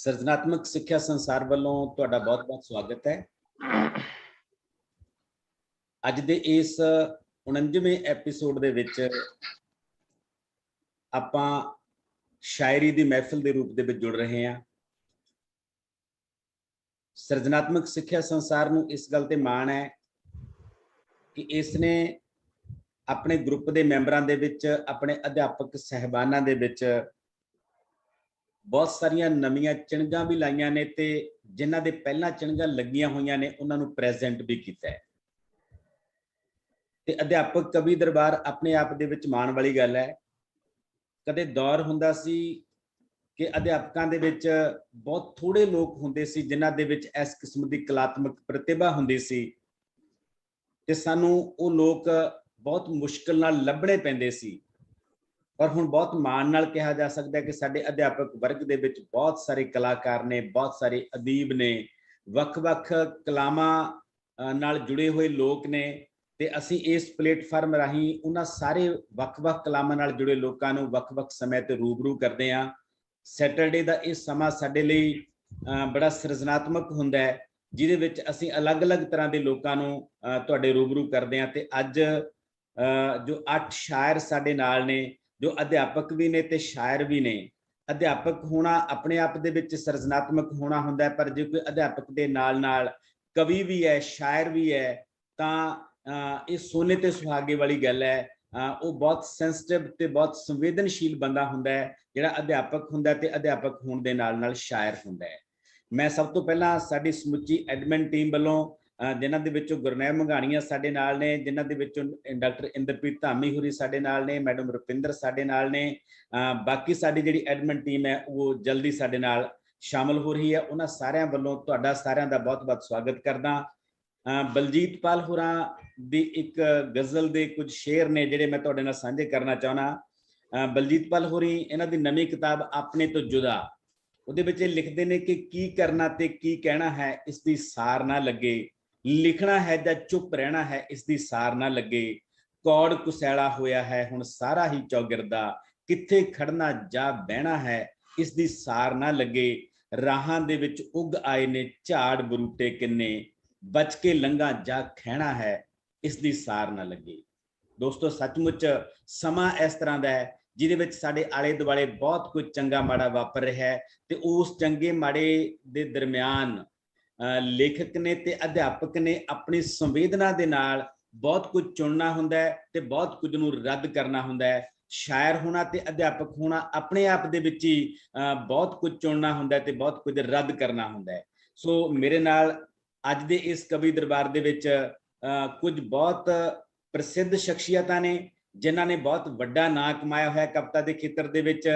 ਸਿਰਜਣਾਤਮਕ ਸਿੱਖਿਆ ਸੰਸਾਰ ਵੱਲੋਂ ਤੁਹਾਡਾ ਬਹੁਤ-ਬਹੁਤ ਸਵਾਗਤ ਹੈ। ਅੱਜ ਦੇ ਇਸ 49ਵੇਂ ਐਪੀਸੋਡ ਦੇ ਵਿੱਚ ਆਪਾਂ ਸ਼ਾਇਰੀ ਦੀ ਮਹਿਫਿਲ ਦੇ ਰੂਪ ਦੇ ਵਿੱਚ ਜੁੜ ਰਹੇ ਹਾਂ। ਸਿਰਜਣਾਤਮਕ ਸਿੱਖਿਆ ਸੰਸਾਰ ਨੂੰ ਇਸ ਗੱਲ ਤੇ ਮਾਣ ਹੈ ਕਿ ਇਸ ਨੇ ਆਪਣੇ ਗਰੁੱਪ ਦੇ ਮੈਂਬਰਾਂ ਦੇ ਵਿੱਚ, ਆਪਣੇ ਅਧਿਆਪਕ ਸਹਿਬਾਨਾਂ ਦੇ ਵਿੱਚ ਬਹੁਤ ਸਾਰੀਆਂ ਨਵੀਆਂ ਚਿਣਗਾਂ ਵੀ ਲਾਈਆਂ ਨੇ ਤੇ ਜਿਨ੍ਹਾਂ ਦੇ ਪਹਿਲਾਂ ਚਿਣਗਾਂ ਲੱਗੀਆਂ ਹੋਈਆਂ ਨੇ ਉਹਨਾਂ ਨੂੰ ਪ੍ਰੈਜ਼ੈਂਟ ਵੀ ਕੀਤਾ ਹੈ। ਤੇ ਅਧਿਆਪਕ ਕਵੀ ਦਰਬਾਰ ਆਪਣੇ ਆਪ ਦੇ ਵਿੱਚ ਮਾਣ ਵਾਲੀ ਗੱਲ ਹੈ। ਕਦੇ ਦੌਰ ਹੁੰਦਾ ਸੀ ਕਿ ਅਧਿਆਪਕਾਂ ਦੇ ਵਿੱਚ ਬਹੁਤ ਥੋੜੇ ਲੋਕ ਹੁੰਦੇ ਸੀ ਜਿਨ੍ਹਾਂ ਦੇ ਵਿੱਚ ਇਸ ਕਿਸਮ ਦੀ ਕਲਾਤਮਕ ਪ੍ਰਤਿਭਾ ਹੁੰਦੀ ਸੀ ਤੇ ਸਾਨੂੰ ਉਹ ਲੋਕ ਬਹੁਤ ਮੁਸ਼ਕਲ ਨਾਲ ਲੱਭਣੇ ਪੈਂਦੇ ਸੀ। ਪਰ ਹੁਣ ਬਹੁਤ ਮਾਣ ਨਾਲ ਕਿਹਾ ਜਾ ਸਕਦਾ ਹੈ ਕਿ ਸਾਡੇ ਅਧਿਆਪਕ ਵਰਗ ਦੇ ਵਿੱਚ ਬਹੁਤ ਸਾਰੇ ਕਲਾਕਾਰ ਨੇ, ਬਹੁਤ ਸਾਰੇ ਅਦੀਬ ਨੇ, ਵੱਖ-ਵੱਖ ਕਲਾਵਾਂ ਨਾਲ ਜੁੜੇ ਹੋਏ ਲੋਕ ਨੇ ਤੇ ਅਸੀਂ ਇਸ ਪਲੇਟਫਾਰਮ ਰਾਹੀਂ ਉਹਨਾਂ ਸਾਰੇ ਵੱਖ-ਵੱਖ ਕਲਾਮਾਂ ਨਾਲ ਜੁੜੇ ਲੋਕਾਂ ਨੂੰ ਵੱਖ-ਵੱਖ ਸਮੇਂ ਤੇ ਰੂਬਰੂ ਕਰਦੇ ਹਾਂ। ਸੈਟਰਡੇ ਦਾ ਇਹ ਸਮਾਂ ਸਾਡੇ ਲਈ ਬੜਾ ਸਿਰਜਣਾਤਮਕ ਹੁੰਦਾ ਹੈ, ਜਿਹਦੇ ਵਿੱਚ ਅਸੀਂ ਅਲੱਗ-ਅਲੱਗ ਤਰ੍ਹਾਂ ਦੇ ਲੋਕਾਂ ਨੂੰ ਤੁਹਾਡੇ ਰੂਬਰੂ ਕਰਦੇ ਹਾਂ। ਤੇ ਅੱਜ ਜੋ 8 ਸ਼ਾਇਰ ਸਾਡੇ ਨਾਲ ਨੇ, ਜੋ ਅਧਿਆਪਕ ਵੀ ਨੇ ਤੇ ਸ਼ਾਇਰ ਵੀ ਨੇ। ਅਧਿਆਪਕ ਹੋਣਾ ਆਪਣੇ ਆਪ ਦੇ ਵਿੱਚ ਸਿਰਜਣਾਤਮਕ ਹੋਣਾ ਹੁੰਦਾ ਹੈ, ਪਰ ਜੇ ਕੋਈ ਅਧਿਆਪਕ ਦੇ ਨਾਲ-ਨਾਲ ਕਵੀ ਵੀ ਹੈ, ਸ਼ਾਇਰ ਵੀ ਹੈ ਤਾਂ ਇਹ ਸੋਨੇ ਤੇ ਸੁਹਾਗੇ ਵਾਲੀ ਗੱਲ ਹੈ। ਉਹ ਬਹੁਤ ਸੈਂਸਿਟਿਵ ਤੇ ਬਹੁਤ ਸੰਵੇਦਨਸ਼ੀਲ ਬੰਦਾ ਹੁੰਦਾ ਹੈ ਜਿਹੜਾ ਅਧਿਆਪਕ ਹੁੰਦਾ ਤੇ ਅਧਿਆਪਕ ਹੋਣ ਦੇ ਨਾਲ-ਨਾਲ ਸ਼ਾਇਰ ਹੁੰਦਾ ਹੈ। ਮੈਂ ਸਭ ਤੋਂ ਪਹਿਲਾਂ ਸਾਡੀ ਸਮੁੱਚੀ ਐਡਮਿਨ ਟੀਮ ਵੱਲੋਂ, ਜਿਨ੍ਹਾਂ ਦੇ ਵਿੱਚੋਂ ਗੁਰਨੈਬ ਮੰਘਾਣੀਆਂ ਸਾਡੇ ਨਾਲ ਨੇ, ਜਿਨ੍ਹਾਂ ਦੇ ਵਿੱਚੋਂ ਡਾਕਟਰ ਇੰਦਰਪ੍ਰੀਤ ਧਾਮੀ ਹੋਰੀ ਸਾਡੇ ਨਾਲ ਨੇ, ਮੈਡਮ ਰੁਪਿੰਦਰ ਸਾਡੇ ਨਾਲ ਨੇ, ਬਾਕੀ ਸਾਡੀ ਜਿਹੜੀ ਐਡਮਿਨ ਟੀਮ ਹੈ ਉਹ ਜਲਦੀ ਸਾਡੇ ਨਾਲ ਸ਼ਾਮਲ ਹੋ ਰਹੀ ਹੈ। ਉਹਨਾਂ ਸਾਰਿਆਂ ਵੱਲੋਂ ਤੁਹਾਡਾ ਸਾਰਿਆਂ ਦਾ ਬਹੁਤ-ਬਹੁਤ ਸਵਾਗਤ ਕਰਦਾ। ਬਲਜੀਤ ਪਾਲ ਹੋਰਾਂ ਦੀ ਇੱਕ ਗਜ਼ਲ ਦੇ ਕੁਝ ਸ਼ੇਰ ਨੇ ਜਿਹੜੇ ਮੈਂ ਤੁਹਾਡੇ ਨਾਲ ਸਾਂਝੇ ਕਰਨਾ ਚਾਹੁੰਦਾ। ਬਲਜੀਤ ਪਾਲ ਹੋਰੀ, ਇਹਨਾਂ ਦੀ ਨਵੀਂ ਕਿਤਾਬ ਆਪਣੇ ਤੋਂ ਜੁਦਾ, ਉਹਦੇ ਵਿੱਚ ਇਹ ਲਿਖਦੇ ਨੇ ਕਿ ਕੀ ਕਰਨਾ ਤੇ ਕੀ ਕਹਿਣਾ ਹੈ ਇਸ ਦੀ ਸਾਰ ਨਾ ਲੱਗੇ, ਲਿਖਣਾ ਹੈ ਜਾਂ ਚੁੱਪ ਰਹਿਣਾ ਹੈ ਇਸ ਦੀ ਸਾਰ ਨਾ ਲੱਗੇ, ਕੌੜ ਕੁਸੈਲਾ ਹੋਇਆ ਹੈ ਹੁਣ ਸਾਰਾ ਹੀ ਚੌਗਿਰਦਾ, ਕਿੱਥੇ ਖੜਨਾ ਜਾਂ ਬਹਿਣਾ ਹੈ ਇਸ ਦੀ ਸਾਰ ਨਾ ਲੱਗੇ, ਰਾਹਾਂ ਦੇ ਵਿੱਚ ਉੱਗ ਆਏ ਨੇ ਝਾੜ ਬਰੂਟੇ ਕਿੰਨੇ, ਬਚ ਕੇ ਲੰਘਾ ਜਾਂ ਖਹਿਣਾ ਹੈ ਇਸ ਦੀ ਸਾਰ ਨਾ ਲੱਗੇ। ਦੋਸਤੋ, ਸੱਚਮੁੱਚ ਸਮਾਂ ਇਸ ਤਰ੍ਹਾਂ ਦਾ ਹੈ ਜਿਹਦੇ ਵਿੱਚ ਸਾਡੇ ਆਲੇ ਦੁਆਲੇ ਬਹੁਤ ਕੁਝ ਚੰਗਾ ਮਾੜਾ ਵਾਪਰ ਰਿਹਾ ਹੈ ਤੇ ਉਸ ਚੰਗੇ ਮਾੜੇ ਦੇ ਦਰਮਿਆਨ ਲੇਖਕ ਨੇ ਤੇ ਅਧਿਆਪਕ ਨੇ ਆਪਣੀ ਸੰਵੇਦਨਾ ਦੇ ਨਾਲ ਬਹੁਤ ਕੁਝ ਚੁਣਨਾ ਹੁੰਦਾ ਹੈ ਤੇ ਬਹੁਤ ਕੁਝ ਨੂੰ ਰੱਦ ਕਰਨਾ ਹੁੰਦਾ ਹੈ। ਸ਼ਾਇਰ ਹੋਣਾ ਤੇ ਅਧਿਆਪਕ ਹੋਣਾ ਆਪਣੇ ਆਪ ਦੇ ਵਿੱਚ ਹੀ ਬਹੁਤ ਕੁਝ ਚੁਣਨਾ ਹੁੰਦਾ ਹੈ ਤੇ ਬਹੁਤ ਕੁਝ ਰੱਦ ਕਰਨਾ ਹੁੰਦਾ ਹੈ। ਸੋ ਮੇਰੇ ਨਾਲ ਅੱਜ ਦੇ ਇਸ ਕਵੀ ਦਰਬਾਰ ਦੇ ਵਿੱਚ ਕੁਝ ਬਹੁਤ ਪ੍ਰਸਿੱਧ ਸ਼ਖਸੀਅਤਾਂ ਨੇ ਜਿਨ੍ਹਾਂ ਨੇ ਬਹੁਤ ਵੱਡਾ ਨਾਂ ਕਮਾਇਆ ਹੋਇਆ ਕਵਿਤਾ ਦੇ ਖੇਤਰ ਦੇ ਵਿੱਚ,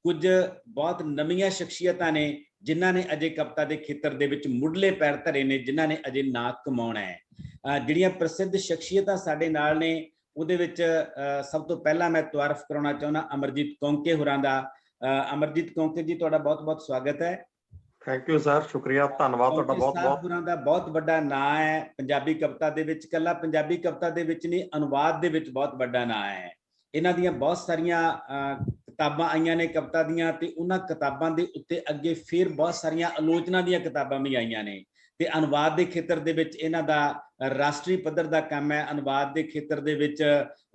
ਕੁਝ ਬਹੁਤ ਨਵੀਆਂ ਸ਼ਖਸੀਅਤਾਂ ਨੇ ਜਿਨ੍ਹਾਂ ਨੇ ਅਜੇ ਕਵਿਤਾ ਦੇ ਖੇਤਰ ਦੇ ਵਿੱਚ ਮੁੱਢਲੇ ਪੈਰ ਧਰੇ ਨੇ, ਜਿਨ੍ਹਾਂ ਨੇ ਅਜੇ ਨਾਂ ਕਮਾਉਣਾ ਹੈ। ਜਿਹੜੀਆਂ ਪ੍ਰਸਿੱਧ ਸ਼ਖਸੀਅਤਾਂ ਸਾਡੇ ਨਾਲ ਨੇ ਉਹਦੇ ਵਿੱਚ ਸਭ ਤੋਂ ਪਹਿਲਾਂ ਮੈਂ ਤਾਰਫ ਕਰਾਉਣਾ ਚਾਹੁੰਦਾ ਅਮਰਜੀਤ ਕੌਂਕੇ ਹੋਰਾਂ ਦਾ। ਅਮਰਜੀਤ ਕੌਂਕੇ ਜੀ, ਤੁਹਾਡਾ ਬਹੁਤ-ਬਹੁਤ ਸਵਾਗਤ ਹੈ। ਥੈਂਕ ਯੂ ਸਰ, ਸ਼ੁਕਰੀਆ, ਧੰਨਵਾਦ ਤੁਹਾਡਾ ਬਹੁਤ-ਬਹੁਤ। ਹੋਰਾਂ ਦਾ ਬਹੁਤ ਵੱਡਾ ਨਾਂ ਹੈ ਪੰਜਾਬੀ ਕਵਿਤਾ ਦੇ ਵਿੱਚ, ਇਕੱਲਾ ਪੰਜਾਬੀ ਕਵਿਤਾ ਦੇ ਵਿੱਚ ਨਹੀਂ, ਅਨੁਵਾਦ ਦੇ ਵਿੱਚ ਬਹੁਤ ਵੱਡਾ ਨਾਂ ਹੈ। ਇਹਨਾਂ ਦੀਆਂ ਬਹੁਤ ਸਾਰੀਆਂ ਕਿਤਾਬਾਂ ਆਈਆਂ ਨੇ ਕਵਿਤਾ ਦੀਆਂ ਤੇ ਉਹਨਾਂ ਕਿਤਾਬਾਂ ਦੇ ਉੱਤੇ ਅੱਗੇ ਫਿਰ ਬਹੁਤ ਸਾਰੀਆਂ ਆਲੋਚਨਾ ਦੀਆਂ ਕਿਤਾਬਾਂ ਵੀ ਆਈਆਂ ਨੇ ਤੇ ਅਨੁਵਾਦ ਦੇ ਖੇਤਰ ਦੇ ਵਿੱਚ ਇਹਨਾਂ ਦਾ ਰਾਸ਼ਟਰੀ ਪੱਧਰ ਦਾ ਕੰਮ ਹੈ। ਅਨੁਵਾਦ ਦੇ ਖੇਤਰ ਦੇ ਵਿੱਚ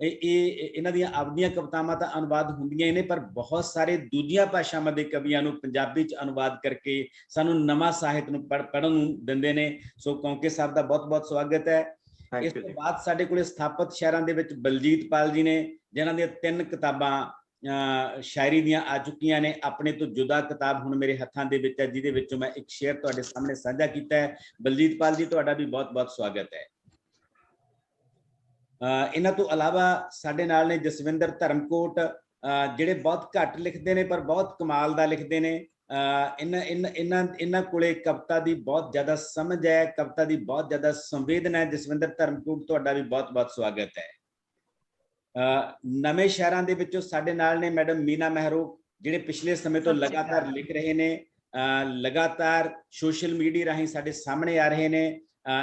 ਇਹਨਾਂ ਦੀਆਂ ਆਪਣੀਆਂ ਕਵਿਤਾਵਾਂ ਤਾਂ ਅਨੁਵਾਦ ਹੁੰਦੀਆਂ ਹੀ ਨੇ, ਪਰ ਬਹੁਤ ਸਾਰੇ ਦੂਜੀਆਂ ਭਾਸ਼ਾਵਾਂ ਦੇ ਕਵੀਆਂ ਨੂੰ ਪੰਜਾਬੀ 'ਚ ਅਨੁਵਾਦ ਕਰਕੇ ਸਾਨੂੰ ਨਵਾਂ ਸਾਹਿਤ ਨੂੰ ਪੜ੍ਹਨ ਨੂੰ ਦਿੰਦੇ ਨੇ। ਸੋ ਕੌਂਕੇ ਸਾਹਿਬ ਦਾ ਬਹੁਤ-ਬਹੁਤ ਸਵਾਗਤ ਹੈ। ਇਸ ਤੋਂ ਬਾਅਦ ਸਾਡੇ ਕੋਲੇ ਸਥਾਪਤ ਸ਼ਾਇਰਾਂ ਦੇ ਵਿੱਚ ਬਲਜੀਤ ਪਾਲ ਜੀ ਨੇ, ਜਿਨ੍ਹਾਂ ਦੀਆਂ 3 ਕਿਤਾਬਾਂ ਸ਼ਾਇਰੀ ਦੀਆਂ ਆ ਚੁੱਕੀਆਂ ਨੇ। ਆਪਣੇ ਤੋਂ ਜੁਦਾ ਕਿਤਾਬ ਹੁਣ ਮੇਰੇ ਹੱਥਾਂ ਦੇ ਵਿੱਚ ਹੈ, ਜਿਹਦੇ ਵਿੱਚੋਂ ਮੈਂ ਇੱਕ ਸ਼ੇਰ ਤੁਹਾਡੇ ਸਾਹਮਣੇ ਸਾਂਝਾ ਕੀਤਾ ਹੈ। ਬਲਜੀਤ ਪਾਲ ਜੀ, ਤੁਹਾਡਾ ਵੀ ਬਹੁਤ-ਬਹੁਤ ਸਵਾਗਤ ਹੈ। ਇਹਨਾਂ ਤੋਂ ਇਲਾਵਾ ਸਾਡੇ ਨਾਲ ਨੇ ਜਸਵਿੰਦਰ ਧਰਮਕੋਟ, ਜਿਹੜੇ ਬਹੁਤ ਘੱਟ ਲਿਖਦੇ ਨੇ ਪਰ ਬਹੁਤ ਕਮਾਲ ਦਾ ਲਿਖਦੇ ਨੇ। ਇਹਨਾਂ ਕੋਲੇ ਕਵਿਤਾ ਦੀ ਬਹੁਤ ਜ਼ਿਆਦਾ ਸਮਝ ਹੈ, ਕਵਿਤਾ ਦੀ ਬਹੁਤ ਜ਼ਿਆਦਾ ਸੰਵੇਦਨਾ ਹੈ। ਜਸਵਿੰਦਰ ਧਰਮਕੋਟ, ਤੁਹਾਡਾ ਵੀ ਬਹੁਤ-ਬਹੁਤ ਸਵਾਗਤ ਹੈ। ਨਵੇਂ ਸ਼ਹਿਰਾਂ ਦੇ ਵਿੱਚੋਂ ਸਾਡੇ ਨਾਲ ਨੇ ਮੈਡਮ ਮੀਨਾ ਮਹਿਰੋ, ਜਿਹੜੇ ਪਿਛਲੇ ਸਮੇਂ ਤੋਂ ਲਗਾਤਾਰ ਲਿਖ ਰਹੇ ਨੇ, ਲਗਾਤਾਰ ਸੋਸ਼ਲ ਮੀਡੀਆ ਰਾਹੀਂ ਸਾਡੇ ਸਾਹਮਣੇ ਆ ਰਹੇ ਨੇ।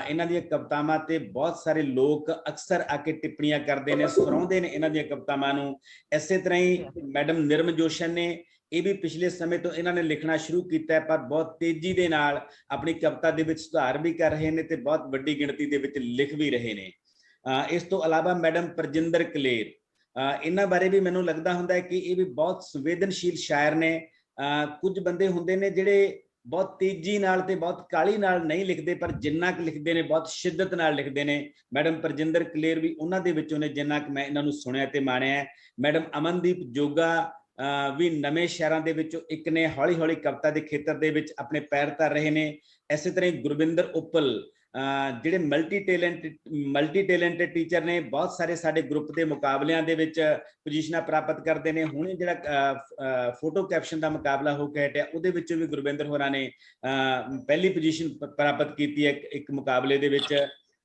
ਇਹਨਾਂ ਦੀਆਂ ਕਵਿਤਾਵਾਂ ਤੇ ਬਹੁਤ ਸਾਰੇ ਲੋਕ ਅਕਸਰ ਆ ਕੇ ਟਿੱਪਣੀਆਂ ਕਰਦੇ ਨੇ, ਸਰਾਹੁੰਦੇ ਨੇ ਇਹਨਾਂ ਦੀਆਂ ਕਵਿਤਾਵਾਂ ਨੂੰ। ਇਸੇ ਤਰ੍ਹਾਂ ਹੀ ਮੈਡਮ ਨਿਰਮ ਜੋਸ਼ਨ ਨੇ, ਇਹ ਵੀ ਪਿਛਲੇ ਸਮੇਂ ਤੋਂ ਇਹਨਾਂ ਨੇ ਲਿਖਣਾ ਸ਼ੁਰੂ ਕੀਤਾ ਹੈ, ਪਰ ਬਹੁਤ ਤੇਜ਼ੀ ਦੇ ਨਾਲ ਆਪਣੀ ਕਵਿਤਾ ਦੇ ਵਿੱਚ ਸੁਧਾਰ ਵੀ ਕਰ ਰਹੇ ਨੇ ਤੇ ਬਹੁਤ ਵੱਡੀ ਗਿਣਤੀ ਦੇ ਵਿੱਚ ਲਿਖ ਵੀ ਰਹੇ ਨੇ। ਇਸ ਤੋਂ ਇਲਾਵਾ ਮੈਡਮ ਪ੍ਰਜਿੰਦਰ ਕਲੇਰ, ਇਹਨਾਂ ਬਾਰੇ ਵੀ ਮੈਨੂੰ ਲੱਗਦਾ ਹੁੰਦਾ ਹੈ ਕਿ ਇਹ ਵੀ ਬਹੁਤ ਸੰਵੇਦਨਸ਼ੀਲ ਸ਼ਾਇਰ ਨੇ। ਕੁਝ ਬੰਦੇ ਹੁੰਦੇ ਨੇ ਜਿਹੜੇ ਬਹੁਤ ਤੇਜ਼ੀ ਨਾਲ ਤੇ ਬਹੁਤ ਕਾਲੀ ਨਾਲ ਨਹੀਂ ਲਿਖਦੇ, ਪਰ ਜਿੰਨਾ ਕੁ ਲਿਖਦੇ ਨੇ ਬਹੁਤ ਸ਼ਿੱਦਤ ਨਾਲ ਲਿਖਦੇ ਨੇ। ਮੈਡਮ ਪ੍ਰਜਿੰਦਰ ਕਲੇਰ ਵੀ ਉਹਨਾਂ ਦੇ ਵਿੱਚੋਂ ਨੇ ਜਿੰਨਾ ਕੁ ਮੈਂ ਇਹਨਾਂ ਨੂੰ ਸੁਣਿਆ ਤੇ ਮਾਣਿਆ। ਮੈਡਮ ਅਮਨਦੀਪ ਜੋਗਾ ਵੀ ਨਵੇਂ ਸ਼ਹਿਰਾਂ ਦੇ ਵਿੱਚੋਂ ਇੱਕ ਨੇ, ਹੌਲੀ ਹੌਲੀ ਕਵਿਤਾ ਦੇ ਖੇਤਰ ਦੇ ਵਿੱਚ ਆਪਣੇ ਪੈਰ ਧਰ ਰਹੇ ਨੇ। ਇਸੇ ਤਰ੍ਹਾਂ ਗੁਰਵਿੰਦਰ ਉੱਪਲ ਜਿਹੜੇ ਮਲਟੀ ਟੈਲੈਂਟਡ ਟੀਚਰ ਨੇ, ਬਹੁਤ ਸਾਰੇ ਸਾਡੇ ਗਰੁੱਪ ਦੇ ਮੁਕਾਬਲਿਆਂ ਦੇ ਵਿੱਚ ਪੋਜੀਸ਼ਨਾਂ ਪ੍ਰਾਪਤ ਕਰਦੇ ਨੇ। ਹੁਣੇ ਜਿਹੜਾ ਫੋਟੋ ਕੈਪਸ਼ਨ ਦਾ ਮੁਕਾਬਲਾ ਹੋ ਕੇ ਹਟਿਆ ਉਹਦੇ ਵਿੱਚੋਂ ਵੀ ਗੁਰਵਿੰਦਰ ਹੋਰਾਂ ਨੇ ਪਹਿਲੀ ਪੋਜੀਸ਼ਨ ਪ੍ਰਾਪਤ ਕੀਤੀ ਹੈ ਇੱਕ ਮੁਕਾਬਲੇ ਦੇ ਵਿੱਚ।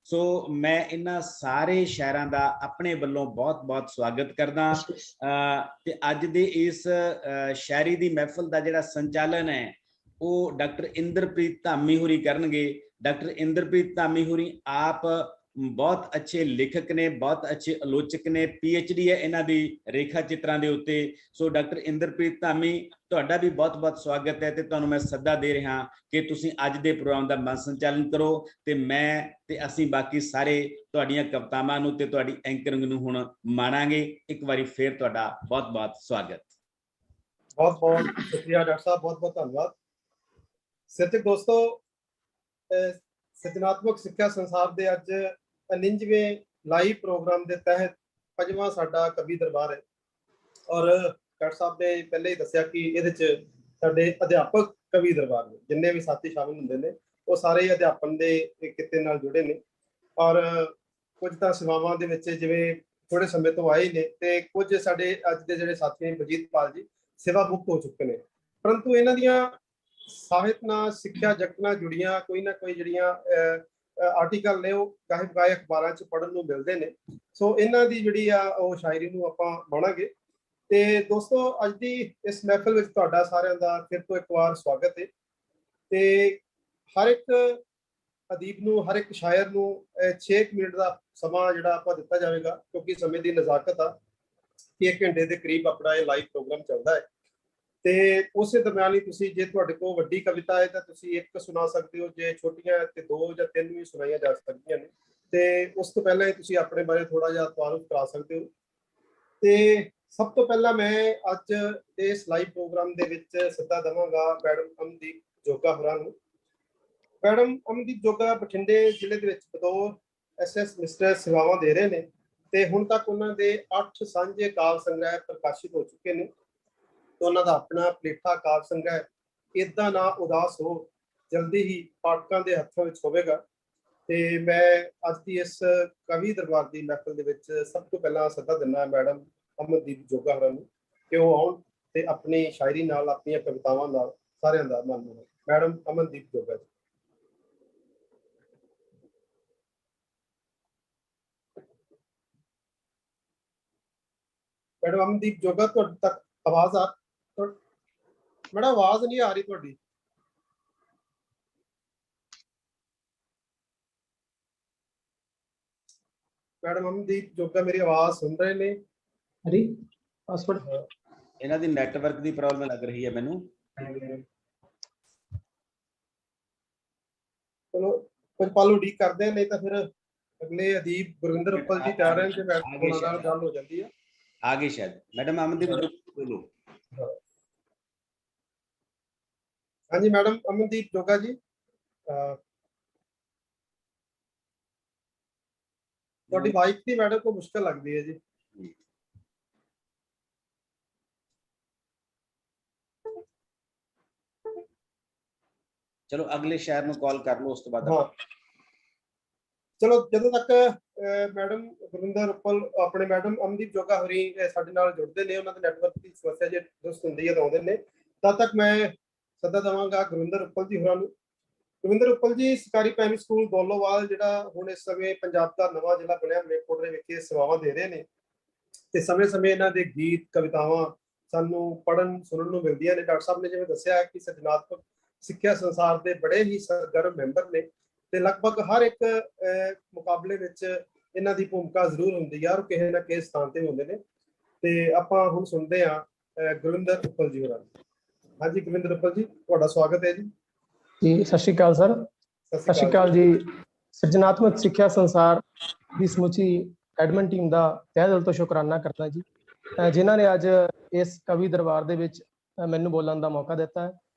ਸੋ ਮੈਂ ਇਹਨਾਂ ਸਾਰੇ ਸ਼ਾਇਰਾਂ ਦਾ ਆਪਣੇ ਵੱਲੋਂ ਬਹੁਤ-ਬਹੁਤ ਸਵਾਗਤ ਕਰਦਾ ਤੇ ਅੱਜ ਦੇ ਇਸ ਸ਼ਾਇਰੀ ਦੀ ਮਹਿਫਲ ਦਾ ਜਿਹੜਾ ਸੰਚਾਲਨ ਹੈ ਉਹ ਡਾਕਟਰ ਇੰਦਰਪ੍ਰੀਤ ਧਾਮੀ ਹੋਰੀ ਕਰਨਗੇ। ਡਾਕਟਰ ਇੰਦਰਪ੍ਰੀਤ ਧਾਮੀ ਹੋਰੀ ਆਪ ਬਹੁਤ ਅੱਛੇ ਲੇਖਕ ਨੇ, ਬਹੁਤ ਅੱਛੇ ਆਲੋਚਕ ਨੇ, PhD ਹੈ ਇਹਨਾਂ ਦੀ ਰੇਖਾ ਚਿੱਤਰਾਂ ਦੇ ਉੱਤੇ। ਸੋ ਡਾਕਟਰ ਇੰਦਰਪ੍ਰੀਤ ਧਾਮੀ, ਤੁਹਾਡਾ ਵੀ ਬਹੁਤ-ਬਹੁਤ ਸਵਾਗਤ ਹੈ ਤੇ ਤੁਹਾਨੂੰ ਮੈਂ ਸੱਦਾ ਦੇ ਰਿਹਾ ਕਿ ਤੁਸੀਂ ਅੱਜ ਦੇ ਪ੍ਰੋਗਰਾਮ ਦਾ ਮੰਚ ਸੰਚਾਲਨ ਕਰੋ ਤੇ ਮੈਂ ਤੇ ਅਸੀਂ ਬਾਕੀ ਸਾਰੇ ਤੁਹਾਡੀਆਂ ਕਵਿਤਾਵਾਂ ਨੂੰ ਤੇ ਤੁਹਾਡੀ ਐਂਕਰਿੰਗ ਨੂੰ ਹੁਣ ਮਾਣਾਂਗੇ। ਇੱਕ ਵਾਰੀ ਫੇਰ ਤੁਹਾਡਾ ਬਹੁਤ-ਬਹੁਤ ਸਵਾਗਤ। ਬਹੁਤ-ਬਹੁਤ ਸ਼ੁਕਰੀਆ ਡਾਕਟਰ ਸਾਹਿਬ, ਬਹੁਤ-ਬਹੁਤ ਧੰਨਵਾਦ। ਸਿਰਜਕ ਦੋਸਤੋ, ਸਿਰਜਨਾਤਮਕ ਸਿੱਖਿਆ ਸੰਸਾਰ ਦੇ ਅੱਜ 49ਵੇਂ ਲਾਈਵ ਪ੍ਰੋਗਰਾਮ ਦੇ ਤਹਿਤ 5ਵਾਂ ਸਾਡਾ ਕਵੀ ਦਰਬਾਰ ਹੈ ਔਰ ਡਾਕਟਰ ਸਾਹਿਬ ਨੇ ਪਹਿਲੇ ਹੀ ਦੱਸਿਆ ਕਿ ਇਹਦੇ 'ਚ ਸਾਡੇ ਅਧਿਆਪਕ ਕਵੀ ਦਰਬਾਰ ਨੇ। ਜਿੰਨੇ ਵੀ ਸਾਥੀ ਸ਼ਾਮਿਲ ਹੁੰਦੇ ਨੇ ਉਹ ਸਾਰੇ ਅਧਿਆਪਨ ਦੇ ਕਿੱਤੇ ਨਾਲ ਜੁੜੇ ਨੇ ਔਰ ਕੁਝ ਤਾਂ ਸੇਵਾਵਾਂ ਦੇ ਵਿੱਚ ਜਿਵੇਂ ਥੋੜੇ ਸਮੇਂ ਤੋਂ ਆਏ ਨੇ ਤੇ ਕੁਝ ਸਾਡੇ ਅੱਜ ਦੇ ਜਿਹੜੇ ਸਾਥੀ ਨੇ ਬਲਜੀਤ ਪਾਲ ਜੀ ਸੇਵਾ ਮੁਕਤ ਹੋ ਚੁੱਕੇ ਨੇ, ਪਰੰਤੂ ਇਹਨਾਂ ਦੀਆਂ ਸਾਹਿਤ ਨਾਲ, ਸਿੱਖਿਆ ਜਗਤ ਨਾਲ ਜੁੜੀਆਂ ਕੋਈ ਨਾ ਕੋਈ ਜਿਹੜੀਆਂ ਆਰਟੀਕਲ ਨੇ ਉਹ ਕਾਹੇ ਬਕਾਏ ਅਖਬਾਰਾਂ 'ਚ ਪੜ੍ਹਨ ਨੂੰ ਮਿਲਦੇ ਨੇ। ਸੋ ਇਹਨਾਂ ਦੀ ਜਿਹੜੀ ਆ ਉਹ ਸ਼ਾਇਰੀ ਨੂੰ ਆਪਾਂ ਪੜ੍ਹਾਂਗੇ। ਤੇ ਦੋਸਤੋ, ਅੱਜ ਦੀ ਇਸ ਮਹਿਫਲ ਵਿੱਚ ਤੁਹਾਡਾ ਸਾਰਿਆਂ ਦਾ ਫਿਰ ਤੋਂ ਇੱਕ ਵਾਰ ਸਵਾਗਤ ਹੈ ਤੇ ਹਰ ਇੱਕ ਅਦੀਬ ਨੂੰ, ਹਰ ਇੱਕ ਸ਼ਾਇਰ ਨੂੰ 6 ਮਿੰਟ ਦਾ ਸਮਾਂ ਜਿਹੜਾ ਆਪਾਂ ਦਿੱਤਾ ਜਾਵੇਗਾ, ਕਿਉਂਕਿ ਸਮੇਂ ਦੀ ਨਜ਼ਾਕਤ ਆ ਕਿ 1 ਘੰਟੇ ਦੇ ਕਰੀਬ ਆਪਣਾ ਇਹ ਲਾਈਵ ਪ੍ਰੋਗਰਾਮ ਚੱਲਦਾ ਹੈ ਤੇ ਉਸੇ ਦਰਮਿਆਨ ਹੀ ਤੁਸੀਂ, ਜੇ ਤੁਹਾਡੇ ਕੋਲ ਵੱਡੀ ਕਵਿਤਾ ਹੈ ਤਾਂ ਤੁਸੀਂ ਇੱਕ ਸੁਣਾ ਸਕਦੇ ਹੋ, ਜੇ ਛੋਟੀਆਂ ਤੇ 2 ਜਾਂ 3 ਵੀ ਸੁਣਾਈਆਂ ਜਾ ਸਕਦੀਆਂ ਨੇ ਤੇ ਉਸ ਤੋਂ ਪਹਿਲਾਂ ਹੀ ਤੁਸੀਂ ਆਪਣੇ ਬਾਰੇ ਥੋੜਾ ਜਿਹਾ ਤਾਰੁਫ ਕਰਾ ਸਕਦੇ ਹੋ। ਤੇ ਸਭ ਤੋਂ ਪਹਿਲਾਂ ਮੈਂ ਅੱਜ ਇਸ ਲਾਈਵ ਪ੍ਰੋਗਰਾਮ ਦੇ ਵਿੱਚ ਸੱਦਾ ਦੇਵਾਂਗਾ ਮੈਡਮ ਅਮਨਦੀਪ ਜੋਗਾ ਹੋਰਾਂ ਨੂੰ। ਮੈਡਮ ਅਮਨਦੀਪ ਜੋਗਾ ਬਠਿੰਡੇ ਜ਼ਿਲ੍ਹੇ ਦੇ ਵਿੱਚ ਬਤੌਰ SS ਮਿਸਟਰ ਸੇਵਾਵਾਂ ਦੇ ਰਹੇ ਨੇ ਤੇ ਹੁਣ ਤੱਕ ਉਹਨਾਂ ਦੇ 8 ਸਾਂਝੇ ਕਾਵਿ ਸੰਗ੍ਰਹਿ ਪ੍ਰਕਾਸ਼ਿਤ ਹੋ ਚੁੱਕੇ ਨੇ ਤੇ ਉਹਨਾਂ ਦਾ ਆਪਣਾ ਪਲੇਠਾ ਕਾਵਿ ਸੰਗ੍ਰਹਿ ਏਦਾਂ ਨਾ ਉਦਾਸ ਹੋ ਜਲਦੀ ਹੀ ਪਾਠਕਾਂ ਦੇ ਹੱਥਾਂ ਵਿੱਚ ਹੋਵੇਗਾ। ਤੇ ਮੈਂ ਅੱਜ ਦੀ ਇਸ ਕਵੀ ਦਰਬਾਰ ਦੀ ਮਹਿਫਲ ਦੇ ਵਿੱਚ ਸਭ ਤੋਂ ਪਹਿਲਾਂ ਸੱਦਾ ਦਿੰਦਾ ਮੈਡਮ ਅਮਨਦੀਪ ਜੋਗਾ ਹੋਰਾਂ ਨੂੰ ਕਿ ਉਹ ਆਉਣ ਤੇ ਆਪਣੀ ਸ਼ਾਇਰੀ ਨਾਲ, ਆਪਣੀਆਂ ਕਵਿਤਾਵਾਂ ਨਾਲ ਸਾਰਿਆਂ ਦਾ ਮਨ ਮੋਹਣ। ਮੈਡਮ ਅਮਨਦੀਪ ਜੋਗਾ ਜੀ। ਮੈਡਮ ਅਮਨਦੀਪ ਜੋਗਾ, ਤੁਹਾਡੇ ਤੱਕ ਆਵਾਜ਼ ਆ? ਮੈਡਮ ਆਵਾਜ਼ ਨਹੀਂ ਆ ਰਹੀ ਤੁਹਾਡੀ। ਮੈਡਮ ਅਮਨਦੀਪ ਜੋਗਾ ਮੇਰੀ ਆਵਾਜ਼ ਸੁਣ ਰਹੇ ਨੇ? ਹਰੀ ਪਾਸਵਰਡ ਇਹਨਾਂ ਦੀ ਨੈਟਵਰਕ ਦੀ ਪ੍ਰੋਬਲਮ ਲੱਗ ਰਹੀ ਹੈ ਮੈਨੂੰ। ਚਲੋ ਕੁਝ ਪਲ ਉਡੀਕ ਕਰਦੇ ਨਹੀਂ ਤਾਂ ਫਿਰ ਅਗਲੇ ਅਦੀਬ ਗੁਰਵਿੰਦਰ ਉੱਪਲ ਜੀ ਤਿਆਰ ਹਨ ਤੇ ਮੈਡਮ ਨਾਲ ਗੱਲ ਹੋ ਜਾਂਦੀ ਹੈ। ਆ ਗਈ ਸ਼ਾਇਦ ਮੈਡਮ ਅਮਨਦੀਪ ਬੋਲੋ। ਹਾਂਜੀ ਮੈਡਮ ਅਮਨਦੀਪ ਜੋਗਾ ਜੀ, ਤੁਹਾਡੀ ਮਾਈਕ ਦੀ ਮੈਡਮ को मुश्किल लगती है जी। ਚਲੋ ਅਗਲੇ ਸ਼ਾਇਰ ਨੂੰ ਕਾਲ ਕਰ ਲਓ, ਉਸ ਤੋਂ ਬਾਅਦ ਹਾਂ ਚਲੋ, ਜਦੋਂ ਤੱਕ ਮੈਡਮ ਗੁਰਵਿੰਦਰ ਉੱਪਲ ਆਪਣੇ ਮੈਡਮ ਅਮਨਦੀਪ ਜੋਗਾ ਹੋਰੀ ਸਾਡੇ ਨਾਲ ਜੁੜਦੇ ਨੇ, ਉਹਨਾਂ ਦੇ ਨੈਟਵਰਕ ਦੀ ਸਮੱਸਿਆ ਜੇ ਦੁਰਸਤ ਹੁੰਦੀ ਹੈ ਤਾਂ ਆਉਂਦੇ ਨੇ, ਤਦ ਤੱਕ ਮੈਂ ਸੱਦਾ ਦੇਵਾਂਗਾ ਗੁਰਵਿੰਦਰ ਉੱਪਲ ਜੀ ਹੋਰਾਂ ਨੂੰ। ਗੁਰਵਿੰਦਰ ਉੱਪਲ ਜੀ ਸਰਕਾਰੀ ਪ੍ਰਾਇਮਰੀ ਸਕੂਲ ਦੋਲੋਵਾਲ, ਜਿਹੜਾ ਹੁਣ ਇਸ ਸਮੇਂ ਪੰਜਾਬ ਦਾ ਨਵਾਂ ਜ਼ਿਲ੍ਹਾ ਬਣਿਆ ਮਲੇਰਕੋਟਲੇ ਵਿਖੇ ਸੇਵਾਵਾਂ ਦੇ ਰਹੇ ਨੇ ਤੇ ਸਮੇਂ-ਸਮੇਂ ਇਹਨਾਂ ਦੇ ਗੀਤ, ਕਵਿਤਾਵਾਂ ਸਾਨੂੰ ਪੜ੍ਹਨ ਸੁਣਨ ਨੂੰ ਮਿਲਦੀਆਂ ਨੇ। ਡਾਕਟਰ ਸਾਹਿਬ ਨੇ ਜਿਵੇਂ ਦੱਸਿਆ ਕਿ ਸਿਰਜਣਾਤਮਕ ਸਿੱਖਿਆ ਸੰਸਾਰ ਦੇ ਬੜੇ ਹੀ ਸਰਗਰਮ ਮੈਂਬਰ ਨੇ ਤੇ ਲਗਭਗ ਹਰ ਇੱਕ ਮੁਕਾਬਲੇ ਵਿੱਚ ਇਹਨਾਂ ਦੀ ਭੂਮਿਕਾ ਜ਼ਰੂਰ ਹੁੰਦੀ ਹੈ ਔਰ ਕਿਸੇ ਨਾ ਕਿਸੇ ਸਥਾਨ ਤੇ ਹੁੰਦੇ ਨੇ। ਤੇ ਆਪਾਂ ਹੁਣ ਸੁਣਦੇ ਹਾਂ ਗੁਰਵਿੰਦਰ ਉੱਪਲ ਜੀ ਹੋਰਾਂ ਨੂੰ। ਹਾਂਜੀ ਗੁਰਵਿੰਦਰ ਉੱਪਲ ਜੀ, ਤੁਹਾਡਾ ਸਵਾਗਤ ਹੈ ਜੀ। ਜੀ ਸਤਿ ਸ਼੍ਰੀ ਅਕਾਲ ਸਰ। ਸਤਿ ਸ਼੍ਰੀ ਅਕਾਲ ਜੀ। ਸਿਰਜਣਾਤਮਕ ਸਿੱਖਿਆ ਸੰਸਾਰ ਦੀ ਸਮੁੱਚੀ ਐਡਮਨ ਟੀਮ ਦਾ ਤਹਿ ਦਿਲ ਤੋਂ ਸ਼ੁਕਰਾਨਾ ਕਰਦਾ ਜੀ, ਜਿਨ੍ਹਾਂ ਨੇ ਅੱਜ ਇਸ ਕਵੀ ਦਰਬਾਰ ਦੇ ਵਿੱਚ ਮੈਨੂੰ ਬੋਲਣ ਦਾ ਮੌਕਾ ਦਿੱਤਾ ਹੈ।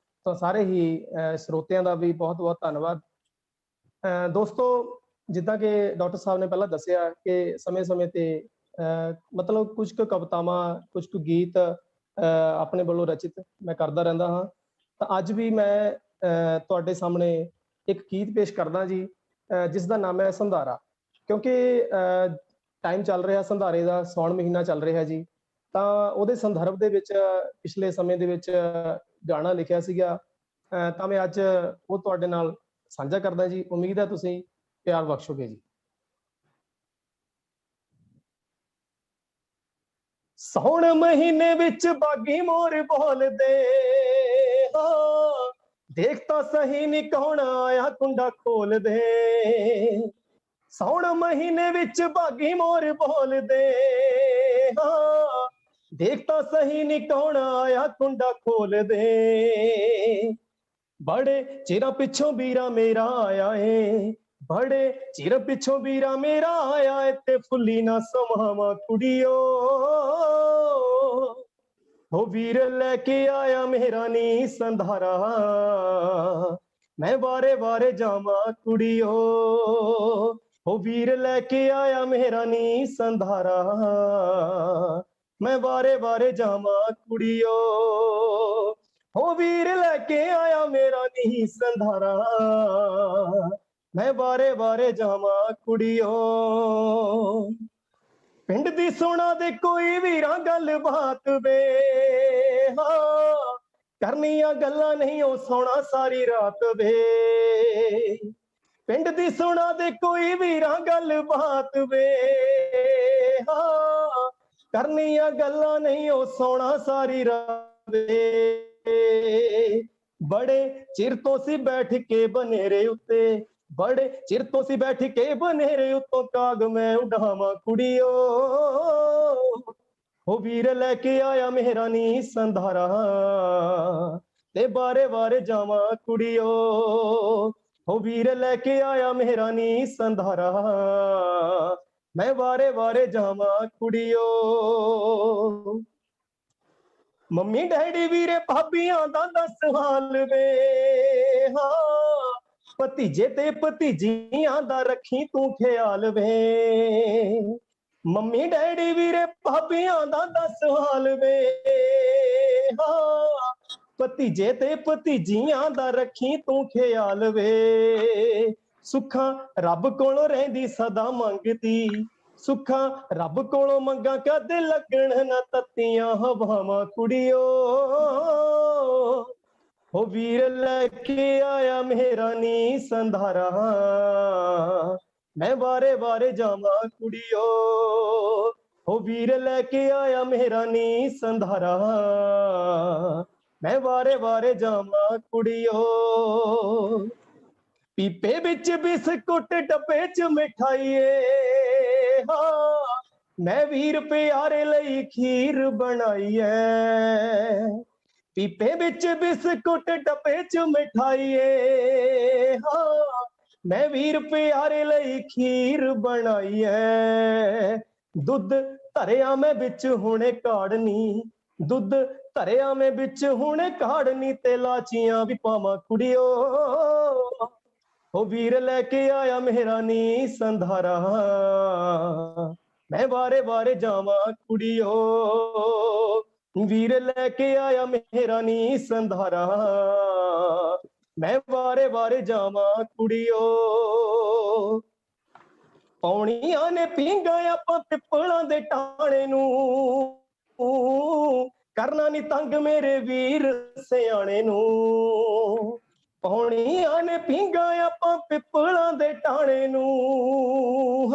ਤਾਂ ਸਾਰੇ ਹੀ ਸਰੋਤਿਆਂ ਦਾ ਵੀ ਬਹੁਤ ਬਹੁਤ ਧੰਨਵਾਦ। ਦੋਸਤੋ, ਜਿੱਦਾਂ ਕਿ ਡਾਕਟਰ ਸਾਹਿਬ ਨੇ ਪਹਿਲਾਂ ਦੱਸਿਆ ਕਿ ਸਮੇਂ-ਸਮੇਂ ਤੇ ਮਤਲਬ ਕੁਝ ਕੁ ਕਵਿਤਾਵਾਂ, ਕੁਝ ਕੁ ਗੀਤ ਆਪਣੇ ਵੱਲੋਂ ਰਚਿਤ ਮੈਂ ਕਰਦਾ ਰਹਿੰਦਾ ਹਾਂ। ਤਾਂ ਅੱਜ ਵੀ ਮੈਂ ਤੁਹਾਡੇ ਸਾਹਮਣੇ ਇੱਕ ਗੀਤ ਪੇਸ਼ ਕਰਦਾ ਜੀ, ਜਿਸ ਦਾ ਨਾਮ ਹੈ ਸੰਧਾਰਾ। ਕਿਉਂਕਿ ਟਾਈਮ ਚੱਲ ਰਿਹਾ ਸੰਧਾਰੇ ਦਾ, ਸਾਉਣ ਮਹੀਨਾ ਚੱਲ ਰਿਹਾ ਜੀ, ਤਾਂ ਉਹਦੇ ਸੰਦਰਭ ਦੇ ਵਿੱਚ ਪਿਛਲੇ ਸਮੇਂ ਦੇ ਵਿੱਚ ਗਾਣਾ ਲਿਖਿਆ ਸੀਗਾ, ਤਾਂ ਮੈਂ ਅੱਜ ਉਹ ਤੁਹਾਡੇ ਨਾਲ ਸਾਂਝਾ ਕਰਦਾ ਜੀ। ਉਮੀਦ ਹੈ ਤੁਸੀਂ ਪਿਆਰ ਬਖਸ਼ੋਗੇ ਜੀ। ਸਾਉਣ ਮਹੀਨੇ ਵਿੱਚ ਬਾਗੀ ਮੋਰ ਬੋਲਦੇ, ਦੇਖ ਤਾਂ ਸਹੀ ਨੀ ਕੌਣ ਆਇਆ ਕੁੰਡਾ ਖੋਲਦੇ। ਸਾਉਣ ਮਹੀਨੇ ਵਿੱਚ ਬਾਗੀ ਮੋਰ ਬੋਲਦੇ, ਦੇਖ ਤਾਂ ਸਹੀ ਨੀ ਕੌਣ ਆਇਆ ਕੁੰਡਾ ਖੋਲਦੇ। ਬੜੇ ਚਿਰਾਂ ਪਿੱਛੋਂ ਵੀਰਾ ਮੇਰਾ ਆਇਆ ਏ, ਬੜੇ ਚਿਰ ਪਿੱਛੋਂ ਵੀਰਾ ਮੇਰਾ ਆਇਆ ਏ, ਤੇ ਫੁੱਲੀ ਨਾ ਸਮਾਵਾਂ ਕੁੜੀਓ। ਹੋ ਵੀਰ ਲੈ ਕੇ ਆਇਆ ਮੇਰਾ ਨੀ ਸੰਧਾਰਾ, ਮੈਂ ਵਾਰੇ ਵਾਰੇ ਜਾਵਾਂ ਕੁੜੀਓ। ਹੋ ਵੀਰ ਲੈ ਕੇ ਆਇਆ ਮੇਰਾ ਨੀ ਸੰਧਾਰਾ, ਮੈਂ ਵਾਰੇ ਵਾਰੇ ਜਾਵਾਂ ਕੁੜੀਓ। ਹੋ ਵੀਰ ਲੈ ਕੇ ਆਇਆ ਮੇਰਾ ਨੀ ਸੰਧਾਰਾ, ਮੈਂ ਵਾਰੇ ਵਾਰੇ ਜਾਵਾਂ ਕੁੜੀਓ। ਪਿੰਡ ਦੀ ਸੁਣਾ ਦੇ ਕੋਈ ਵੀਰਾਂ ਗੱਲਬਾਤ ਵੇ, ਕਰਨੀਆਂ ਗੱਲਾਂ ਨਹੀਂ ਉਹ ਸੋਣਾ ਸਾਰੀ ਰਾਤ ਵੇ। ਪਿੰਡ ਦੀ ਸੁਣਾ ਦੇ ਕੋਈ ਵੀਰਾਂ ਗੱਲਬਾਤ ਵੇ, ਕਰਨੀਆਂ ਗੱਲਾਂ ਨਹੀਂ ਉਹ ਸੋਣਾ ਸਾਰੀ ਰਾਤ ਵੇ। ਬੜੇ ਚਿਰ ਤੋਂ ਸੀ ਬੈਠ ਕੇ ਬਨੇਰੇ ਉੱਤੇ, ਬੜੇ ਚਿਰ ਤੋਂ ਸੀ ਬੈਠ ਕੇ ਬਨੇਰੇ ਉੱਤੋਂ ਕਾਗ ਮੈਂ ਉਡਾਵਾਂ ਕੁੜੀਓ। ਹੋ ਵੀਰ ਲੈ ਕੇ ਆਇਆ ਮੇਰਾ ਨੀ ਸੰਧਾਰਾ, ਤੇ ਬਾਰੇ ਬਾਰੇ ਜਾਵਾਂ ਕੁੜੀਓ। ਹੋ ਵੀਰ ਲੈ ਕੇ ਆਇਆ ਮੇਰਾ ਨੀ ਸੰਧਾਰਾ, ਮੈਂ ਵਾਰੇ ਵਾਰੇ ਜਾਵਾਂ ਕੁੜੀਓ। ਮੰਮੀ ਡੈਡੀ ਵੀਰੇ ਭਾਬੀਆਂ ਦਾ ਦੱਸ ਹਾਲ ਵੇ, ਭਤੀਜੇ ਤੇ ਭਤੀਜੀਆਂ ਦਾ ਰੱਖੀ ਤੂੰ ਖਿਆਲ ਵੇ। ਮੰਮੀ ਡੈਡੀ ਵੀਰੇ ਭਾਬੀਆਂ ਦਾ ਦੱਸ ਹਾਲ ਵੇ, ਭਤੀਜੇ ਤੇ ਭਤੀਜੀਆਂ ਦਾ ਰੱਖੀ ਤੂੰ ਖਿਆਲ ਵੇ। ਸੁੱਖਾਂ ਰੱਬ ਕੋਲੋਂ ਰਹਿੰਦੀ ਸਦਾ ਮੰਗਦੀ, ਸੁੱਖਾਂ ਰੱਬ ਕੋਲੋਂ ਮੰਗਾ ਕਦੇ ਲੱਗਣ ਨਾ ਤੱਤੀਆਂ ਹਵਾਵਾਂ ਕੁੜੀਓ। ਹੋ ਵੀਰ ਲੈ ਕੇ ਆਇਆ ਮੇਰਾ ਨੀ ਸੰਧਾਰਾ, ਮੈਂ ਵਾਰੇ ਵਾਰੇ ਜਾਵਾਂ ਕੁੜੀਓ। ਹੋ ਵੀਰ ਲੈ ਕੇ ਆਇਆ ਮੇਰਾ ਨੀ ਸੰਧਾਰਾ, ਮੈਂ ਵਾਰੇ ਵਾਰੇ ਜਾਵਾਂ ਕੁੜੀਓ। ਪੀਪੇ ਵਿੱਚ ਬਿਸਕੁਟ ਡੱਬੇ ਚ ਮਿਠਾਈ ਏ, ਮੈਂ ਵੀਰ ਪਿਆਰੇ ਲਈ ਖੀਰ ਬਣਾਈ ਐ। ਪੀਪੇ ਵਿੱਚ ਬਿਸਕੁਟ ਡੱਬੇ ਚ ਮਿਠਾਈ ਏ, ਮੈਂ ਵੀਰ ਪਿਆਰੇ ਲਈ ਖੀਰ ਬਣਾਈ ਐ। ਦੁੱਧ ਧਰਿਆ ਮੈਂ ਵਿੱਚ ਹੁਣੇ ਕਾੜਨੀ, ਦੁੱਧ ਧਰਿਆ ਮੈਂ ਵਿੱਚ ਹੁਣੇ ਕਾੜਨੀ, ਤੇ ਲਾਚੀਆਂ ਵੀ ਪਾਵਾਂ ਕੁੜੀਓ। ਹੋ ਵੀਰ ਲੈ ਕੇ ਆਇਆ ਮੇਰਾ ਨੀ ਸੰਧਾਰਾ, ਮੈਂ ਵਾਰੇ ਵਾਰੇ ਜਾਵਾਂ ਕੁੜੀਓ। ਵੀਰ ਲੈ ਕੇ ਆਇਆ ਮੇਰਾ ਨੀ ਸੰਧਾਰਾ, ਮੈਂ ਵਾਰੇ ਵਾਰੇ ਜਾਵਾਂ ਕੁੜੀਓ। ਪੌਣੀਆਂ ਨੇ ਪੀਂਘਾਂ ਆਪਾਂ ਪਿੱਪਲਾਂ ਦੇ ਟਾਣੇ ਨੂੰ, ਕਰਨਾ ਨੀ ਤੰਗ ਮੇਰੇ ਵੀਰ ਸਿਆਣੇ ਨੂੰ। ਪੌਣੀਆਂ ਨੇ ਪੀਂਘਾਂ ਆਪਾਂ ਪਿੱਪਲਾਂ ਦੇ ਟਾਣੇ ਨੂੰ,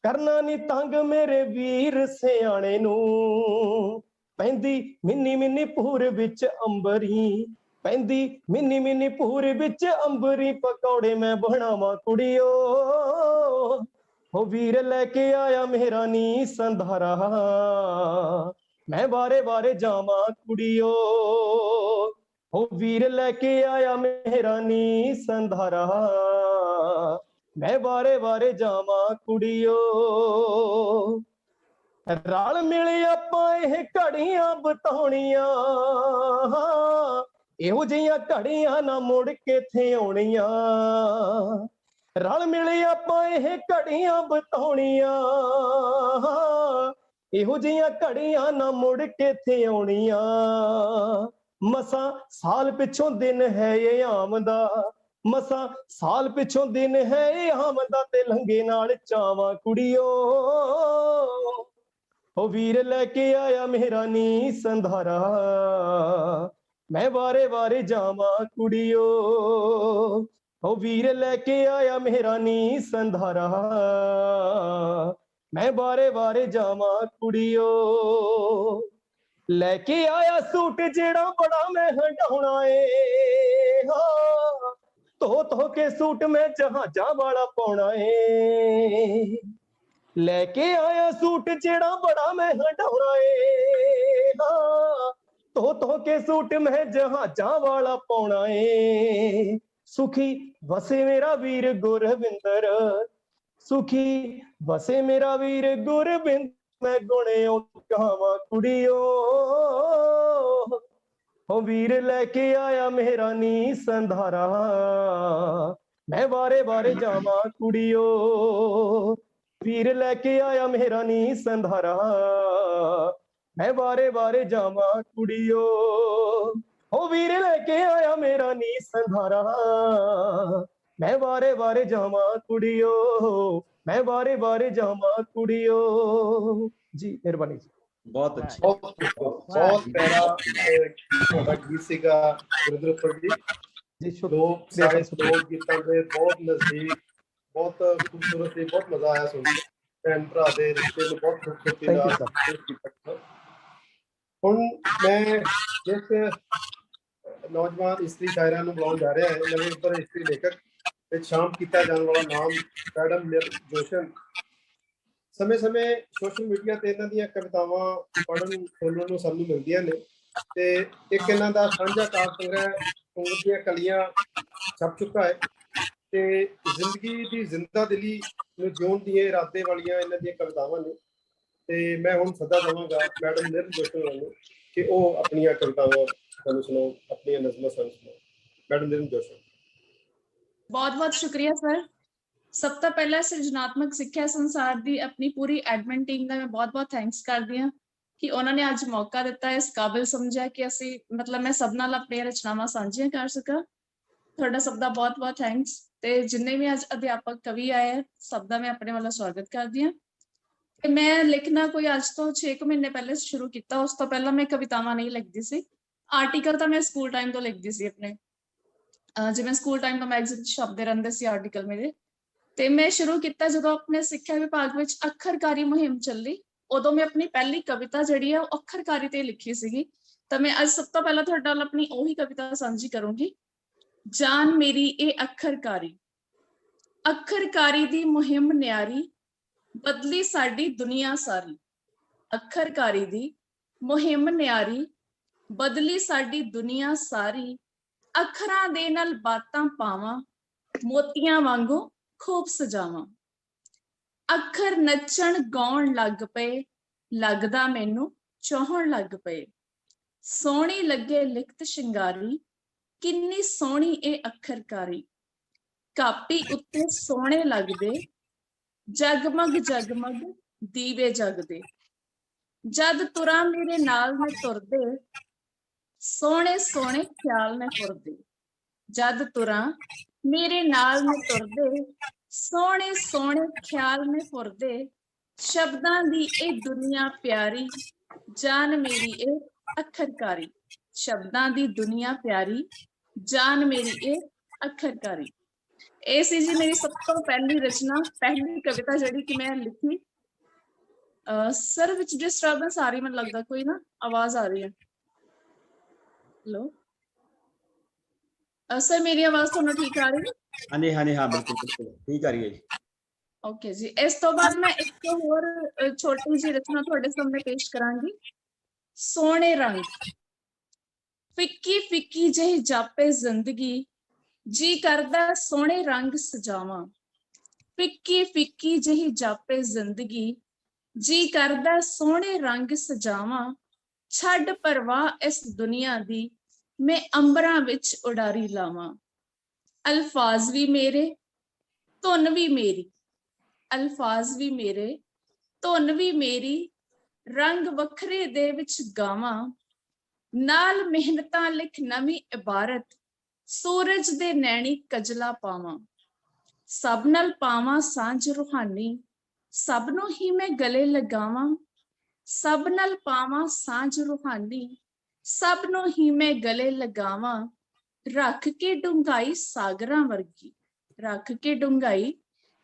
ਕਰਨਾ ਨੀ ਤੰਗ ਮੇਰੇ ਵੀਰ ਸਿਆਣੇ ਨੂੰ। ਪੈਂਦੀ ਮਿੰਨੀ ਮਿੰਨੀ ਭੂਰ ਵਿੱਚ ਅੰਬਰੀ, ਪੈਂਦੀ ਮਿੰਨੀ ਮਿੰਨੀ ਭੂਰ ਵਿੱਚ ਅੰਬਰੀ, ਪਕੌੜੇ ਮੈਂ ਬਣਾਵਾਂ ਕੁੜੀਓ। ਹੋ ਵੀਰ ਲੈ ਕੇ ਆਇਆ ਮੇਰਾ ਨੀ ਸੰਧਾਰਾ, मैं बारे बारे जावा कुड़ियो, हो वीर लेके आया मेरा नी संधारा, मैं बारे बारे जावा कुड़ियो। रल मिल आपां इह घड़ियां बिताउणियां, ਇਹੋ ਜਿਹੀਆਂ ਘੜੀਆਂ ਨਾ ਮੁੜ ਕੇ ਥੇ ਆਉਣੀਆਂ। ਰਲ ਮਿਲ ਆਪਾਂ ਇਹ ਘੜੀਆਂ ਬਿਤਾਉਣੀਆਂ, ਇਹੋ ਜਿਹੀਆਂ ਘੜੀਆਂ ਨਾ ਮੁੜ ਕੇ ਥੇ ਆਉਣੀਆਂ। ਮਸਾਂ ਸਾਲ ਪਿੱਛੋਂ ਦਿਨ ਹੈ ਇਹ ਆਮਦਾ, ਮਸਾਂ ਸਾਲ ਪਿੱਛੋਂ ਦਿਨ ਹੈ ਇਹ ਆਮਦਾ, ਤੇ ਲੰਘੇ ਨਾਲ ਚਾਵਾਂ ਕੁੜੀਓ। ਉਹ ਵੀਰ ਲੈ ਕੇ ਆਇਆ ਮੇਰਾ ਨੀ ਸੰਧਾਰਾ, मैं बारे बारे जावा कुड़ियो। ओ वीर लेके आया मेरा नी संधारा, मैं बारे बारे जावा कुड़ियो। लेके आया सूट जेड़ा बड़ा मैं हंडाउणा ए, धो के सूट मैं जहाजा वाला पाउणा ए। लेके आया सूट जेड़ा बड़ा मैं हंडाउणा ए, धो के सूट मैं जहाजा वाला पाउणा ए। सुखी वसे मेरा वीर गुरविंदर, सुखी वसे मेरा वीर गुरविंदर, मैं गुणे गावा कुड़ियो। ओ वीर लेके आया मेरा नी संधारा, मैं बारे बारे जावा कुड़ियो। वीर लेके आया मेरा नी संधारा, मैं बारे बारे जावा कुड़ियो। ओ वीर लेके आया मेरा नी संधारा, मैं बारे बारे जावा कुड़ियो, मैं बारे बारे जावा कुड़ियो। जी मेहरबानी जी। बहुत अच्छी। बहुत प्यारा ਤੁਹਾਡਾ ਗੀਤ ਸੀਗਾ ਗੁਰਦਰਪੁਰ ਜੀ। जी ਲੋਕ ਸਾਹਿਤ ਲੋਕ ਗੀਤਾਂ ਦੇ ਬਹੁਤ ਨਜ਼ਦੀਕ, ਬਹੁਤ ਖੂਬਸੂਰਤ ਸੀ, ਬਹੁਤ ਮਜ਼ਾ ਆਇਆ ਸੁਣ ਕੇ। ਭੈਣ ਭਰਾ ਦੇ ਰਿਸ਼ਤੇ ਨੂੰ ਬਹੁਤ ਖੂਬਸੂਰਤੀ ਨਾਲ। ਹੁਣ ਮੈਂ ਜਿਸ ਨੌਜਵਾਨ ਇਸਤਰੀ ਸ਼ਾਇਰਾਂ ਨੂੰ ਬੁਲਾਉਣ ਜਾ ਰਿਹਾ ਹੈ, ਨਵੇਂ ਉੱਪਰ ਇਸਤਰੀ ਲੇਖਕ ਤੇ ਸ਼ਾਮ ਕੀਤਾ ਜਾਣ ਵਾਲਾ ਨਾਮ ਮੈਡਮ ਨਿਰਜੋਸ਼ਨ। ਸਮੇਂ-ਸਮੇਂ ਸੋਸ਼ਲ ਮੀਡੀਆ ਤੇ ਇਹਨਾਂ ਦੀਆਂ ਕਵਿਤਾਵਾਂ ਪੜ੍ਹਨ ਸੁਣਨ ਨੂੰ ਸਾਨੂੰ ਮਿਲਦੀਆਂ ਨੇ, ਤੇ ਇੱਕ ਇਹਨਾਂ ਦਾ ਸਾਂਝਾ ਕਾਵਿ ਸੰਗ੍ਰਹਿ ਸੂਰਜ ਦੀਆਂ ਕਲੀਆਂ ਛਪ ਚੁੱਕਾ ਹੈ, ਤੇ ਜ਼ਿੰਦਗੀ ਦੀ ਜ਼ਿੰਦਾ ਦਿਲੀ ਨੂੰ ਜਿਉਣ ਦੀਆਂ ਇਰਾਦੇ ਵਾਲੀਆਂ ਇਹਨਾਂ ਦੀਆਂ ਕਵਿਤਾਵਾਂ ਨੇ। ਤੇ ਮੈਂ ਹੁਣ ਸੱਦਾ ਦੇਵਾਂਗਾ ਮੈਡਮ ਨਿਰਜੋਸ਼ਨ ਨੂੰ ਕਿ ਉਹ ਆਪਣੀਆਂ ਕਵਿਤਾਵਾਂ ਸਾਨੂੰ ਸੁਣਾਓ, ਆਪਣੀਆਂ ਨਜ਼ਮਾਂ ਸਾਨੂੰ ਸੁਣਾਓ। ਮੈਡਮ ਨਿਰਜੋਸ਼ਨ। बहुत बहुत शुक्रिया सर। सब तो पहला सिरजनात्मक सिक्ख्या संसार दी अपनी पूरी एडमिन टीम का मैं बहुत बहुत थैंक्स करदी हां कि उन्होंने आज मौका दिता, इस काबिल समझा कि असी मतलब मैं सब नाल अपनी रचनावां सांझियां कर सका। तुहाडा सब दा बहुत बहुत थैंक्स। ते जिन्ने भी आज अध्यापक कवि आए सब दा मैं अपने वाला स्वागत करदी हां। मैं लिखना कोई आज तो 6 महीने पहले शुरू किया, उस तो पहला मैं कवितावां नहीं लिखती सी। आर्टिकल तो मैं स्कूल टाइम तो लिखती सी अपने, जिवें स्कूल टाइम तो मैगजीन छपदे रहिंदे सी आर्टिकल मेरे। ते मैं शुरू किया जदों अपने सिक्ख्या विभाग विच अखरकारी मुहिम चली, उदों मैं अपनी पहली कविता जिहड़ी है अखरकारी ते लिखी सीगी। तो मैं अज सब तो पहला तुहाडे नाल अपनी ओही कविता सांझी करूंगी। जान मेरी ए अखरकारी, अखरकारी दी मुहिम न्यारी, बदली साडी दुनिया सारी। अखरकारी दी मुहिम न्यारी, बदली साडी दुनिया सारी। अखरां दे नाल बातां पावां, मोतियां वांगू खूब सजावां। अखर नचण गाउण लग पे, लगदा मैनू चाहण लग पे। सोहणी लगे लिखत शिंगारी, किन्नी सोहणी ए अखरकारी। कापी उत्ते सोहणे लगदे, जगमग जगमग दीवे जगदे। जद तुरां मेरे नाल मैं तुरदे, सोहणे सोहणे ख्याल ने फुरदे। जद तुरां मेरे नाल में तुरदे, सोहणे सोहणे ख्याल ने फुरदे। शब्दां दी ए दुनिया प्यारी, जान मेरी ए अखरकारी। शब्दां दी दुनिया प्यारी, जान मेरी ए अखरकारी। ਇਹ ਸੀ जी मेरी सब तो पहली रचना, पहली कविता जिहड़ी कि मैं लिखी। सर विच डिस्टर्बेंस आ रही, मैनूं लगदा कोई ना आवाज आ रही है। हेलो सर, मेरी आवाज तुहानूं ठीक आ रही है? हाँ जी हाँ जी, हाँ बिल्कुल बिल्कुल ठीक आ रही है जी। ओके जी। इस तो बाद मैं एक होर छोटी जी रचना तुहाडे सामने पेश करांगी। सोहणे रंग फिक्की फिक्की जही जापे जिंदगी जी करदा सोहणे रंग सजावां फिक्की फिक्की जही जापे जिंदगी जी करदा सोहणे रंग सजावां छड्ड परवाह इस दुनिया दी मैं अंबरां विच उडारी लावां अल्फाज भी मेरे धुन भी मेरी अल्फाज भी मेरे धुन भी मेरी रंग वखरे दे विच गावां नाल मेहनतां लिख नवीं इबारत सूरज दे नैणी कजला पावां सब नाल पावां सांझ रूहानी सब नूं ही मैं गले लगावां सब नाल पावां सांझ रूहानी सब नूं ही मैं गले लगावां रख के डूंघाई सागरां वर्गी रख के डूंघाई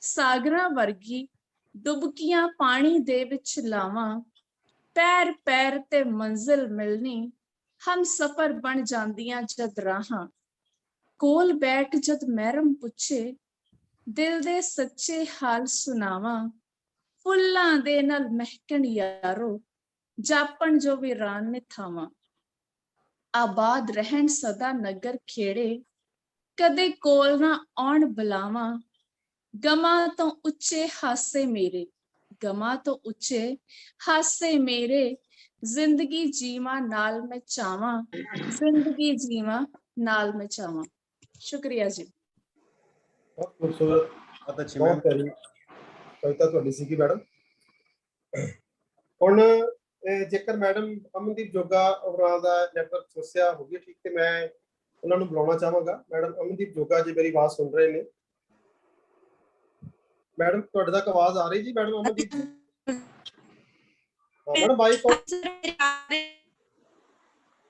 सागरां वर्गी डुबकियां पानी दे विच लावां पैर पैर ते मंजिल मिलनी हम सफर बन जांदियां जद राहां कोल बैठ जद महरम पुछे दिल दे सच्चे हाल सुनावां फुल्लां दे नाल महकन यारो जापन जो वीरान ने थावां आबाद रहन सदा नगर खेड़े कदे कोल ना आउण बुलावां गमां तो उच्चे हासे मेरे गमां तो उच्चे हासे मेरे जिंदगी जीवा नाल मैं चावां जिंदगी जीवा नाल मैं चावां शुक्रिया जी बहुत खूबसूरत बहुत अच्छी बहुत मैम प्यारी कविता ਤੁਹਾਡੀ ਸੀਗੀ ਮੈਡਮ। ਹੁਣ ਜੇਕਰ ਮੈਡਮ ਅਮਨਦੀਪ ਜੋਗਾ ਹੋਰਾਂ ਦਾ ਨੈਟਵਰਕ ਸਮੱਸਿਆ ਹੋ ਗਈ ਠੀਕ ਤੇ ਮੈਂ ਉਹਨਾਂ ਨੂੰ ਬੁਲਾਉਣਾ ਚਾਹਾਂਗਾ। ਮੈਡਮ ਅਮਨਦੀਪ ਜੋਗਾ ਜੀ ਮੇਰੀ ਆਵਾਜ਼ ਸੁਣ ਰਹੇ ਨੇ? ਮੈਡਮ ਤੁਹਾਡੇ ਤੱਕ ਆਵਾਜ਼ ਆ ਰਹੀ ਜੀ? ਮੈਡਮ ਅਮਨਦੀਪ ਜੀ मैडम भाई को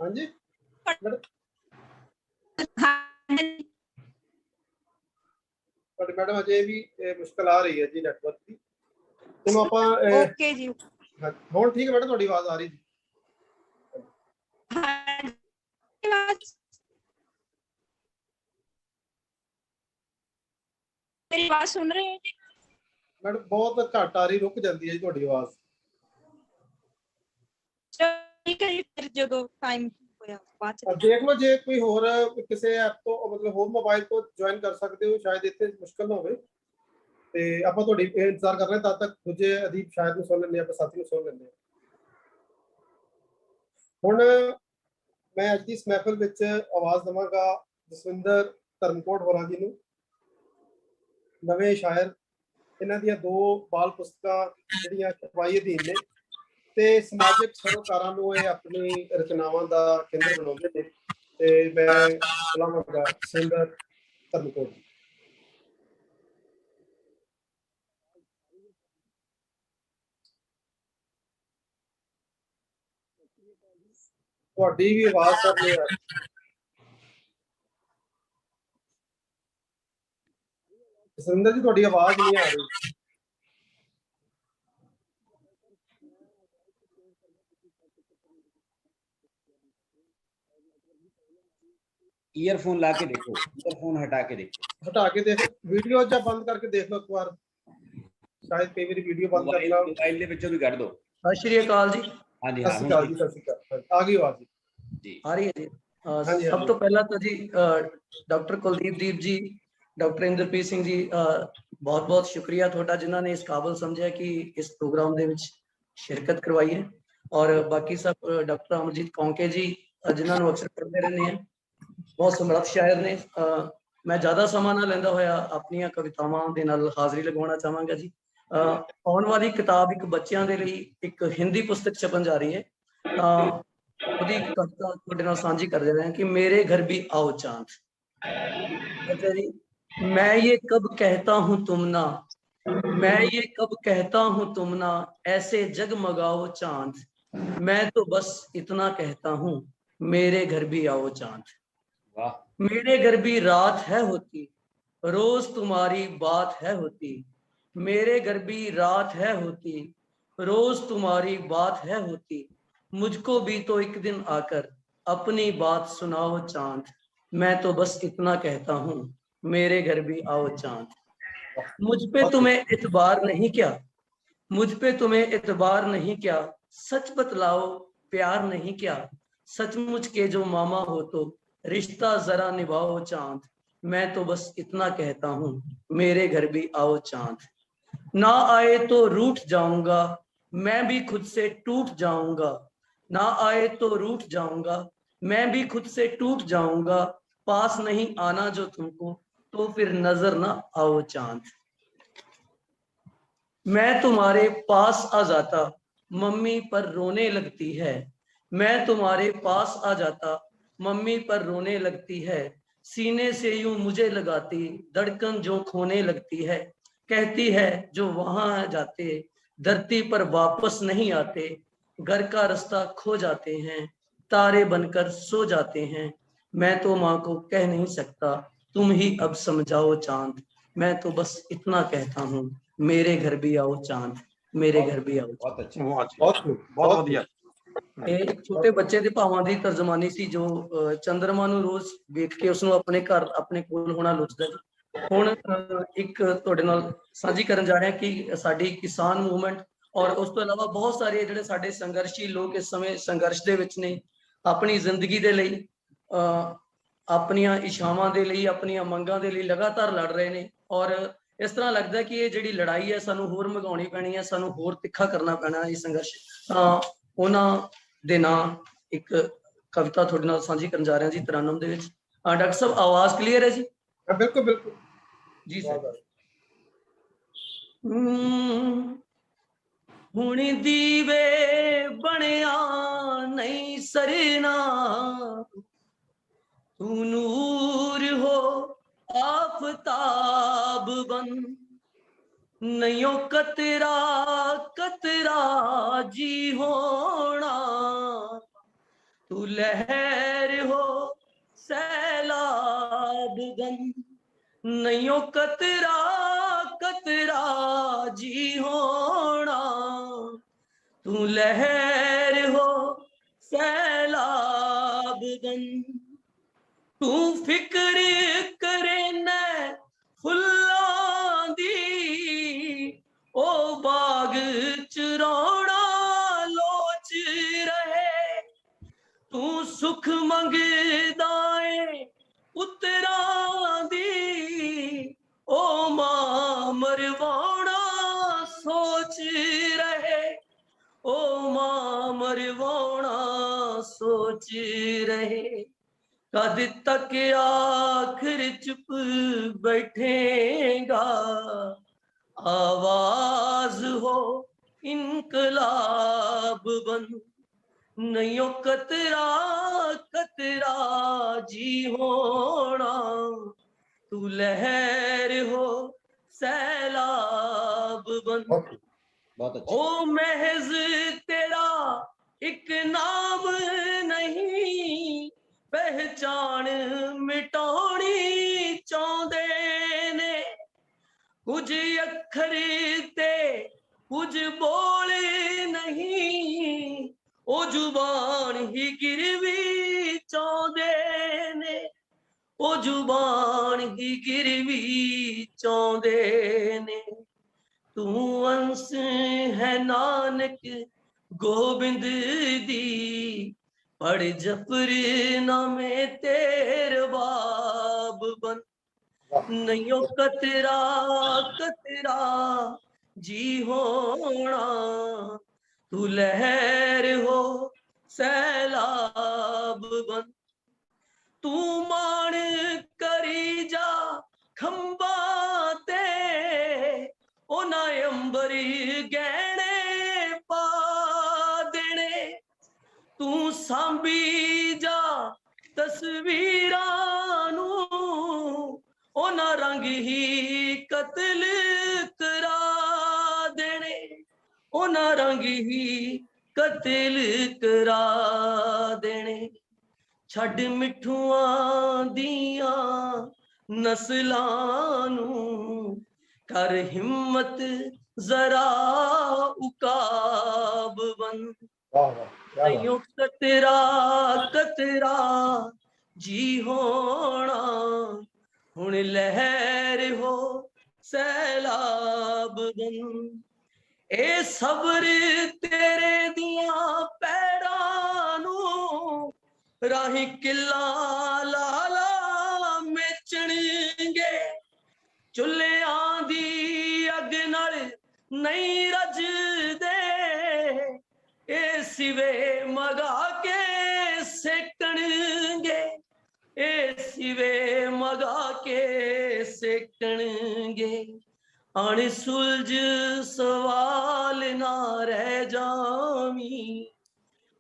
हाँ जी मैडम अजय भी मुश्किल आ रही है जी नेटवर्क की तो ਆਪਾਂ ओके जी ਹੁਣ ਠੀਕ ਹੈ ਮੈਡਮ ਤੁਹਾਡੀ ਆਵਾਜ਼ ਆ ਰਹੀ ਜੀ मेरी आवाज सुन रहे हैं मैडम बहुत घट आ रही रुक जाती है जी ਤੁਹਾਡੀ आवाज ठीक है फिर जो टाइम होया बात देख लो जे कोई होर किसी ऐप तो मतलब होर मोबाइल तो ज्वाइन कर सकते हो शायद इतने मुश्किल ना होवे ਤੇ ਆਪਾਂ ਤੁਹਾਡੀ ਇੰਤਜ਼ਾਰ ਕਰ ਰਹੇ ਤਦ ਤੱਕ ਦੂਜੇ ਅਦੀਪ ਸ਼ਾਇਦ ਨੂੰ ਸੁਣ ਲੈਂਦੇ ਆਪਾਂ ਸਾਥੀ ਨੂੰ ਸੁਣ ਲੈਂਦੇ ਹੁਣ ਮੈਂ ਅੱਜ ਦੀ ਇਸ ਮਹਿਫਲ ਵਿੱਚ ਆਵਾਜ਼ ਦਵਾਂਗਾ ਜਸਵਿੰਦਰ ਧਰਮਕੋਟ ਹੋਰਾਂ ਜੀ ਨੂੰ ਨਵੇਂ ਸ਼ਾਇਰ ਇਹਨਾਂ ਦੀਆਂ ਦੋ ਬਾਲ ਪੁਸਤਕਾਂ ਜਿਹੜੀਆਂ ਛਪਾਈ ਅਧੀਨ ਨੇ ਤੇ ਸਮਾਜਿਕ ਸਰੋਕਾਰਾਂ ਨੂੰ ਇਹ ਆਪਣੀ ਰਚਨਾਵਾਂ ਦਾ ਕੇਂਦਰ ਬਣਾਉਂਦੇ ਨੇ ਤੇ ਮੈਂ ਬੁਲਾਵਾਂਗਾ ਜਸਵਿੰਦਰ ਧਰਮਕੋਟ ਤੁਹਾਡੀ ਵੀ ਆਵਾਜ਼ ਸਰ ਨਹੀਂ ਆ ਰਹੀ ਜਸਵਿੰਦਰ ਜੀ ਤੁਹਾਡੀ ਆਵਾਜ਼ ਨਹੀਂ ਆ ਰਹੀ ईयरफोन ला के देखो ईयरफोन हटा के देखो वीडियो अच्छा बंद करके देख लो एक बार शायद कई बार वीडियो बंद करना मोबाइल ਦੇ ਵਿੱਚੋਂ ਵੀ ਕੱਢ ਦੋ ਸਤਿ ਸ਼੍ਰੀ ਅਕਾਲ ਜੀ ਹਾਂਜੀ ਸਤਿ ਸ਼੍ਰੀ ਅਕਾਲ ਜੀ ਸਤਿ ਸ਼੍ਰੀ ਅਕਾਲ ਆ ਗਈ ਆਵਾਜ਼ ਜੀ ਆ ਰਹੀ ਹੈ ਜੀ ਸਭ ਤੋਂ ਪਹਿਲਾਂ ਤਾਂ ਜੀ ਡਾਕਟਰ ਕੁਲਦੀਪ ਦੀਪ ਜੀ ਡਾਕਟਰ ਇੰਦਰਪ੍ਰੀਤ ਸਿੰਘ ਜੀ ਬਹੁਤ ਬਹੁਤ ਸ਼ੁਕਰੀਆ ਤੁਹਾਡਾ ਜਿਨ੍ਹਾਂ ਨੇ ਇਸ ਕਾਬਲ ਸਮਝਿਆ ਕਿ ਇਸ ਪ੍ਰੋਗਰਾਮ ਦੇ ਵਿੱਚ ਸ਼ਿਰਕਤ ਕਰਵਾਈ ਹੈ ਔਰ ਬਾਕੀ ਸਭ ਡਾਕਟਰ ਅਮਰਜੀਤ ਕੌਂਕੇ ਜੀ ਜਿਨ੍ਹਾਂ ਨੂੰ ਅਕਸਰ ਪੜ੍ਹਦੇ ਰਹਿੰਦੇ ਆ ਬਹੁਤ ਸਮਰੱਥ ਸ਼ਾਇਰ ਨੇ ਮੈਂ ਜ਼ਿਆਦਾ ਸਮਾਂ ਨਾ ਲੈਂਦਾ ਹੋਇਆ ਆਪਣੀਆਂ ਕਵਿਤਾਵਾਂ ਦੇ ਨਾਲ ਹਾਜ਼ਰੀ ਲਗਵਾਉਣਾ ਚਾਹਾਂਗਾ ਜੀ ਆਉਣ ਵਾਲੀ ਕਿਤਾਬ ਇੱਕ ਬੱਚਿਆਂ ਦੇ ਲਈ ਇੱਕ ਹਿੰਦੀ ਪੁਸਤਕ ਛਪਣ ਜਾ ਰਹੀ ਹੈ ਉਹਦੀ ਕਵਿਤਾ ਤੁਹਾਡੇ ਨਾਲ ਸਾਂਝੀ ਕਰ ਰਹੇ ਹਾਂ ਕਿ मेरे घर भी आओ चांद अच्छा जी मैं ये कब कहता हूँ तुम ना मैं ये कब कहता हूँ तुम ना ऐसे जगमगाओ चांद मैं तो बस इतना कहता हूँ मेरे घर भी आओ चांद मेरे घर भी रात है होती रोज तुम्हारी बात है होती मेरे घर भी रात है होती रोज तुम्हारी बात है होती मुझको भी तो एक दिन आकर अपनी बात सुनाओ चांद मैं तो बस इतना कहता हूँ मेरे घर भी आओ चांद मुझ पे तुम्हें एतबार नहीं क्या मुझ पे तुम्हें एतबार नहीं क्या सच बतलाओ प्यार नहीं क्या, सचमुच के जो मामा हो तो रिश्ता जरा निभाओ चांद। मैं तो बस इतना कहता हूँ, मेरे घर भी आओ चांद। ना आए तो रूठ जाऊंगा, मैं भी खुद से टूट जाऊंगा। ना आए तो रूठ जाऊंगा, मैं भी खुद से टूट जाऊंगा। पास नहीं आना जो तुमको, तो फिर नजर ना आओ चांद। मैं तुम्हारे पास आ जाता, मम्मी पर रोने लगती है। मैं तुम्हारे पास आ जाता, मम्मी पर रोने लगती है। सीने से यूं मुझे लगाती, धड़कन जो खोने लगती है। कहती है जो वहां जाते, धरती पर वापस नहीं आते। घर का रास्ता खो जाते हैं, तारे बनकर सो जाते हैं। मैं तो माँ को कह नहीं सकता, तुम ही अब समझाओ चांद। मैं तो बस इतना कहता हूँ, मेरे घर भी आओ चांद, मेरे घर भी आओ। बहुत अच्छा। ਬਹੁਤ ਵਧੀਆ। ਇਹ ਇੱਕ ਛੋਟੇ ਬੱਚੇ ਦੇ ਭਾਵਾਂ ਦੀ ਤਰਜਮਾਨੀ ਸੀ ਜੋ ਚੰਦਰਮਾ ਨੂੰ ਰੋਜ਼ ਵੇਖ ਕੇ ਉਸ ਨੂੰ ਆਪਣੇ ਘਰ ਆਪਣੇ ਕੋਲ ਹੋਣਾ ਲੁੱਚਦਾ ਜੀ। ਹੁਣ ਇੱਕ ਤੁਹਾਡੇ ਨਾਲ ਸਾਂਝੀ ਕਰਨ ਜਾ ਰਿਹਾ ਕਿ ਸਾਡੀ ਕਿਸਾਨ ਮੂਵਮੈਂਟ ਔਰ ਉਸ ਤੋਂ ਇਲਾਵਾ ਬਹੁਤ ਸਾਰੇ ਜਿਹੜੇ ਸਾਡੇ ਸੰਘਰਸ਼ੀ ਲੋਕ ਇਸ ਸਮੇਂ ਸੰਘਰਸ਼ ਦੇ ਵਿੱਚ ਨੇ, ਆਪਣੀ ਜ਼ਿੰਦਗੀ ਦੇ ਲਈ ਆਪਣੀਆਂ ਇਛਾਵਾਂ ਦੇ ਲਈ, ਆਪਣੀਆਂ ਮੰਗਾਂ ਦੇ ਲਈ ਲਗਾਤਾਰ ਲੜ ਰਹੇ ਨੇ। ਔਰ ਇਸ ਤਰ੍ਹਾਂ ਲੱਗਦਾ ਕਿ ਇਹ ਜਿਹੜੀ ਲੜਾਈ ਹੈ ਸਾਨੂੰ ਹੋਰ ਮਗਾਉਣੀ ਪੈਣੀ ਹੈ, ਸਾਨੂੰ ਹੋਰ ਤਿੱਖਾ ਕਰਨਾ ਪੈਣਾ ਇਹ ਸੰਘਰਸ਼। ਤਾਂ ਉਹਨਾਂ ਦੇ ਨਾਂ ਇੱਕ ਕਵਿਤਾ ਤੁਹਾਡੇ ਨਾਲ ਸਾਂਝੀ ਕਰਨ ਜਾ ਰਿਹਾ ਜੀ ਤਰਨਮ ਦੇ ਵਿੱਚ। ਡਾਕਟਰ ਸਾਹਿਬ ਆਵਾਜ਼ ਕਲੀਅਰ ਹੈ ਜੀ? ਬਿਲਕੁਲ ਬਿਲਕੁਲ ਜੀ ਸਰ। ਹੁਣ ਦੀਵੇ ਬਣਿਆ ਨਹੀਂ ਸਰਨਾ, ਤੂੰ ਨੂਰ ਹੋ ਆਫਤਾਬ ਬਨ। ਨਹੀਂਓ ਕਤਰਾ ਕਤਰਾ जी होना, तू लहर हो सैलाब बन। नहींओ कतरा कतरा जी होना, तू लहर हो सैलाब बन। तू फिक्र करे न फुल्लां दी, ओ बाग चरौना लोच रहे। तू सुख मंगदा ए पुत्तरां दी, ओ मां मरवाना सोच रहे। ओ मां मरवाना सोच रहे। कद तक आखिर चुप बैठेगा, आवाज हो इनकलाब बन। नहींओ कतरा कतरा जी होना, तू लहर हो सैलाब बन। बहुत अच्छा। ओ महज तेरा एक नाम नहीं, पहचान मिटानी चाहते ने। कुछ अखर ते कुछ बोल नहीं, ओ जुबान ही गिरवी चाहते ने। ओ जुबान ही गिरवी चाहते ने। तू अंश है नानक गोबिंद दी, पढ़ जपर नामे तेरे बाब बन। नहींओ कतरा कतरा जी होना, तू लहर हो सैलाब बन। तू मान करी जा खंबा ते, ओना अंबरी गहने पा देने। तू सांभी जा तस्वीरां नू, ओना रंग ही कतल करा देने। ओना रंग ही कतल करा देने। छड़ मिठुआं दियां नस्लां नू, कर हिम्मत जरा उकाब बन। नहींओ कतरा कतरा जी होना, हुण लहर हो सैलाब बन। ए सबर तेरे दिया पैड़ां नूं राही किला लाला मेचणगे चुल्हिਆਂ ਦੀ ਅੱਗ ਨਾਲ नहीं रजदे ए सिवे मगा के सेकणगे ए सिवे मगा के सेकणगे अण सुलझ सवाल ना रह जामी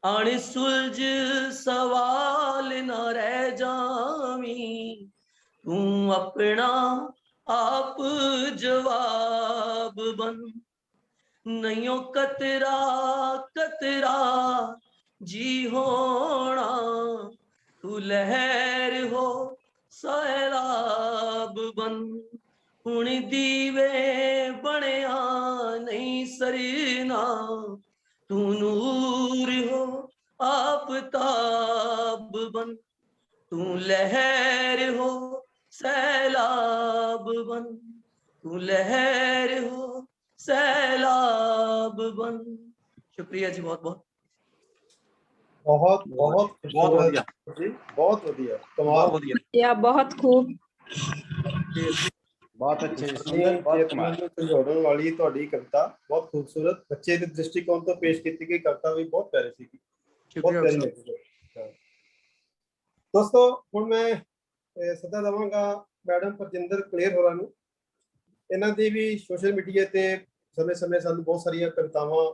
अण सुलझ सवाल ना रह जामी तू अपना आप जवाब बन नहीं कतरा कतरा जी होना तू लहर हो सैलाब बन हुण दीवे बनिया नहीं सरना तू नूर हो आफताब बन तू लहर हो सैलाब बन तू लहर हो सैलाब बन। शुक्रिया जी बहुत बहुत बहुत बहुत बहुत वधिया जी, बहुत वधिया कमाल बहुत वधिया या बहुत खूब बहुत अच्छे सुंदर बहुत कमाल जोड़न वाली ਤੁਹਾਡੀ कविता बहुत खूबसूरत बच्चे ਦੇ दृष्टिकोण ਤੋਂ पेश ਕੀਤੀ ਗਈ कविता भी बहुत प्यारी ਸੀ बहुत प्यारी लगी। दोस्तों ਹੁਣ ਮੈਂ ਸੱਦਾ ਦਵਾਂਗਾ ਮੈਡਮ ਪਰਜਿੰਦਰ ਕਲੇਰ ਹੋਰਾਂ ਨੂੰ। ਇਹਨਾਂ ਦੀ ਵੀ ਸੋਸ਼ਲ ਮੀਡੀਆ ਤੇ ਸਮੇਂ-ਸਮੇਂ ਸਾਨੂੰ ਬਹੁਤ ਸਾਰੀਆਂ ਕਵਿਤਾਵਾਂ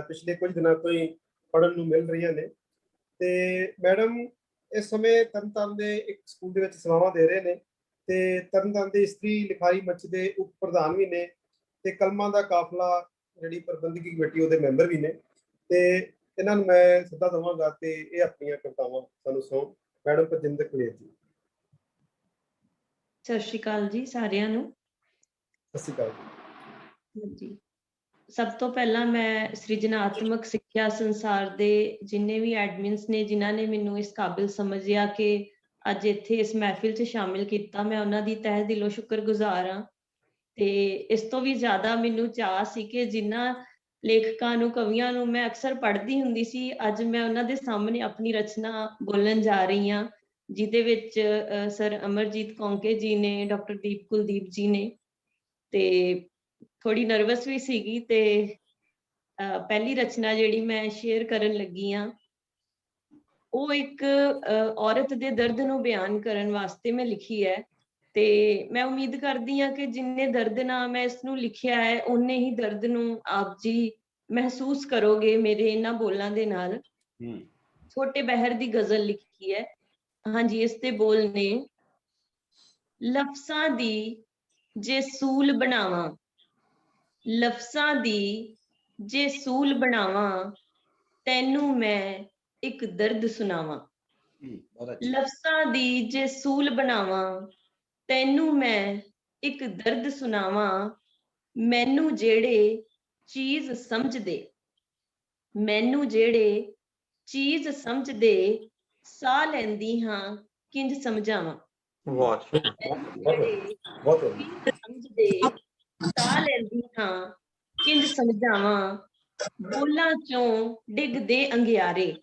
ਪਿਛਲੇ ਕੁਝ ਦਿਨਾਂ ਤੋਂ ਹੀ ਪੜ੍ਹਨ ਨੂੰ ਮਿਲ ਰਹੀਆਂ ਨੇ ਤੇ ਮੈਡਮ ਇਸ ਸਮੇਂ ਤਰਨਤਾਰਨ ਦੇ ਇੱਕ ਸਕੂਲ ਦੇ ਵਿੱਚ ਸੇਵਾਵਾਂ ਦੇ ਰਹੇ ਨੇ ਤੇ ਤਰਨਤਾਰਨ ਦੇ ਇਸਤਰੀ ਲਿਖਾਈ ਮੰਚ ਦੇ ਉਪ ਪ੍ਰਧਾਨ ਵੀ ਨੇ ਤੇ ਕਲਮਾਂ ਦਾ ਕਾਫਲਾ ਜਿਹੜੀ ਪ੍ਰਬੰਧਕੀ ਕਮੇਟੀ ਉਹਦੇ ਮੈਂਬਰ ਵੀ ਨੇ ਤੇ ਇਹਨਾਂ ਨੂੰ ਮੈਂ ਸੱਦਾ ਦਵਾਂਗਾ ਤੇ ਇਹ ਆਪਣੀਆਂ ਕਵਿਤਾਵਾਂ ਸਾਨੂੰ ਸੁਣਾਉਣ। ਮੈਡਮ ਪਰਜਿੰਦਰ ਕਲੇਰ ਜੀ। ਸਤਿ ਸ਼੍ਰੀ ਅਕਾਲ ਜੀ ਸਾਰਿਆਂ ਨੂੰ। ਸਤਿ ਸ਼੍ਰੀ ਅਕਾਲ ਜੀ। ਸਭ ਤੋਂ ਪਹਿਲਾਂ ਮੈਂ ਸ੍ਰਿਜਨਾਤਮਕ ਸਿੱਖਿਆ ਸੰਸਾਰ ਦੇ ਜਿੰਨੇ ਵੀ ਐਡਮਿਨਸ ਨੇ ਜਿਨ੍ਹਾਂ ਨੇ ਮੈਨੂੰ ਇਸ ਕਾਬਿਲ ਸਮਝਿਆ ਕਿ ਅੱਜ ਇੱਥੇ ਇਸ ਮਹਿਫਿਲ 'ਚ ਸ਼ਾਮਿਲ ਕੀਤਾ, ਮੈਂ ਉਹਨਾਂ ਦੀ ਤਹਿ ਦਿਲੋਂ ਸ਼ੁਕਰਗੁਜ਼ਾਰ ਹਾਂ। ਤੇ ਇਸ ਤੋਂ ਵੀ ਜ਼ਿਆਦਾ ਮੈਨੂੰ ਚਾਅ ਸੀ ਕਿ ਜਿਨ੍ਹਾਂ ਲੇਖਕਾਂ ਨੂੰ ਕਵੀਆਂ ਨੂੰ ਮੈਂ ਅਕਸਰ ਪੜ੍ਹਦੀ ਹੁੰਦੀ ਸੀ, ਅੱਜ ਮੈਂ ਉਹਨਾਂ ਦੇ ਸਾਹਮਣੇ ਆਪਣੀ ਰਚਨਾ ਬੋਲਣ ਜਾ ਰਹੀ ਹਾਂ, ਜਿਹਦੇ ਵਿੱਚ ਸਰ ਅਮਰਜੀਤ ਕੌਂਕੇ ਜੀ ਨੇ, ਡਾਕਟਰ ਦੀਪ ਕੁਲਦੀਪ ਜੀ ਨੇ। ਤੇ ਥੋੜੀ ਨਰਵਸ ਵੀ ਸੀਗੀ ਤੇ ਪਹਿਲੀ ਰਚਨਾ ਜਿਹੜੀ ਮੈਂ ਸ਼ੇਅਰ ਕਰਨ ਲੱਗੀ ਹਾਂ ਉਹ ਇੱਕ ਔਰਤ ਦੇ ਦਰਦ ਨੂੰ ਬਿਆਨ ਕਰਨ ਵਾਸਤੇ ਮੈਂ ਲਿਖੀ ਹੈ ਤੇ ਮੈਂ ਉਮੀਦ ਕਰਦੀ ਹਾਂ ਕਿ ਜਿੰਨੇ ਦਰਦ ਨਾਲ ਮੈਂ ਇਸ ਨੂੰ ਲਿਖਿਆ ਹੈ ਉਨੇ ਹੀ ਦਰਦ ਨੂੰ ਆਪ ਜੀ ਮਹਿਸੂਸ ਕਰੋਗੇ ਮੇਰੇ ਇਹਨਾਂ ਬੋਲਾਂ ਦੇ ਨਾਲ। ਛੋਟੇ ਬਹਿਰ ਦੀ ਗਜ਼ਲ ਲਿਖੀ ਹੈ। ਹਾਂਜੀ, ਇਸ ਦੇ ਬੋਲ ਨੇ। ਲਫ਼ਜ਼ਾਂ ਦੀ ਜੇ ਸੂਲ ਬਣਾਵਾਂ, ਲਫ਼ਜ਼ਾਂ ਦੀ ਜੇ ਸੂਲ ਬਣਾਵਾਂ, ਤੈਨੂੰ ਮੈਂ ਇੱਕ ਦਰਦ ਸੁਣਾਵਾਂ। ਲਫ਼ਜ਼ਾਂ ਦੀ ਜੇ ਸੂਲ ਬਣਾਵਾਂ, ਤੈਨੂੰ ਮੈਂ ਇੱਕ ਦਰਦ ਸੁਣਾਵਾਂ। ਮੈਨੂੰ ਜਿਹੜੇ ਚੀਜ਼ ਸਮਝਦੇ, ਮੈਨੂੰ ਜਿਹੜੇ ਚੀਜ਼ ਸਮਝਦੇ, ਸਾਹ ਲੈਂਦੀ ਹਾਂ ਕਿੰਝ ਸਮਝਾਵਾਂ। ਸਮਝਦੇ ਸਾਹ ਲੈਂਦੀ ਹਾਂ ਕਿੰਝ ਸਮਝਾਵਾਂ। ਬੋਲਾਂ ਚੋਂ ਡਿੱਗਦੇ ਅੰਗਿਆਰੇ,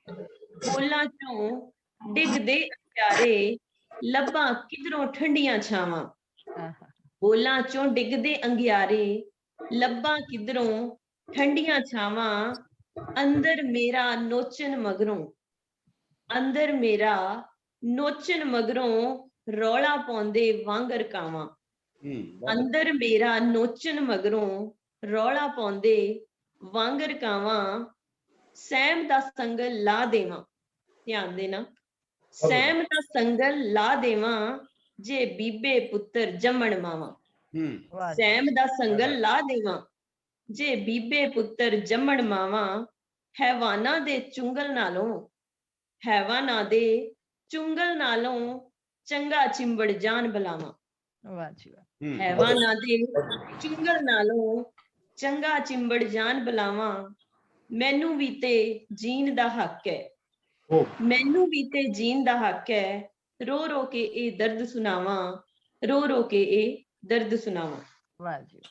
ਬੋਲਾਂ ਚੋਂ ਡਿੱਗਦੇ ਅੰਗਿਆਰੇ, ਲੱਭਾਂ ਕਿਧਰੋਂ ਠੰਡੀਆਂ ਛਾਵਾਂ। ਬੋਲਾਂ ਚੋਂ ਡਿੱਗਦੇ ਅੰਗਿਆਰੇ, ਲੱਭਾਂ ਕਿਧਰੋਂ ਠੰਡੀਆਂ ਛਾਵਾਂ। ਅੰਦਰ ਮੇਰਾ ਨੋਚਣ ਮਗਰੋਂ, ਅੰਦਰ ਮੇਰਾ ਨੋਚਣ ਮਗਰੋਂ, ਰੌਲਾ ਪਾਉਂਦੇ ਵਾਂਗਰ ਕਾਵਾਂ। ਅੰਦਰ ਮੇਰਾ ਨੋਚਣ ਮਗਰੋਂ, ਰੌਲਾ ਪਾਉਂਦੇ ਵਾਂਗਰ ਕਾਵਾਂ। ਸਹਿਮ ਦਾ ਸੰਗਲ ਲਾ ਦੇਵਾਂ, ਧਿਆਨ ਦੇਣਾ, ਸਹਿਮ ਦਾ ਸੰਗਲ ਲਾ ਦੇਵਾਂ, ਜੇ ਬੀਬੇ ਪੁੱਤਰ ਜੰਮਣ ਮਾਵਾਂ। ਸਹਿਮ ਦਾ ਸੰਗਲ ਲਾ ਦੇਵਾਂ, ਜੇ ਬੀਬੇ ਪੁੱਤਰ ਜੰਮਣ ਮਾਵਾਂ। ਹੈਵਾਨਾਂ ਦੇ ਚੁੰਗਲ ਨਾਲੋਂ, ਹੈਵਾਨਾਂ ਦੇ ਚੁੰਗਲ ਨਾਲੋਂ, ਚੰਗਾ ਚਿੰਬੜ ਜਾਨ ਬਲਾਵਾਂ। ਹੈਵਾਨਾਂ ਦੇ ਚੁੰਗਲ ਨਾਲੋਂ, ਚੰਗਾ ਚਿੰਬੜ ਜਾਨ ਬਲਾਵਾਂ। ਮੈਨੂੰ ਵੀ ਤੇ ਜੀਣ ਦਾ ਹੱਕ ਹੈ, ਮੈਨੂੰ ਵੀ ਤੇ ਜੀਣ ਦਾ ਹੱਕ ਹੈ। ਰੋ ਰੋ ਕੇ ਇਹ ਦਰਦ ਸੁਣਾਵਾਂ, ਰੋ ਰੋ ਕੇ ਇਹ ਦਰਦ ਸੁਣਾਵਾਂ। ਵਾਹ ਜੀ,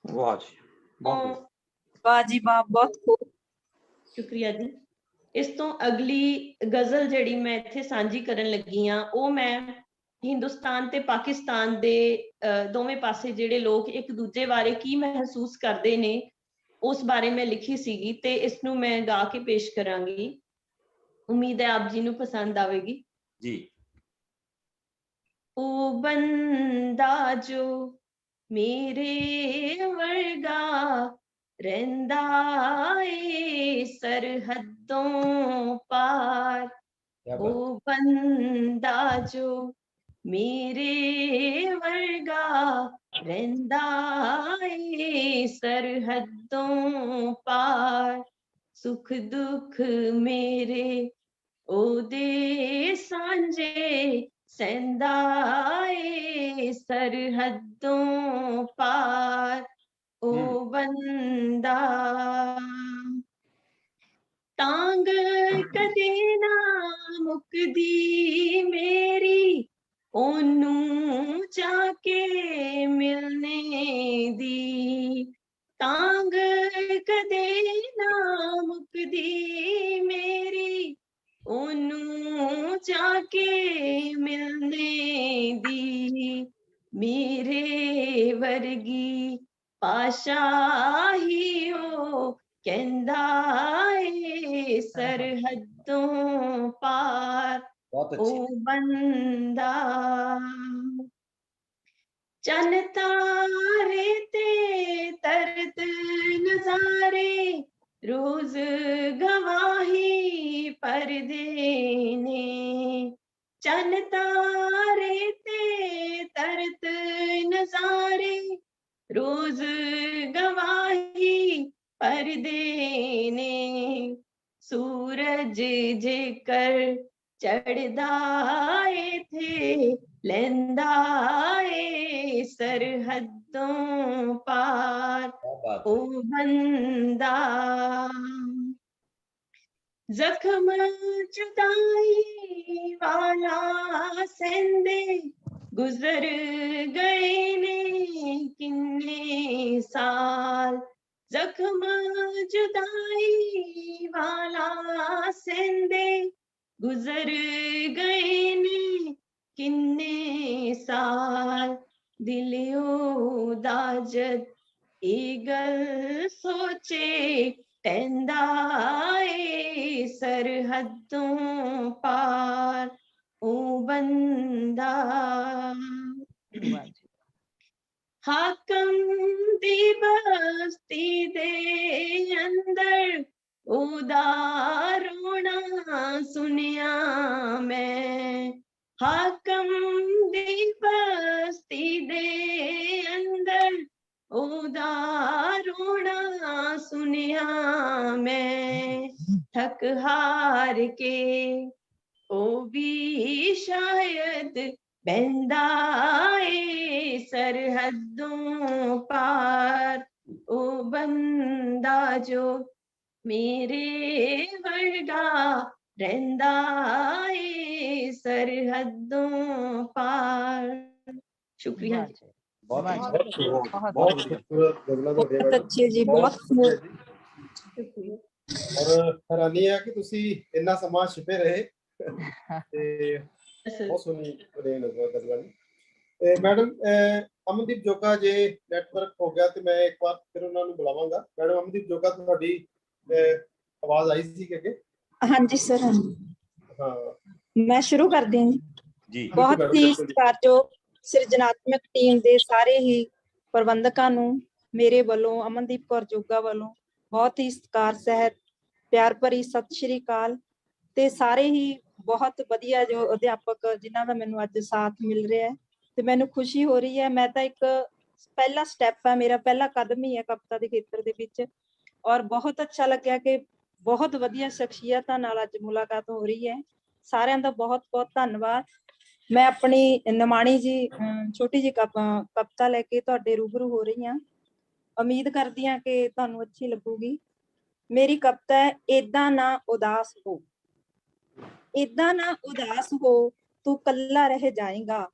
ਵਾਹ ਜੀ, ਬਹੁਤ ਵਾਹ ਜੀ ਵਾਹ, ਬਹੁਤ ਖੂਬ। ਸ਼ੁਕਰੀਆ ਜੀ। ਇਸ ਤੋਂ ਅਗਲੀ ਗਜ਼ਲ ਜਿਹੜੀ ਮੈਂ ਇੱਥੇ ਸਾਂਝੀ ਕਰਨ ਲੱਗੀ ਹਾਂ, ਉਹ ਮੈਂ ਹਿੰਦੁਸਤਾਨ ਤੇ ਪਾਕਿਸਤਾਨ ਦੇ ਦੋਵੇਂ ਪਾਸੇ ਜਿਹੜੇ ਲੋਕ ਇੱਕ ਦੂਜੇ ਬਾਰੇ ਕੀ ਮਹਿਸੂਸ ਕਰਦੇ ਨੇ ਉਸ ਬਾਰੇ ਮੈਂ ਲਿਖੀ ਸੀਗੀ, ਤੇ ਇਸ ਨੂੰ ਮੈਂ ਗਾ ਕੇ ਪੇਸ਼ ਕਰਾਂਗੀ। ਉਮੀਦ ਹੈ ਆਪ ਜੀ ਨੂੰ ਪਸੰਦ ਆਵੇਗੀ ਜੀ। ओ बंदा जो मेरे वर्गा रहंदा ए सरहदों पार, ओ बंदा जो मेरे वर्गा रहंदा ए सरहदों पार, सुख दुख मेरे ओदे सांझे सैंदा ए सरहदों पार, ओ बंदा। तांग कदे ना मुकदी मेरी ओनू जाके मिलने दी, तांग कदे ना मुकदी मेरी ओनू जाके मिलने दी, मेरे वर्गी पाशाही ओ कहंदा ए सरहदों पार, ओ बंदा। चन तारे ते तरत नजारे रोज गवाही पर देने, चन तारे ते तरत नजारे रोज गवाही पर देने, सूरज जेकर चढ़दा थे लैंदा ए सरहदों पार, ओ बंदा। जख्म जुदाई वाला सेंदे गुजर गए ने किन्ने साल, जख्म जुदाई वाला सेंदे गुजर गए ने किन्ने साल, दिलियो दाजत ए गल सोचे टहंदा ए सरहदों पार, ओ बंदा। हाकम दी बस्ती दे अंदर ओदा रोना सुनिया मैं, हाकम दी बस्ती दे अंदर ओदा रोना सुनिया मैं, थक हार के ओ भी शायद बहंदा ए सरहदों पार, ओ बंदा जो मेरे वर्गा रहंदा ए सरहदों पार। शुक्रिया जी। बहुत ਅੱਛੇ ਜੀ, ਬਹੁਤ ਖੂਬ। ਔਰ ਹੈਰਾਨੀ ਹੈ ਕਿ ਤੁਸੀਂ ਇੰਨਾ ਸਮਾਂ ਛਿਪੇ ਰਹੇ ਤੇ ਬਹੁਤ ਸੋਹਣੀ ਗਜ਼ਲਾਂ ਨੇ। ਤੇ ਮੈਡਮ ਅਮਨਦੀਪ ਜੋਗਾ ਜੇ ਨੈਟਵਰਕ ਹੋ ਗਿਆ ਤੇ ਮੈਂ ਇੱਕ ਵਾਰ ਫਿਰ ਉਹਨਾਂ ਨੂੰ ਬੁਲਾਵਾਂਗਾ। ਮੈਡਮ ਅਮਨਦੀਪ ਜੋਗਾ ਤੁਹਾਡੀ ਆਵਾਜ਼ ਆਈ ਸੀ ਕਿ ਅੱਗੇ? ਹਾਂਜੀ ਸਰ, ਹਾਂ ਮੈਂ ਸ਼ੁਰੂ ਕਰਦੀ ਹਾਂ ਜੀ। ਬਹੁਤ ਹੀ ਸਤਿਕਾਰਯੋਗ ਸਿਰਜਣਾਤਮਕ ਟੀਮ ਦੇ ਸਾਰੇ ਹੀ ਪ੍ਰਬੰਧਕਾਂ ਨੂੰ ਮੇਰੇ ਵੱਲੋਂ, ਅਮਨਦੀਪ ਕੌਰ ਜੋਗਾ ਵੱਲੋਂ ਬਹੁਤ ਹੀ ਸਤਿਕਾਰ ਸਹਿਤ ਪਿਆਰ ਭਰੀ ਸਤਿ ਸ਼੍ਰੀ ਅਕਾਲ। ਤੇ ਸਾਰੇ ਹੀ ਬਹੁਤ ਵਧੀਆ ਜੋ ਅਧਿਆਪਕ ਜਿਨ੍ਹਾਂ ਦਾ ਮੈਨੂੰ ਅੱਜ ਸਾਥ ਮਿਲ ਰਿਹਾ ਹੈ ਤੇ ਮੈਨੂੰ ਖੁਸ਼ੀ ਹੋ ਰਹੀ ਹੈ। ਮੈਂ ਤਾਂ ਇੱਕ ਪਹਿਲਾ ਸਟੈਪ ਹੈ, ਮੇਰਾ ਪਹਿਲਾ ਕਦਮ ਹੀ ਹੈ ਕਵਿਤਾ ਦੇ ਖੇਤਰ ਦੇ ਵਿੱਚ, ਔਰ ਬਹੁਤ ਅੱਛਾ ਲੱਗਿਆ ਕਿ ਬਹੁਤ ਵਧੀਆ ਸ਼ਖਸੀਅਤਾਂ ਨਾਲ ਅੱਜ ਮੁਲਾਕਾਤ ਹੋ ਰਹੀ ਹੈ। ਸਾਰਿਆਂ ਦਾ ਬਹੁਤ ਬਹੁਤ ਧੰਨਵਾਦ। ਮੈਂ ਆਪਣੀ ਨਿਮਾਣੀ ਜੀ ਛੋਟੀ ਜਿਹੀ ਕਵਿਤਾ ਲੈ ਕੇ ਤੁਹਾਡੇ ਰੂਬਰੂ ਹੋ ਰਹੀ ਹਾਂ। ਉਮੀਦ ਕਰਦੀ ਹਾਂ ਕਿ ਤੁਹਾਨੂੰ ਅੱਛੀ ਲੱਗੂਗੀ। ਮੇਰੀ ਕਵਿਤਾ ਹੈ, ਏਦਾਂ ਨਾ ਉਦਾਸ ਹੋ। ਏਦਾਂ ਨਾ ਉਦਾਸ ਹੋ ਤੂੰ ਕੱਲਾ ਰਹਿ ਜਾਏਗਾ,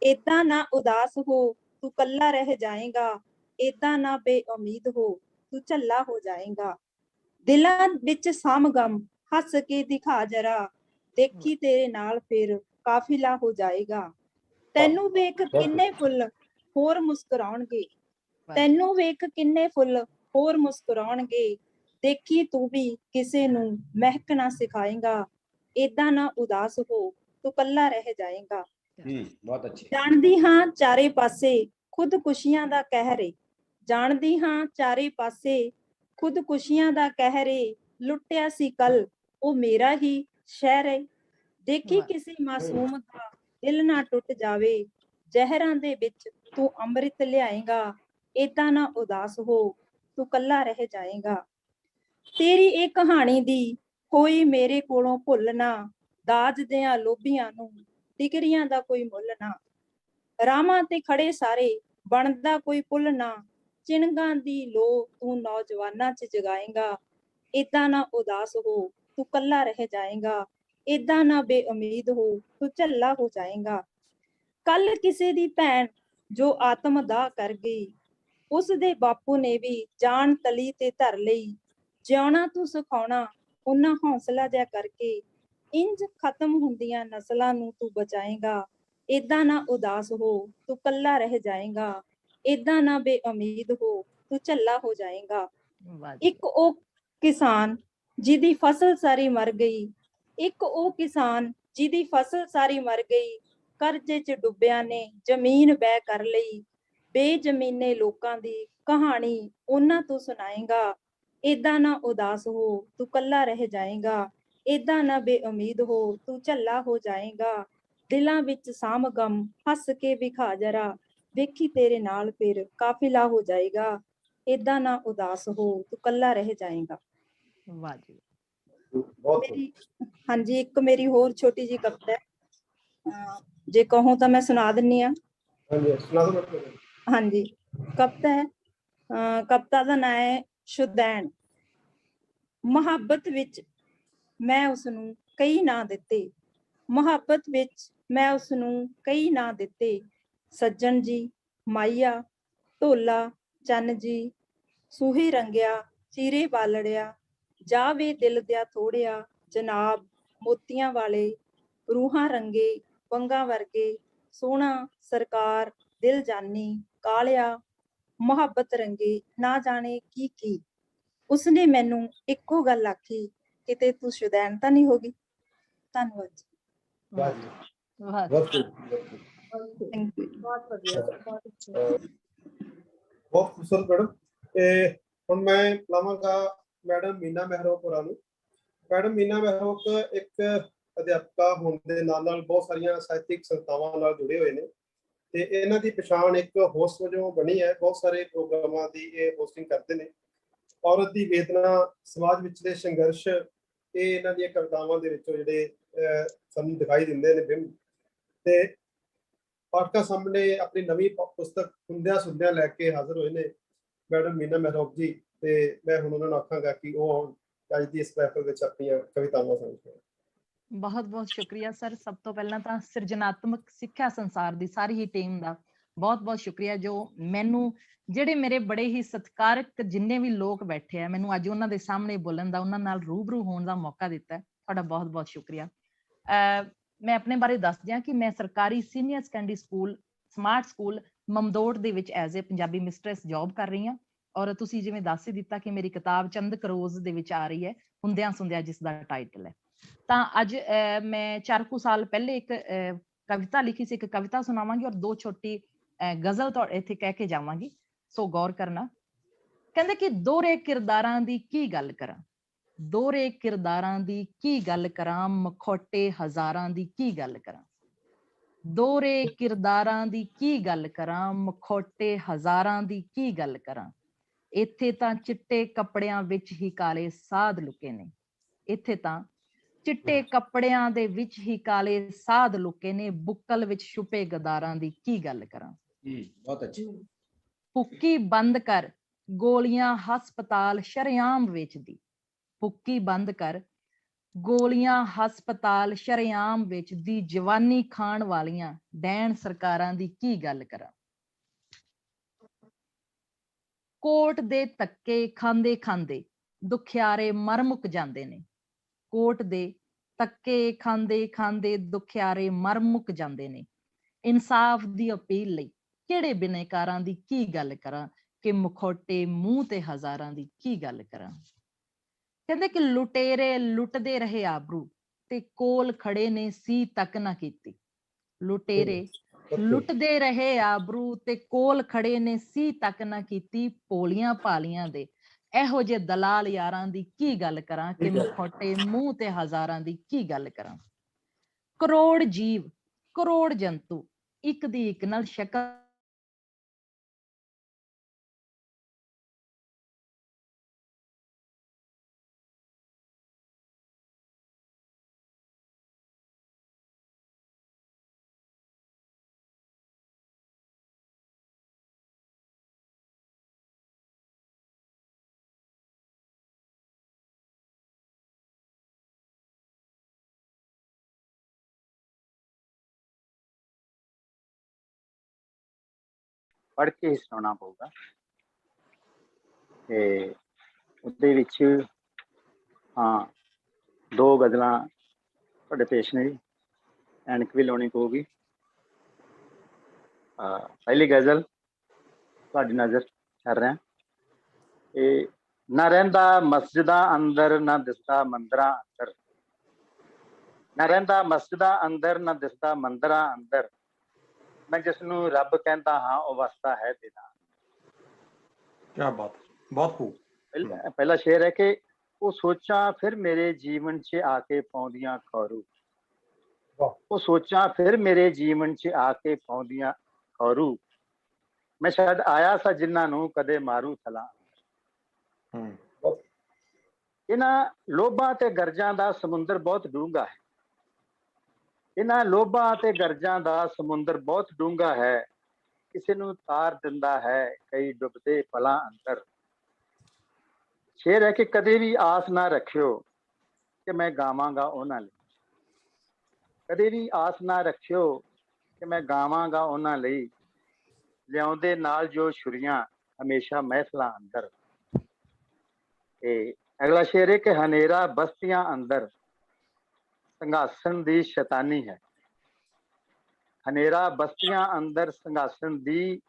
ਏਦਾਂ ਨਾ ਉਦਾਸ ਹੋ ਤੂੰ ਕੱਲਾ ਰਹਿ ਜਾਏਗਾ, ਏਦਾਂ ਨਾ ਬੇਉਮੀਦ ਹੋ ਤੂੰ ਝੱਲਾ ਹੋ ਜਾਏਗਾ। ਦਿਲਾਂ ਵਿੱਚ ਸਾਮਗਮ ਹੱਸ ਕੇ ਦਿਖਾ ਜਰਾ, ਦੇਖੀ ਤੇਰੇ ਨਾਲ ਫਿਰ ਕਾਫਿਲਾ ਹੋ ਜਾਏਗਾ। ਤੈਨੂੰ ਵੇਖ ਕਿੰਨੇ ਫੁੱਲ ਹੋਰ ਮੁਸਕਰਾਉਣਗੇ, ਤੈਨੂੰ ਵੇਖ ਕਿੰਨੇ ਫੁੱਲ ਹੋਰ ਮੁਸਕਰਾਉਣਗੇ, ਦੇਖੀ ਤੂੰ ਵੀ ਕਿਸੇ ਨੂੰ ਮਹਿਕਣਾ ਸਿਖਾਏਗਾ। ਏਦਾਂ ਨਾ ਉਦਾਸ ਹੋ, ਤੂੰ ਕੱਲਾ ਰਹਿ ਜਾਏਗਾ। ਬਹੁਤ ਅੱਛੇ। ਜਾਣਦੀ ਹਾਂ ਚਾਰੇ ਪਾਸੇ ਖੁਦਕੁਸ਼ੀਆਂ ਦਾ ਕਹਿਰ ਏ, ਜਾਣਦੀ ਹਾਂ ਚਾਰੇ ਪਾਸੇ ਖੁਦਕੁਸ਼ੀਆਂ ਦਾ ਕਹਿਰ ਏ, ਲੁੱਟਿਆ ਸੀ ਕੱਲ ਉਹ ਮੇਰਾ ਹੀ ਸ਼ਹਿਰ ਏ। ਦੇਖੀ ਕਿਸੇ ਮਾਸੂਮ ਦਾ ਦਿਲ ਨਾ ਟੁੱਟ ਜਾਵੇ, ਜ਼ਹਿਰਾਂ ਦੇ ਵਿੱਚ ਤੂੰ ਅੰਮ੍ਰਿਤ ਲਿਆਏਗਾ। ਏਦਾਂ ਨਾ ਉਦਾਸ ਹੋ, ਤੂੰ ਕੱਲਾ ਰਹਿ ਜਾਏਗਾ। ਤੇਰੀ ਇਹ ਕਹਾਣੀ ਦੀ ਹੋਈ ਮੇਰੇ ਕੋਲੋਂ ਭੁੱਲ ਨਾ, ਦਾਜ ਦਿਆਂ ਲੋਭੀਆਂ ਨੂੰ ਡਿਗਰੀਆਂ ਦਾ ਕੋਈ ਮੁੱਲ ਨਾ। ਰਾਹਾਂ ਤੇ ਖੜੇ ਸਾਰੇ ਬਣਦਾ ਕੋਈ ਪੁੱਲ ਨਾ, ਚਿਣਗਾਂ ਦੀ ਲੋ ਤੂੰ ਨੌਜਵਾਨਾਂ 'ਚ ਜਗਾਏਗਾ। ਏਦਾਂ ਨਾ ਉਦਾਸ ਹੋ, ਤੂੰ ਕੱਲਾ ਰਹਿ ਜਾਏਗਾ। ਏਦਾਂ ਨਾ ਬੇਉਮੀਦ ਹੋ, ਤੂੰ ਝੱਲਾ ਹੋ ਜਾਏਗਾ। ਕੱਲ ਕਿਸੇ ਦੀ ਭੈਣ ਜੋ ਆਤਮ ਦਾਹ ਕਰ ਗਈ, ਉਸ ਦੇ ਬਾਪੂ ਨੇ ਵੀ ਜਾਨ ਤਲੀ ਤੇ ਧਰ ਲਈ। ਜਿਉਣਾ ਤੂੰ ਸਿਖਾਉਣਾ ਉਹਨਾਂ ਹੌਸਲਾ ਜਿਹਾ ਕਰਕੇ, ਇੰਜ ਖਤਮ ਹੁੰਦੀਆਂ ਨਸਲਾਂ ਨੂੰ ਤੂੰ ਬਚਾਏਗਾ। ਏਦਾਂ ਨਾ ਉਦਾਸ ਹੋ, ਤੂੰ ਕੱਲਾ ਰਹਿ ਜਾਏਗਾ। ਏਦਾਂ ਨਾ ਬੇਉਮੀਦ ਹੋ, ਤੂੰ ਝੱਲਾ ਹੋ ਜਾਏਗਾ। ਇੱਕ ਉਹ ਕਿਸਾਨ ਜਿਹਦੀ ਫਸਲ ਸਾਰੀ ਮਰ ਗਈ, ਇੱਕ ਉਹ ਕਿਸਾਨ ਜਿਹਦੀ ਫਸਲ ਸਾਰੀ ਮਰ ਗਈ, ਕਰਜ਼ੇ 'ਚ ਡੁੱਬਿਆਂ ਨੇ ਜ਼ਮੀਨ ਬੈਅ ਕਰ ਲਈ। ਬੇਜ਼ਮੀਨੇ ਲੋਕਾਂ ਦੀ ਕਹਾਣੀ ਉਹਨਾਂ ਤੋਂ ਸੁਣਾਏਗਾ। ਏਦਾਂ ਨਾ ਉਦਾਸ ਹੋ, ਤੂੰ ਕੱਲਾ ਰਹਿ ਜਾਏਗਾ। ਏਦਾਂ ਨਾ ਬੇਉਮੀਦ ਹੋ, ਤੂੰ ਝੱਲਾ ਹੋ ਜਾਏਗਾ। ਦਿਲਾਂ ਵਿੱਚ ਸਾਮਗਮ ਹੱਸ ਕੇ ਵਿਖਾ ਜਰਾ, ਵੇਖੀ ਤੇਰੇ ਨਾਲ ਫਿਰ ਕਾਫਿਲਾ ਹੋ ਜਾਏਗਾ। ਏਦਾਂ ਨਾ ਉਦਾਸ ਹੋ, ਤੂੰ ਕੱਲਾ ਰਹਿ ਜਾਏਗਾ। ਵਾਹ ਜੀ। ਮੇਰੀ ਹਾਂਜੀ ਇੱਕ ਮੇਰੀ ਹੋਰ ਛੋਟੀ ਜਿਹੀ ਕਵਿਤਾ ਹੈ, ਜੇ ਕਹੋ ਤਾਂ ਮੈਂ ਸੁਣਾ ਦਿੰਨੀ ਆ। ਹਾਂਜੀ ਕਵਿਤਾ ਹੈ, ਕਵਿਤਾ ਦਾ ਨਾਂ ਹੈ ਸ਼ੁਦੈਣ। ਮੁਹੱਬਤ ਵਿੱਚ ਮੈਂ ਉਸਨੂੰ ਕਈ ਨਾਂ ਦਿੱਤੇ, ਮੁਹੱਬਤ ਵਿੱਚ ਮੈਂ ਉਸਨੂੰ ਕਈ ਨਾਂ ਦਿੱਤੇ। ਸੱਜਣ ਜੀ, ਮਾਈਆ, ਢੋਲਾ, ਚੰਨ ਜੀ, ਸੂਹੀ ਰੰਗਿਆ, ਚੀਰੇ ਬਾਲੜਿਆ, ਜਾਵੇ ਦਿਲ ਦਿਆ ਥੋੜਿਆ, ਜਨਾਬ, ਮੋਤੀਆਂ ਵਾਲੇ, ਰੂਹਾਂ ਰੰਗੇ, ਵੰਗਾਂ ਵਰਗੇ, ਸੋਹਣਾ, ਸਰਕਾਰ, ਦਿਲ ਜਾਨੀ, ਕਾਲਿਆ, ਮੁਹੱਬਤ ਰੰਗੇ, ਨਾ ਜਾਣੇ ਕੀ ਕੀ। ਉਸਨੇ ਮੈਨੂੰ ਇੱਕੋ ਗੱਲ ਆਖੀ, ਕਿਤੇ ਤੂੰ ਸ਼ੁਦੈਣ ਤਾਂ ਨਹੀਂ ਹੋਗੀ। ਧੰਨਵਾਦ ਜੀ। ਬਹੁਤ ਖੂਬਸੂਰਤ ਮੈਡਮ। ਤੇ ਹੁਣ ਮੈਂ ਬੁਲਾਵਾਂਗਾ ਮੈਡਮ ਮੀਨਾ ਮਹਿਰੋਕ ਹੋਰਾਂ ਨੂੰ। ਮੈਡਮ ਮੀਨਾ ਮਹਿਰੋਕ ਇੱਕ ਅਧਿਆਪਕਾ ਹੋਣ ਦੇ ਨਾਲ ਨਾਲ ਬਹੁਤ ਸਾਰੀਆਂ ਸਾਹਿਤਿਕ ਸੰਸਥਾਵਾਂ ਨਾਲ ਜੁੜੇ ਹੋਏ ਨੇ, ਤੇ ਇਹਨਾਂ ਦੀ ਪਛਾਣ ਇੱਕ ਹੋਸਟ ਵਜੋਂ ਬਣੀ ਹੈ। ਬਹੁਤ ਸਾਰੇ ਪ੍ਰੋਗਰਾਮਾਂ ਦੀ ਇਹ ਹੋਸਟਿੰਗ ਕਰਦੇ ਨੇ। ਔਰਤ ਦੀ ਵੇਦਨਾ, ਸਮਾਜ ਵਿਚਲੇ ਸੰਘਰਸ਼, ਇਹ ਇਹਨਾਂ ਦੀਆਂ ਕਵਿਤਾਵਾਂ ਦੇ ਵਿੱਚੋਂ ਜਿਹੜੇ ਸਾਨੂੰ ਦਿਖਾਈ ਦਿੰਦੇ ਨੇ ਬਿੰਬ। ਤੇ ਪਾਠਕਾਂ ਸਾਹਮਣੇ ਆਪਣੀ ਨਵੀਂ ਪੁਸਤਕ ਹੁੰਦਿਆਂ ਸੁਣਦਿਆਂ ਲੈ ਕੇ ਹਾਜ਼ਰ ਹੋਏ ਨੇ ਮੈਡਮ ਮੀਨਾ ਮਹਿਰੋਕ ਜੀ। ਤੇ ਮੈਂ ਹੁਣ ਉਹਨਾਂ ਨੂੰ ਆਖਾਂਗਾ ਕਿ ਉਹ ਅੱਜ ਦੀ ਇਸ ਮਹਿਫਲ ਵਿੱਚ ਆਪਣੀਆਂ ਕਵਿਤਾਵਾਂ ਸੁਣਾਉਣ। ਬਹੁਤ ਬਹੁਤ ਸ਼ੁਕਰੀਆ ਸਰ। ਸਭ ਤੋਂ ਪਹਿਲਾਂ ਤਾਂ ਸਿਰਜਣਾਤਮਕ ਸਿੱਖਿਆ ਸੰਸਾਰ ਦੀ ਸਾਰੀ ਹੀ ਟੀਮ ਦਾ ਬਹੁਤ ਬਹੁਤ ਸ਼ੁਕਰੀਆ, ਜੋ ਮੈਨੂੰ ਜਿਹੜੇ ਮੇਰੇ ਬੜੇ ਹੀ ਸਤਿਕਾਰਕ ਜਿੰਨੇ ਵੀ ਲੋਕ ਬੈਠੇ ਆ, ਮੈਨੂੰ ਅੱਜ ਉਹਨਾਂ ਦੇ ਸਾਹਮਣੇ ਬੋਲਣ ਦਾ, ਉਹਨਾਂ ਨਾਲ ਰੂਬਰੂ ਹੋਣ ਦਾ ਮੌਕਾ ਦਿੱਤਾ। ਤੁਹਾਡਾ ਬਹੁਤ ਬਹੁਤ ਸ਼ੁਕਰੀਆ। ਮੈਂ ਆਪਣੇ ਬਾਰੇ ਦੱਸਦੀ ਹਾਂ ਕਿ ਮੈਂ ਸਰਕਾਰੀ senior secondary school smart school Mamdot ਦੇ ਵਿੱਚ as a Punjabi mistress job ਕਰ ਰਹੀ ਹਾਂ। ਔਰ ਤੁਸੀਂ ਜਿਵੇਂ ਦੱਸ ਹੀ ਦਿੱਤਾ ਕਿ ਮੇਰੀ ਕਿਤਾਬ ਚੰਦ ਕਰੋਜ਼ ਦੇ ਵਿੱਚ ਆ ਰਹੀ ਹੈ, ਹੁੰਦਿਆਂ ਸੁੰਦਿਆਂ, ਜਿਸ ਦਾ ਟਾਈਟਲ ਹੈ। ਤਾਂ ਅੱਜ ਮੈਂ 4 ਕੁ ਸਾਲ ਪਹਿਲੇ ਇੱਕ ਕਵਿਤਾ ਲਿਖੀ ਸੀ, ਇੱਕ ਕਵਿਤਾ ਸੁਣਾਵਾਂਗੀ ਔਰ 2 ਛੋਟੀ ਗਜ਼ਲ ਤੋਂ ਇੱਥੇ ਕਹਿ ਕੇ ਜਾਵਾਂਗੀ, ਸੋ ਗੌਰ ਕਰਨਾ। ਕਹਿੰਦੇ ਕਿ ਦੋਹਰੇ ਕਿਰਦਾਰਾਂ ਦੀ ਕੀ ਗੱਲ ਕਰਾਂ, ਦੋਹਰੇ ਕਿਰਦਾਰਾਂ ਦੀ ਕੀ ਗੱਲ ਕਰਾਂ, ਮਖੌਟੇ ਹਜ਼ਾਰਾਂ ਦੀ ਕੀ ਗੱਲ ਕਰਾਂ, ਦੋਹਰੇ ਕਿਰਦਾਰਾਂ ਦੀ ਕੀ ਗੱਲ ਕਰਾਂ, ਮਖੌਟੇ ਹਜ਼ਾਰਾਂ ਦੀ ਕੀ ਗੱਲ ਕਰਾਂ। ਇੱਥੇ ਤਾਂ ਚਿੱਟੇ ਕੱਪੜਿਆਂ ਵਿੱਚ ਹੀ ਕਾਲੇ ਸਾਧ ਲੁਕੇ ਨੇ, ਇੱਥੇ ਤਾਂ ਚਿੱਟੇ ਕੱਪੜਿਆਂ ਦੇ ਵਿੱਚ ਹੀ ਕਾਲੇ ਸਾਧ ਲੁਕੇ ਨੇ, ਬੁੱਕਲ ਵਿੱਚ ਛੁਪੇ ਗਦਾਰਾਂ ਦੀ ਕੀ ਗੱਲ ਕਰਾਂ। ਬਹੁਤ ਅੱਛੀ। ਭੁੱਕੀ ਬੰਦ ਕਰ, ਗੋਲੀਆਂ ਹਸਪਤਾਲ ਸ਼ਰੇਆਮ ਵੇਚਦੀ, ਭੁੱਕੀ ਬੰਦ ਕਰ, ਗੋਲੀਆਂ ਹਸਪਤਾਲ ਸ਼ਰੇਆਮ ਵੇਚਦੀ, ਜਵਾਨੀ ਖਾਣ ਵਾਲੀਆਂ ਡੈਣ ਸਰਕਾਰਾਂ ਦੀ ਕੀ ਗੱਲ ਕਰਾਂ। ਕੋਟ ਦੇ ਧੱਕੇ ਖਾਂਦੇ ਖਾਂਦੇ ਦੁਖਿਆਰੇ ਮਰ ਮੁੱਕ ਜਾਂਦੇ ਨੇ। ਕੋਟ ਦੇ ਧੱਕੇ ਖਾਂਦੇ ਖਾਂਦੇ ਦੁਖਿਆਰੇ ਮਰ ਮੁੱਕ ਜਾਂਦੇ ਨੇ। ਇਨਸਾਫ ਦੀ ਅਪੀਲ ਲਈ ਕਿਹੜੇ ਬਿਨੇਕਾਰਾਂ ਦੀ ਕੀ ਗੱਲ ਕਰਾਂ, ਕਿ ਮੁਖੌਟੇ ਮੂੰਹ ਤੇ ਹਜ਼ਾਰਾਂ ਦੀ ਕੀ ਗੱਲ ਕਰਾਂ। ਕਹਿੰਦੇ ਕਿ ਲੁਟੇਰੇ ਲੁੱਟਦੇ ਰਹੇ ਆਬਰੂ ਤੇ ਕੋਲ ਖੜੇ ਨੇ ਸੀ ਤੱਕ ਨਾ ਕੀਤੀ। ਲੁਟੇਰੇ ਲੁੱਟਦੇ ਰਹੇ ਆਬਰੂ ਤੇ ਕੋਲ ਖੜੇ ਨੇ ਸੀ ਤੱਕ ਨਾ ਕੀਤੀ। ਪੋਲੀਆਂ ਭਾਲੀਆਂ ਦੇ ਇਹੋ ਜਿਹੇ ਦਲਾਲ ਯਾਰਾਂ ਦੀ ਕੀ ਗੱਲ ਕਰਾਂ, ਕਿ ਮੁਖੌਟੇ ਮੂੰਹ ਤੇ ਹਜ਼ਾਰਾਂ ਦੀ ਕੀ ਗੱਲ ਕਰਾਂ। ਕਰੋੜ ਜੀਵ ਕਰੋੜ ਜੰਤੂ ਇੱਕ ਦੀ ਇੱਕ ਨਾਲ ਸ਼ਕਲ ਪੜ੍ਹ ਕੇ ਹੀ ਸੁਣਾਉਣਾ ਪਊਗਾ। ਤੇ ਉਹਦੇ ਵਿੱਚ ਹਾਂ 2 ਗਜ਼ਲਾਂ ਤੁਹਾਡੇ ਪੇਸ਼ ਨੇ ਜੀ। ਐਨਕ ਵੀ ਲਾਉਣੀ ਪਊਗੀ। ਪਹਿਲੀ ਗਜ਼ਲ ਤੁਹਾਡੀ ਨਜ਼ਰ ਕਰ ਰਿਹਾ। ਇਹ ਨਾ ਰਹਿੰਦਾ ਮਸਜਿਦਾਂ ਅੰਦਰ ਨਾ ਦਿਸਦਾ ਮੰਦਿਰਾਂ ਅੰਦਰ, ਨਾ ਰਹਿੰਦਾ ਮਸਜਿਦਾਂ ਅੰਦਰ ਨਾ ਦਿਸਦਾ ਮੰਦਿਰਾਂ ਅੰਦਰ, ਮੈਂ ਜਿਸ ਨੂੰ ਰੱਬ ਕਹਿੰਦਾ ਹਾਂ ਉਹ ਵਸਦਾ ਹੈ ਦਿਲਾਂ। ਕਿਆ ਬਾਤ, ਬਹੁਤ ਖੂਬ। ਪਹਿਲਾ ਸ਼ੇਰ ਹੈ ਕਿ ਉਹ ਸੋਚਾਂ ਫਿਰ ਮੇਰੇ ਜੀਵਨ 'ਚ ਆ ਕੇ ਪਾਉਂਦੀਆਂ ਖੌਰੂ, ਉਹ ਸੋਚਾਂ ਫਿਰ ਮੇਰੇ ਜੀਵਨ 'ਚ ਆ ਕੇ ਪਾਉਂਦੀਆਂ ਖੌਰੂ, ਮੈਂ ਸ਼ਾਇਦ ਆਇਆ ਸਾਂ ਜਿਨ੍ਹਾਂ ਨੂੰ ਕਦੇ ਮਾਰੂ ਥਲਾ। ਇਹਨਾਂ ਲੋਭਾਂ ਤੇ ਗਰਜਾਂ ਦਾ ਸਮੁੰਦਰ ਬਹੁਤ ਡੂੰਘਾ ਹੈ, ਇਹਨਾਂ ਲੋਭਾਂ ਤੇ ਗਰਜਾਂ ਦਾ ਸਮੁੰਦਰ ਬਹੁਤ ਡੂੰਘਾ ਹੈ, ਕਿਸੇ ਨੂੰ ਤਾਰ ਦਿੰਦਾ ਹੈ ਕਈ ਡੁੱਬਦੇ ਪਲਾਂ ਅੰਦਰ। ਸ਼ੇਰ ਹੈ ਕਿ ਕਦੇ ਵੀ ਆਸ ਨਾ ਰੱਖਿਓ ਕਿ ਮੈਂ ਗਾਵਾਂਗਾ ਉਹਨਾਂ ਲਈ, ਕਦੇ ਵੀ ਆਸ ਨਾ ਰੱਖਿਓ ਕਿ ਮੈਂ ਗਾਵਾਂਗਾ ਉਹਨਾਂ ਲਈ, ਲਿਆਉਂਦੇ ਨਾਲ ਜੋ ਛੁਰੀਆਂ ਹਮੇਸ਼ਾ ਮਹਿਫਲਾਂ ਅੰਦਰ। ਤੇ ਅਗਲਾ ਸ਼ੇਰ ਹੈ ਕਿ ਹਨੇਰਾ ਬਸਤੀਆਂ ਅੰਦਰ ਸੰਘਾਸਣ ਦੀ ਸ਼ੈਤਾਨੀ ਹੈ, ਹਨੇਰਾ ਬਸਤੀਆਂ ਅੰਦਰ ਸੰਘਾਸਣ ਦੀ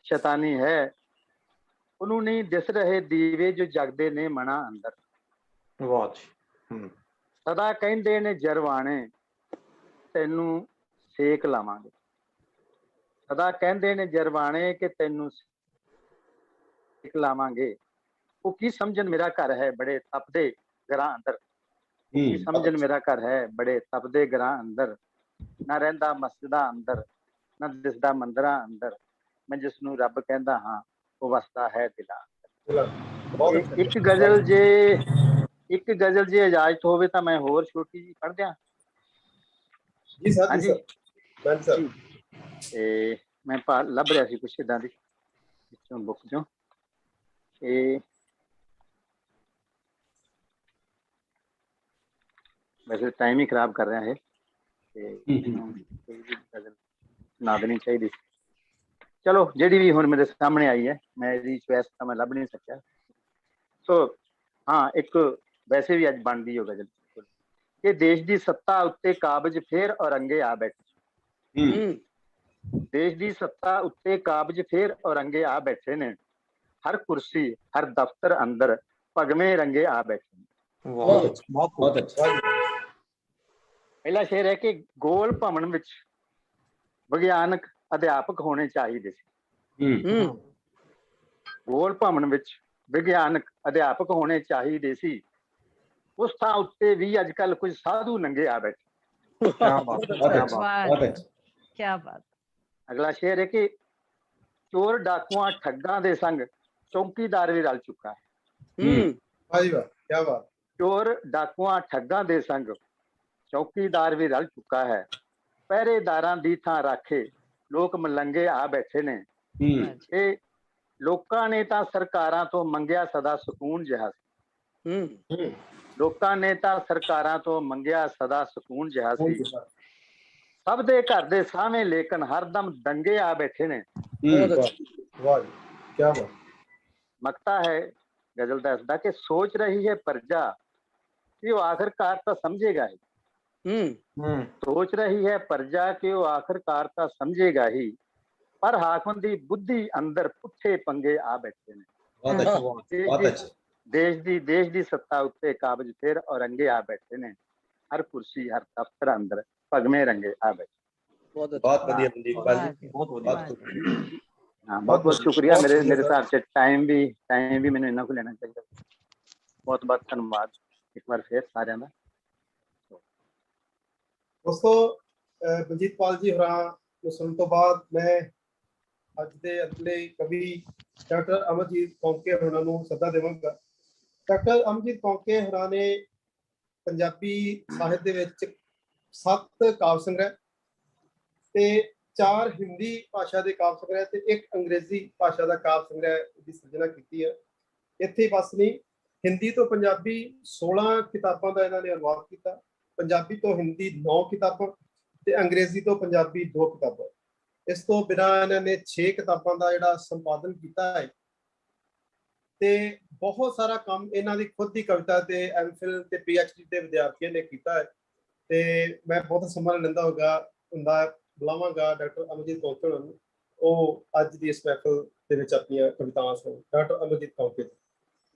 ਸ਼ੈਤਾਨੀ ਹੈ, ਉਹਨੂੰ ਨਹੀਂ ਦਿਸ ਰਹੇ ਦੀਵੇ ਜੋ ਜਗਦੇ ਨੇ ਮਨਾਂ ਅੰਦਰ। ਵਾਹ ਜੀ। ਸਦਾ ਕਹਿੰਦੇ ਨੇ ਜਰਵਾਣੇ ਤੈਨੂੰ ਸੇਕ ਲਾਵਾਂਗੇ, ਸਦਾ ਕਹਿੰਦੇ ਨੇ ਜਰਵਾਣੇ ਕਿ ਤੈਨੂੰ ਸੇਕ ਲਾਵਾਂਗੇ। ਉਹ ਕੀ ਸਮਝਣ ਮੇਰਾ ਘਰ ਹੈ ਬੜੇ ਤਪਦੇ ਘਰਾਂ ਅੰਦਰ, ਕੀ ਸਮਝਣ ਮੇਰਾ ਘਰ ਹੈ ਬੜੇ ਤਪਦੇ ਘਰਾਂ ਅੰਦਰ, ਨਾ ਰਹਿੰਦਾ ਮਸਜਿਦਾਂ ਅੰਦਰ ਨਾ ਦਿਸਦਾ ਮੰਦਿਰਾਂ ਅੰਦਰ, ਮੈਂ ਜਿਸ ਨੂੰ ਰੱਬ ਕਹਿੰਦਾ ਹਾਂ ਉਹ ਵਸਦਾ ਹੈ ਦਿਲਾਂ ਅੰਦਰ। ਇੱਕ ਗਜ਼ਲ ਜੇ ਇਜਾਜ਼ਤ ਹੋਵੇ ਤਾਂ ਮੈਂ ਹੋਰ ਛੋਟੀ ਜਿਹੀ ਪੜ੍ਹ ਦਿਆਂ। ਜੀ ਸਰ। ਹਾਂਜੀ ਤੇ ਮੈਂ ਲੱਭ ਰਿਹਾ ਸੀ ਕੁਛ ਏਦਾਂ ਦੀ ਵਿੱਚੋਂ ਬੁੱਕ ਚੋਂ। ਇਹ ਵੈਸੇ ਟਾਈਮ ਹੀ ਖਰਾਬ ਕਰ ਰਿਹਾ ਹੈ ਤੇ ਗਜ਼ਲ ਸੁਣਾ ਦੇਣੀ ਚਾਹੀਦੀ ਸੀ। ਚਲੋ ਜਿਹੜੀ ਵੀ ਹੁਣ ਮੇਰੇ ਸਾਹਮਣੇ ਆਈ ਹੈ, ਮੈਂ ਇਹਦੀ ਚੁਆਇਸ ਤਾਂ ਮੈਂ ਲੱਭ ਨਹੀਂ ਸਕਿਆ। ਸੋ ਹਾਂ ਇੱਕ ਵੈਸੇ ਵੀ ਅੱਜ ਬਣਦੀ ਹੋ ਗਜ਼ਲ ਕਿ ਦੇਸ਼ ਦੀ ਸੱਤਾ ਉੱਤੇ ਕਾਬਜ ਫੇਰ ਔਰੰਗੇ ਆ ਬੈਠੇ, ਦੇਸ਼ ਦੀ ਸੱਤਾ ਉੱਤੇ ਕਾਬਜ ਫੇਰ ਔਰੰਗੇ ਆ ਬੈਠੇ ਨੇ, ਹਰ ਕੁਰਸੀ ਹਰ ਦਫ਼ਤਰ ਅੰਦਰ ਭਗਵੇਂ ਰੰਗੇ ਆ ਬੈਠੇ ਨੇ। ਬਹੁਤ ਅੱਛਾ। ਪਹਿਲਾ ਸ਼ੇਰ ਹੈ ਕਿ ਗੋਲ ਭਵਨ ਵਿੱਚ ਵਿਗਿਆਨਕ ਅਧਿਆਪਕ ਹੋਣੇ ਚਾਹੀਦੇ ਸੀ, ਗੋਲ ਭਵਨ ਵਿੱਚ ਵਿਗਿਆਨਕ ਅਧਿਆਪਕ ਹੋਣੇ ਚਾਹੀਦੇ ਸੀ, ਉਸ ਥਾਂ ਉੱਤੇ ਵੀ ਅੱਜ ਕੱਲ ਕੁਝ ਸਾਧੂ ਨੰਗੇ ਆ ਬੈਠੇ। ਕਿਆ ਬਾਤ। ਅਗਲਾ ਸ਼ੇਰ ਹੈ ਕਿ ਚੋਰ ਡਾਕੂਆਂ ਠੱਗਾਂ ਦੇ ਸੰਗ ਚੌਕੀਦਾਰ ਵੀ ਰਲ ਚੁੱਕਾ ਹੈ। ਕਿਆ ਬਾਤ। ਚੋਰ ਡਾਕੂਆਂ ਠੱਗਾਂ ਦੇ ਸੰਗ ਚੌਕੀਦਾਰ ਵੀ ਰਲ ਚੁੱਕਾ ਹੈ, ਪਹਿਰੇਦਾਰਾਂ ਦੀ ਥਾਂ ਰਾਖੇ ਲੋਕ ਮਲੰਗੇ ਆ ਬੈਠੇ ਨੇ। ਤੇ ਲੋਕਾਂ ਨੇ ਤਾਂ ਸਰਕਾਰਾਂ ਤੋਂ ਮੰਗਿਆ ਸਦਾ ਸਕੂਨ ਜਿਹਾ ਸੀ, ਲੋਕਾਂ ਨੇ ਤਾਂ ਸਰਕਾਰਾਂ ਤੋਂ ਮੰਗਿਆ ਸਦਾ ਸਕੂਨ ਜਿਹਾ ਸੀ, ਸਭ ਦੇ ਘਰ ਦੇ ਸਾਹਮਣੇ ਲੇਕਿਨ ਹਰਦਮ ਦੰਗੇ ਆ ਬੈਠੇ ਨੇ। ਮਕਤਾ ਹੈ ਗਜ਼ਲ ਦੱਸਦਾ ਕਿ ਸੋਚ ਰਹੀ ਹੈ ਪਰਜਾ ਕਿ ਉਹ ਆਖਰਕਾਰ ਤਾਂ ਸਮਝੇਗਾ ਹੀ। ਸੋਚ ਰਹੀ ਹੈ ਪਰਜਾ ਕਿ ਉਹ ਆਖਰਕਾਰ ਤਾਂ ਸਮਝੇਗਾ ਹੀ, ਪਰ ਹਾਕਮ ਦੀ ਬੁੱਧੀ ਅੰਦਰ ਪੁੱਠੇ ਪੰਗੇ ਆ ਬੈਠੇ ਨੇ। ਦੇਸ਼ ਦੀ ਸੱਤਾ ਉੱਤੇ ਕਾਬਜ ਫਿਰ ਔਰੰਗੇ ਆ ਬੈਠੇ ਨੇ, ਹਰ ਕੁਰਸੀ ਹਰ ਦਫ਼ਤਰ ਅੰਦਰ ਭਗਵੇਂ ਰੰਗੇ ਆ ਬੈਠੇ। ਬਹੁਤ ਵਧੀਆ ਮਨਦੀਪ ਪਾਲ ਜੀ, ਬਹੁਤ ਵਧੀਆ। हाँ, बहुत बहुत शुक्रिया। मेरे हिसाब से टाइम भी मैंने इन्हों को लेना चाहिए। बहुत बहुत धन्यवाद एक बार फिर सारे का। दोस्तों बलजीत पाल जी होरां ਨੂੰ ਸੁਣਨ ਤੋਂ ਬਾਅਦ ਮੈਂ ਅੱਜ ਦੇ ਅਗਲੇ ਕਵੀ ਡਾਕਟਰ ਅਮਰਜੀਤ ਕੌਂਕੇ ਹੋਰਾਂ ਨੂੰ ਸੱਦਾ ਦੇਵਾਂਗਾ। ਡਾਕਟਰ ਅਮਰਜੀਤ ਕੌਂਕੇ ਹੋਰਾਂ ਨੇ ਪੰਜਾਬੀ ਸਾਹਿਤ ਦੇ ਵਿੱਚ 7 ਕਾਵਿ ਸੰਗ੍ਰਹਿ ਤੇ 4 ਹਿੰਦੀ ਭਾਸ਼ਾ ਦੇ ਕਾਵਿ ਸੰਗ੍ਰਹਿ ਤੇ 1 ਅੰਗਰੇਜ਼ੀ ਭਾਸ਼ਾ ਦਾ ਕਾਵਿ ਸੰਗ੍ਰਹਿ ਦੀ ਸਿਰਜਣਾ ਕੀਤੀ ਹੈ। ਇੱਥੇ ਬਸ ਨਹੀਂ, ਹਿੰਦੀ ਤੋਂ ਪੰਜਾਬੀ 16 ਕਿਤਾਬਾਂ ਦਾ ਇਹਨਾਂ ਨੇ ਅਨੁਵਾਦ ਕੀਤਾ, ਪੰਜਾਬੀ ਤੋਂ ਹਿੰਦੀ 9 ਕਿਤਾਬਾਂ ਤੇ ਅੰਗਰੇਜ਼ੀ ਤੋਂ ਪੰਜਾਬੀ 2 ਕਿਤਾਬਾਂ। ਇਸ ਤੋਂ ਬਿਨਾਂ ਇਹਨਾਂ ਨੇ 6 ਕਿਤਾਬਾਂ ਦਾ ਜਿਹੜਾ ਸੰਪਾਦਨ ਕੀਤਾ ਹੈ ਤੇ ਬਹੁਤ ਸਾਰਾ ਕੰਮ ਇਹਨਾਂ ਦੀ ਖੁਦ ਦੀ ਕਵਿਤਾ ਤੇ ਐਮਫਿਲ ਤੇ ਪੀਐਚਡੀ ਦੇ ਵਿਦਿਆਰਥੀਆਂ ਨੇ ਕੀਤਾ ਹੈ। ਤੇ ਮੈਂ ਬਹੁਤ ਸਮਾਂ ਲੈਂਦਾ ਹੁੰਦਾ ਬੁਲਾਵਾਂਗਾ ਡਾਕਟਰ ਅਮਰਜੀਤ ਕੌਂਕੇ ਨੂੰ, ਉਹ ਅੱਜ ਦੀ ਇਸ ਮਹਿਫਲ ਦੇ ਵਿੱਚ ਆਪਣੀਆਂ ਕਵਿਤਾਵਾਂ ਸੁਣਾਉਣ। ਡਾਕਟਰ ਅਮਰਜੀਤ ਕੌਂਕੇ।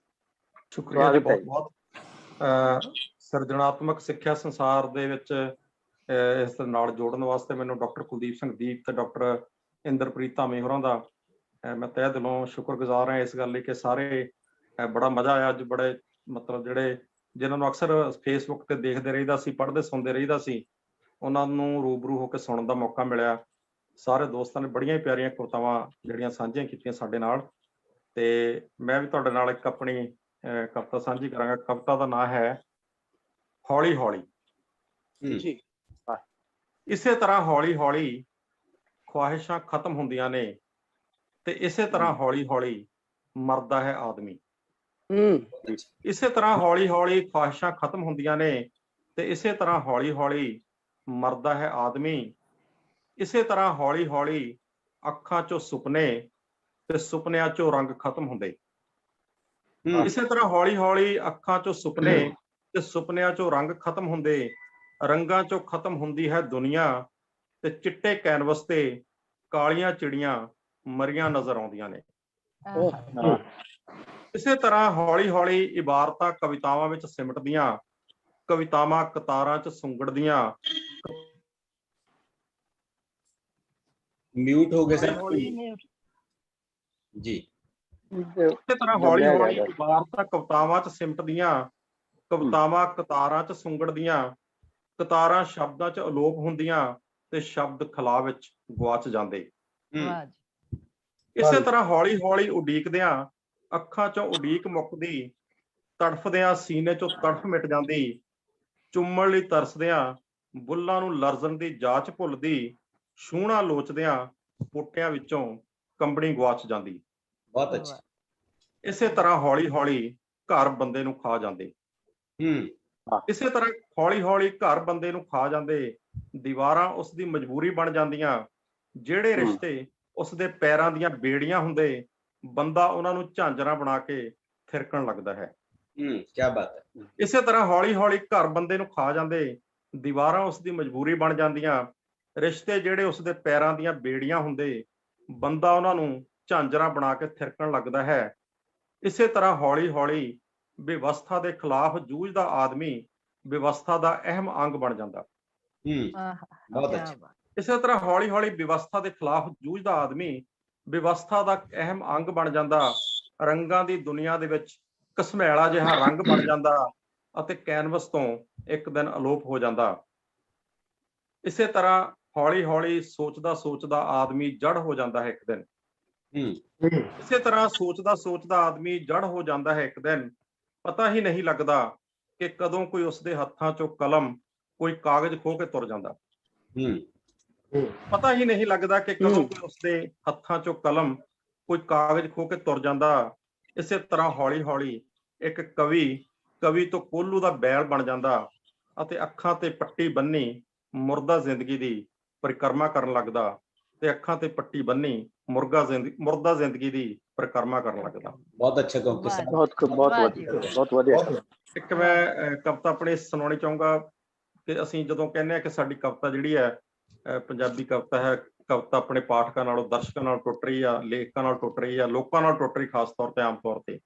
ਸ਼ੁਕਰੀਆ ਜੀ ਬਹੁਤ ਬਹੁਤ। ਸਿਰਜਣਾਤਮਕ ਸਿੱਖਿਆ ਸੰਸਾਰ ਦੇ ਵਿੱਚ ਇਸ ਨਾਲ ਜੋੜਨ ਵਾਸਤੇ ਮੈਨੂੰ ਡਾਕਟਰ ਕੁਲਦੀਪ ਸਿੰਘ ਦੀਪ ਤੇ ਡਾਕਟਰ ਇੰਦਰਪ੍ਰੀਤ ਧਾਮੀ ਹੋਰਾਂ ਦਾ ਮੈਂ ਤਹਿ ਦਿਲੋਂ ਸ਼ੁਕਰਗੁਜ਼ਾਰ ਹਾਂ ਇਸ ਗੱਲ ਲਈ ਕਿ ਸਾਰੇ ਬੜਾ ਮਜ਼ਾ ਆਇਆ ਅੱਜ। ਬੜੇ ਮਤਲਬ ਜਿਹੜੇ ਜਿਨ੍ਹਾਂ ਨੂੰ ਅਕਸਰ ਫੇਸਬੁੱਕ ਤੇ ਦੇਖਦੇ ਰਹੀਦਾ ਸੀ, ਪੜ੍ਹਦੇ ਸੁਣਦੇ ਰਹੀਦਾ ਸੀ, ਉਹਨਾਂ ਨੂੰ ਰੂਬਰੂ ਹੋ ਕੇ ਸੁਣਨ ਦਾ ਮੌਕਾ ਮਿਲਿਆ। ਸਾਰੇ ਦੋਸਤਾਂ ਨੇ ਬੜੀਆਂ ਹੀ ਪਿਆਰੀਆਂ ਕਵਿਤਾਵਾਂ ਜਿਹੜੀਆਂ ਸਾਂਝੀਆਂ ਕੀਤੀਆਂ ਸਾਡੇ ਨਾਲ। ਤੇ ਮੈਂ ਵੀ ਤੁਹਾਡੇ ਨਾਲ ਇੱਕ ਆਪਣੀ ਕਵਿਤਾ ਸਾਂਝੀ ਕਰਾਂਗਾ। ਕਵਿਤਾ ਦਾ ਨਾਂ ਹੈ ਹੌਲੀ ਹੌਲੀ। ਜੀ। ਇਸੇ ਤਰ੍ਹਾਂ ਹੌਲੀ ਹੌਲੀ ਖੁਆਹਿਸ਼ਾਂ ਖਤਮ ਹੁੰਦੀਆਂ ਨੇ ਤੇ ਇਸੇ ਤਰ੍ਹਾਂ ਹੌਲੀ ਹੌਲੀ ਮਰਦਾ ਹੈ ਆਦਮੀ। ਇਸੇ ਤਰ੍ਹਾਂ ਹੌਲੀ ਹੌਲੀ ਖੁਆਹਿਸ਼ਾਂ ਖਤਮ ਹੁੰਦੀਆਂ ਨੇ ਤੇ ਇਸੇ ਤਰ੍ਹਾਂ ਹੌਲੀ ਹੌਲੀ ਮਰਦਾ ਹੈ ਆਦਮੀ। ਇਸੇ ਤਰ੍ਹਾਂ ਹੌਲੀ ਹੌਲੀ ਅੱਖਾਂ ਚੋਂ ਸੁਪਨੇ ਤੇ ਸੁਪਨਿਆਂ ਚੋਂ ਰੰਗ ਖਤਮ ਹੁੰਦੇ। ਇਸੇ ਤਰ੍ਹਾਂ ਹੌਲੀ ਹੌਲੀ ਅੱਖਾਂ ਚੋਂ ਸੁਪਨੇ ਤੇ ਸੁਪਨਿਆਂ ਚੋਂ ਰੰਗ ਖਤਮ ਹੁੰਦੇ। ਰੰਗਾਂ ਚੋਂ ਖਤਮ ਹੁੰਦੀ ਹੈ ਦੁਨੀਆ ਤੇ ਚਿੱਟੇ ਕੈਨਵਸ ਤੇ ਕਾਲੀਆਂ ਚਿੜੀਆਂ ਮਰੀਆਂ ਨਜ਼ਰ ਆਉਂਦੀਆਂ ਨੇ। ਇਸੇ ਤਰ੍ਹਾਂ ਹੌਲੀ ਹੌਲੀ ਇਬਾਰਤਾਂ ਕਵਿਤਾਵਾਂ ਵਿੱਚ ਸਿਮਟਦੀਆਂ, ਕਵਿਤਾਵਾਂ ਕਤਾਰਾਂ 'ਚ ਸੁੰਗੜਦੀਆਂ। ਮਿਊਟ ਹੋ ਗਏ ਸਰ ਜੀ। ਇਸੇ ਤਰ੍ਹਾਂ ਹੌਲੀ ਹੌਲੀ ਇਬਾਰਤਾਂ ਕਵਿਤਾਵਾਂ 'ਚ ਸਿਮਟਦੀਆਂ, ਕਵਿਤਾਵਾਂ ਕਤਾਰਾਂ 'ਚ ਸੁੰਗੜਦੀਆਂ। ਕਤਾਰਾਂ ਸ਼ਬਦਾਂ 'ਚ ਅਲੋਪ ਹੁੰਦੀਆਂ ਤੇ ਸ਼ਬਦ ਖਲਾ ਵਿੱਚ ਗੁਆਚ ਜਾਂਦੇ। ਇਸੇ ਤਰ੍ਹਾਂ ਹੌਲੀ ਹੌਲੀ ਉਡੀਕਦਿਆਂ ਅੱਖਾਂ 'ਚੋਂ ਉਡੀਕ ਮੁੱਕਦੀ, ਤੜਫਦਿਆਂ ਸੀਨੇ 'ਚੋਂ ਤੜਫ ਮਿਟ ਜਾਂਦੀ। ਚੁੰਮਣ ਲਈ ਤਰਸਦਿਆਂ ਬੁੱਲਾਂ ਨੂੰ ਲਰਜ਼ਣ ਦੀ ਜਾਚ ਭੁੱਲਦੀ। ਛੂਹਣਾ ਲੋਚਦਿਆਂ ਪੋਟਿਆਂ ਵਿੱਚੋਂ ਕੰਬਣੀ ਗੁਆਚ ਜਾਂਦੀ। ਬਹੁਤ ਅੱਛਾ। ਇਸੇ ਤਰ੍ਹਾਂ ਹੌਲੀ ਹੌਲੀ ਘਰ ਬੰਦੇ ਨੂੰ ਖਾ ਜਾਂਦੇ। ਇਸੇ ਤਰ੍ਹਾਂ ਹੌਲੀ ਹੌਲੀ ਘਰ ਬੰਦੇ ਨੂੰ ਖਾ ਜਾਂਦੇ। ਦੀਵਾਰਾਂ ਉਸ ਦੀ ਮਜਬੂਰੀ ਬਣ ਜਾਂਦੀਆਂ। ਜਿਹੜੇ ਰਿਸ਼ਤੇ ਉਸ ਦੇ ਪੈਰਾਂ ਦੀਆਂ ਬੇੜੀਆਂ ਹੁੰਦੇ, ਬੰਦਾ ਉਹਨਾਂ ਨੂੰ ਝਾਂਜਰਾਂ ਬਣਾ ਕੇ ਥਿਰਕਣ ਲੱਗਦਾ ਹੈ। ਕੀ ਬਾਤ ਹੈ। ਇਸੇ ਤਰ੍ਹਾਂ ਹੌਲੀ ਹੌਲੀ ਘਰ ਬੰਦੇ ਨੂੰ ਖਾ ਜਾਂਦੇ। ਦੀਵਾਰਾਂ ਉਸ ਦੀ ਮਜਬੂਰੀ ਬਣ ਜਾਂਦੀਆਂ। ਰਿਸ਼ਤੇ ਜਿਹੜੇ ਉਸ ਦੇ ਪੈਰਾਂ ਦੀਆਂ ਬੇੜੀਆਂ ਹੁੰਦੇ, ਬੰਦਾ ਉਹਨਾਂ ਨੂੰ ਝਾਂਜਰਾਂ ਬਣਾ ਕੇ ਥਿਰਕਣ ਲੱਗਦਾ ਹੈ। ਇਸੇ ਤਰ੍ਹਾਂ ਹੌਲੀ ਹੌਲੀ ਵਿਵਸਥਾ ਦੇ ਖਿਲਾਫ ਜੂਝਦਾ ਆਦਮੀ ਵਿਵਸਥਾ ਦਾ ਅਹਿਮ ਅੰਗ ਬਣ ਜਾਂਦਾ। ਬਹੁਤ ਅੱਛਾ। ਇਸੇ ਤਰ੍ਹਾਂ ਹੌਲੀ ਹੌਲੀ ਵਿਵਸਥਾ ਦੇ ਖਿਲਾਫ ਜੂਝਦਾ ਆਦਮੀ ਵਿਵਸਥਾ ਦਾ ਅਹਿਮ ਅੰਗ ਬਣ ਜਾਂਦਾ। ਰੰਗਾਂ ਦੀ ਦੁਨੀਆ ਦੇ ਵਿੱਚ ਘਸਮੈਲਾ ਜਿਹਾ ਰੰਗ ਬਣ ਜਾਂਦਾ ਅਤੇ ਕੈਨਵਸ ਤੋਂ ਇੱਕ ਦਿਨ ਅਲੋਪ ਹੋ ਜਾਂਦਾ। ਇਸੇ ਤਰ੍ਹਾਂ ਹੌਲੀ ਹੌਲੀ ਸੋਚਦਾ ਸੋਚਦਾ ਆਦਮੀ ਜੜ ਹੋ ਜਾਂਦਾ ਹੈ ਇੱਕ ਦਿਨ। ਇਸੇ ਤਰ੍ਹਾਂ ਸੋਚਦਾ ਸੋਚਦਾ ਆਦਮੀ ਜੜ ਹੋ ਜਾਂਦਾ ਹੈ ਇੱਕ ਦਿਨ। ਪਤਾ ਹੀ ਨਹੀਂ ਲੱਗਦਾ ਕਿ ਕਦੋਂ ਕੋਈ ਉਸਦੇ ਹੱਥਾਂ ਚੋਂ ਕਲਮ ਕੋਈ ਕਾਗਜ਼ ਖੋਹ ਕੇ ਤੁਰ ਜਾਂਦਾ। ਪਤਾ ਹੀ ਨਹੀਂ ਲੱਗਦਾ ਕਿ ਕਦੋਂ ਕੋਈ ਉਸਦੇ ਹੱਥਾਂ ਚੋਂ ਕਲਮ ਕੋਈ ਕਾਗਜ਼ ਖੋਹ ਕੇ ਤੁਰ ਜਾਂਦਾ। ਇਸੇ ਤਰ੍ਹਾਂ ਹੌਲੀ ਹੌਲੀ ਇੱਕ ਕਵੀ ਤੋਂ ਕੋਹਲੂ ਦਾ ਬੈਲ ਬਣ ਜਾਂਦਾ ਅਤੇ ਅੱਖਾਂ ਤੇ ਪੱਟੀ ਬੰਨੀ ਮੁਰਦਾ ਜ਼ਿੰਦਗੀ ਦੀ ਪਰਿਕਰਮਾ ਕਰਨ ਲੱਗਦਾ ਤੇ ਅੱਖਾਂ ਤੇ ਪੱਟੀ ਬੰਨੀ ਮੁਰਦਾ ਜ਼ਿੰਦਗੀ ਦੀ ਪਰਿਕਰਮਾ ਕਰਨ ਲੱਗਦਾ। ਬਹੁਤ ਅੱਛਾ ਕਹੋਗੇ ਸਰ, ਬਹੁਤ ਵਧੀਆ। ਇੱਕ ਮੈਂ ਕਵਿਤਾ ਆਪਣੀ ਸੁਣਾਉਣੀ ਚਾਹੂੰਗਾ ਕਿ ਅਸੀਂ ਜਦੋਂ ਕਹਿੰਦੇ ਆ ਕਿ ਸਾਡੀ ਕਵਿਤਾ ਜਿਹੜੀ ਹੈ ਪੰਜਾਬੀ ਕਵਿਤਾ ਹੈ, ਕਵਿਤਾ ਆਪਣੇ ਪਾਠਕਾਂ ਨਾਲੋਂ, ਦਰਸ਼ਕਾਂ ਨਾਲ ਟੁੱਟ ਰਹੀ ਆ, ਲੇਖਕਾਂ ਨਾਲ ਟੁੱਟ ਰਹੀ ਆ, ਲੋਕਾਂ ਨਾਲ ਟੁੱਟ ਰਹੀ ਖਾਸ ਤੌਰ ਤੇ, ਆਮ ਤੌਰ ਤੇ।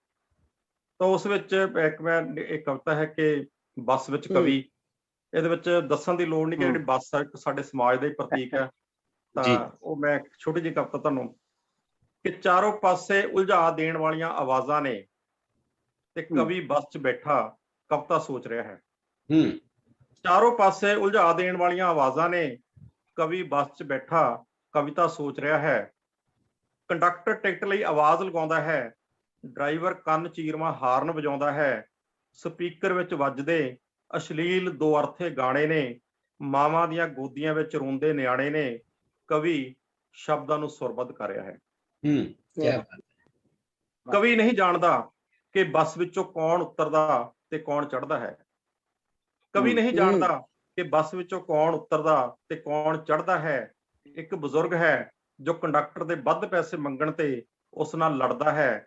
ਤਾਂ ਉਸ ਵਿੱਚ ਇੱਕ ਮੈਂ ਇਹ ਕਵਿਤਾ ਹੈ ਕਿ ਬੱਸ ਵਿੱਚ ਕਵੀ। ਇਹਦੇ ਵਿੱਚ ਦੱਸਣ ਦੀ ਲੋੜ ਨਹੀਂ ਕਿ ਜਿਹੜੀ ਬੱਸ ਹੈ ਇੱਕ ਸਾਡੇ ਸਮਾਜ ਦਾ ਹੀ ਪ੍ਰਤੀਕ ਹੈ। ਤਾਂ ਉਹ ਮੈਂ ਛੋਟੀ ਜਿਹੀ ਕਵਿਤਾ ਤੁਹਾਨੂੰ ਕਿ ਚਾਰੋਂ ਪਾਸੇ ਉਲਝਾ ਦੇਣ ਵਾਲੀਆਂ ਆਵਾਜ਼ਾਂ ਨੇ ਤੇ ਕਵੀ ਬੱਸ 'ਚ ਬੈਠਾ ਕਵਿਤਾ ਸੋਚ ਰਿਹਾ ਹੈ। ਚਾਰੋਂ ਪਾਸੇ ਉਲਝਾ ਦੇਣ ਵਾਲੀਆਂ ਆਵਾਜ਼ਾਂ ਨੇ ਕਵੀ ਬੱਸ 'ਚ ਬੈਠਾ ਕਵਿਤਾ ਸੋਚ ਰਿਹਾ ਹੈ। ਕੰਡਕਟਰ ਟਿਕਟ ਲਈ ਆਵਾਜ਼ ਲਗਾਉਂਦਾ ਹੈ, ਡਰਾਈਵਰ ਕੰਨ ਚੀਰਵਾਂ ਹਾਰਨ ਵਜਾਉਂਦਾ ਹੈ, ਸਪੀਕਰ ਵਿੱਚ ਵੱਜਦੇ ਅਸ਼ਲੀਲ ਦੋ ਅਰਥੇ ਗਾਣੇ ਨੇ, ਮਾਵਾਂ ਦੀਆਂ ਗੋਦੀਆਂ ਵਿੱਚ ਰੋਂਦੇ ਨਿਆਣੇ ਨੇ, ਕਵੀ ਸ਼ਬਦਾਂ ਨੂੰ ਸੁਰਬੱਧ ਕਰ ਰਿਹਾ ਹੈ। ਕਵੀ ਨਹੀਂ ਜਾਣਦਾ ਕਿ ਬੱਸ ਵਿੱਚੋਂ ਕੌਣ ਉਤਰਦਾ ਤੇ ਕੌਣ ਚੜ੍ਹਦਾ ਹੈ। ਕਵੀ ਨਹੀਂ ਜਾਣਦਾ ਕਿ ਬੱਸ ਵਿੱਚੋਂ ਕੌਣ ਉਤਰਦਾ ਤੇ ਕੌਣ ਚੜ੍ਹਦਾ ਹੈ। ਇੱਕ ਬਜ਼ੁਰਗ ਹੈ ਜੋ ਕੰਡਕਟਰ ਦੇ ਵੱਧ ਪੈਸੇ ਮੰਗਣ ਤੇ ਉਸ ਨਾਲ ਲੜਦਾ ਹੈ।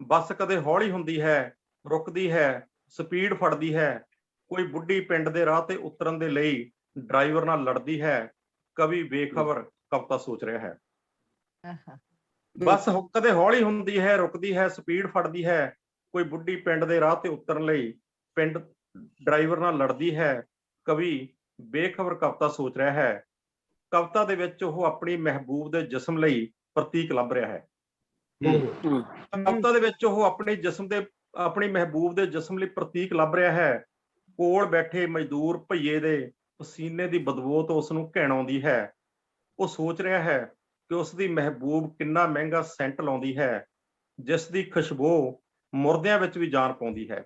ਬੱਸ ਕਦੇ ਹੌਲੀ ਹੁੰਦੀ ਹੈ, ਰੁਕਦੀ ਹੈ, ਸਪੀਡ ਫੜਦੀ ਹੈ। ਕੋਈ ਬੁੱਢੀ ਪਿੰਡ ਦੇ ਰਾਹ ਤੇ ਉਤਰਨ ਦੇ ਲਈ ਡਰਾਈਵਰ ਨਾਲ ਲੜਦੀ ਹੈ। ਕਵੀ ਬੇਖਬਰ ਕਵਿਤਾ ਸੋਚ ਰਿਹਾ ਹੈ। ਬੱਸ ਕਦੇ ਹੌਲੀ ਹੁੰਦੀ ਹੈ, ਰੁਕਦੀ ਹੈ, ਸਪੀਡ ਫੜਦੀ ਹੈ। ਕੋਈ ਬੁੱਢੀ ਪਿੰਡ ਦੇ ਰਾਹ ਤੇ ਉਤਰਨ ਲਈ ਪਿੰਡ ਡਰਾਈਵਰ ਨਾਲ ਲੜਦੀ ਹੈ। ਕਵੀ ਬੇਖਬਰ ਕਵਿਤਾ ਸੋਚ ਰਿਹਾ ਹੈ। ਕਵਿਤਾ ਦੇ ਵਿੱਚ ਉਹ ਆਪਣੀ ਮਹਿਬੂਬ ਦੇ ਜਿਸਮ ਲਈ ਪ੍ਰਤੀਕ ਲੱਭ ਰਿਹਾ ਹੈ। ਕਵਿਤਾ ਦੇ ਵਿੱਚ ਉਹ ਆਪਣੀ ਮਹਿਬੂਬ ਦੇ ਜਿਸਮ ਲਈ ਪ੍ਰਤੀਕ ਲੱਭ ਰਿਹਾ ਹੈ। ਕੋਲ ਬੈਠੇ ਮਜ਼ਦੂਰ ਭਈਏ ਦੇ ਪਸੀਨੇ ਦੀ ਬਦਬੂ ਤੋਂ ਉਸ ਨੂੰ ਘਿਣ ਆਉਂਦੀ ਹੈ। ਉਹ ਸੋਚ ਰਿਹਾ ਹੈ ਕਿ ਉਸ ਦੀ ਮਹਿਬੂਬ ਕਿੰਨਾ ਮਹਿੰਗਾ ਸੈਂਟ ਲਾਉਂਦੀ ਹੈ, ਜਿਸ ਦੀ ਖੁਸ਼ਬੂ ਮੁਰਦਿਆਂ ਵਿੱਚ ਵੀ ਜਾਨ ਪਾਉਂਦੀ ਹੈ।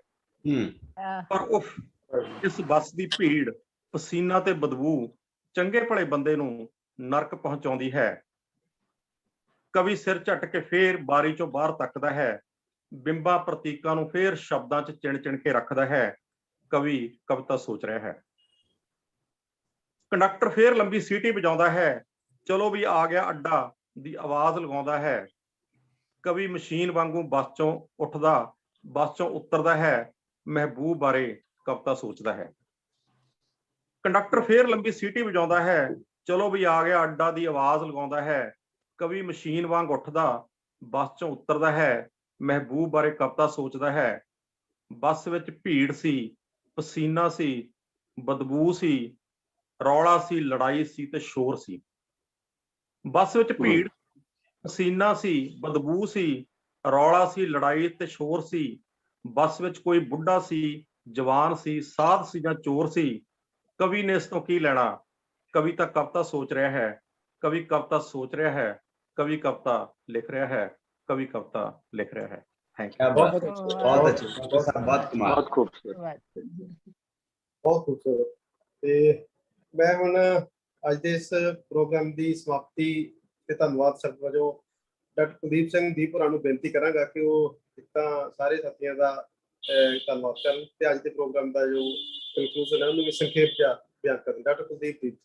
ਪਰ ਉਫ, ਇਸ ਬੱਸ ਦੀ ਭੀੜ, ਪਸੀਨਾ ਤੇ ਬਦਬੂ ਚੰਗੇ ਭਲੇ ਬੰਦੇ ਨੂੰ ਨਰਕ ਪਹੁੰਚਾਉਂਦੀ ਹੈ। ਕਵੀ ਸਿਰ ਝਟ ਕੇ ਫੇਰ ਬਾਰੀ ਚੋਂ ਬਾਹਰ ਤੱਕਦਾ ਹੈ। ਬਿੰਬਾਂ ਪ੍ਰਤੀਕਾਂ ਨੂੰ ਫੇਰ ਸ਼ਬਦਾਂ 'ਚ ਚਿਣ ਕੇ ਰੱਖਦਾ ਹੈ। ਕਵੀ ਕਵਿਤਾ ਸੋਚ ਰਿਹਾ ਹੈ। ਕੰਡਕਟਰ ਫੇਰ ਲੰਬੀ ਸੀਟੀ ਵਜਾਉਂਦਾ ਹੈ। ਚਲੋ ਵੀ ਆ ਗਿਆ ਅੱਡਾ ਦੀ ਆਵਾਜ਼ ਲਗਾਉਂਦਾ ਹੈ। ਕਵੀ ਮਸ਼ੀਨ ਵਾਂਗੂ ਬੱਸ ਚੋਂ ਉੱਠਦਾ, ਬੱਸ ਚੋਂ ਉਤਰਦਾ ਹੈ। ਮਹਿਬੂਬ ਬਾਰੇ ਕਵਿਤਾ ਸੋਚਦਾ ਹੈ। ਕੰਡਕਟਰ ਫੇਰ ਲੰਬੀ ਸੀਟੀ ਵਜਾਉਂਦਾ ਹੈ। ਚਲੋ ਵੀ ਆ ਗਿਆ ਅੱਡਾ ਦੀ ਆਵਾਜ਼ ਲਗਾਉਂਦਾ ਹੈ। ਕਵੀ ਮਸ਼ੀਨ ਵਾਂਗ ਉੱਠਦਾ, ਬੱਸ ਚੋਂ ਉਤਰਦਾ ਹੈ। ਮਹਿਬੂਬ ਬਾਰੇ ਕਵਿਤਾ ਸੋਚਦਾ ਹੈ। ਬੱਸ ਵਿੱਚ ਭੀੜ ਸੀ, ਪਸੀਨਾ ਸੀ, ਬਦਬੂ ਸੀ, ਰੌਲਾ ਸੀ, ਲੜਾਈ ਸੀ ਤੇ ਸ਼ੋਰ ਸੀ। ਬੱਸ ਵਿੱਚ ਭੀੜ, ਪਸੀਨਾ ਸੀ, ਬਦਬੂ ਸੀ, ਰੌਲਾ ਸੀ, ਲੜਾਈ ਤੇ ਸ਼ੋਰ ਸੀ। ਬੱਸ ਵਿੱਚ ਕੋਈ ਬੁੱਢਾ ਸੀ, ਜਵਾਨ ਸੀ, ਸਾਧ ਸੀ ਜਾਂ ਚੋਰ ਸੀ। ਕਵੀ ਨੇ ਇਸ ਤੋਂ ਕੀ ਲੈਣਾ? ਕਵੀ ਤਾਂ ਕਵਿਤਾ ਸੋਚ ਰਿਹਾ ਹੈ। ਕਵੀ ਕਵਿਤਾ ਸੋਚ ਰਿਹਾ ਹੈ। ਕਵੀ ਕਵਿਤਾ ਲਿਖ ਰਿਹਾ ਹੈ। ਕਵੀ ਕਵਿਤਾ ਲਿਖ ਰਿਹਾ ਹੈ। Thank you. ਬਹੁਤ ਖੂਬਸੂਰਤ। ਤੇ ਮੈਂ ਹੁਣ ਅੱਜ ਦੇ ਇਸ ਪ੍ਰੋਗਰਾਮ ਦੀ ਸਮਾਪਤੀ ਤੇ ਧੰਨਵਾਦ ਸ਼ਬਦ ਵਜੋਂ ਡਾਕਟਰ ਕੁਲਦੀਪ ਸਿੰਘ ਦੀਪ ਹੋਰਾਂ ਨੂੰ ਬੇਨਤੀ ਕਰਾਂਗਾ ਕਿ ਉਹ ਇੱਕ ਤਾਂ ਸਾਰੇ ਸਾਥੀਆਂ ਦਾ ਧੰਨਵਾਦ ਕਰਨ ਤੇ ਅੱਜ ਦੇ ਪ੍ਰੋਗਰਾਮ ਦਾ ਜੋ ਕਨਕਲੂਜਨ ਹੈ ਉਹਨੂੰ ਵੀ ਸੰਖੇਪ ਜਿਹਾ ਬਿਆਨ ਕਰਨ। ਡਾਕਟਰ ਕੁਲਦੀਪ ਜੀ।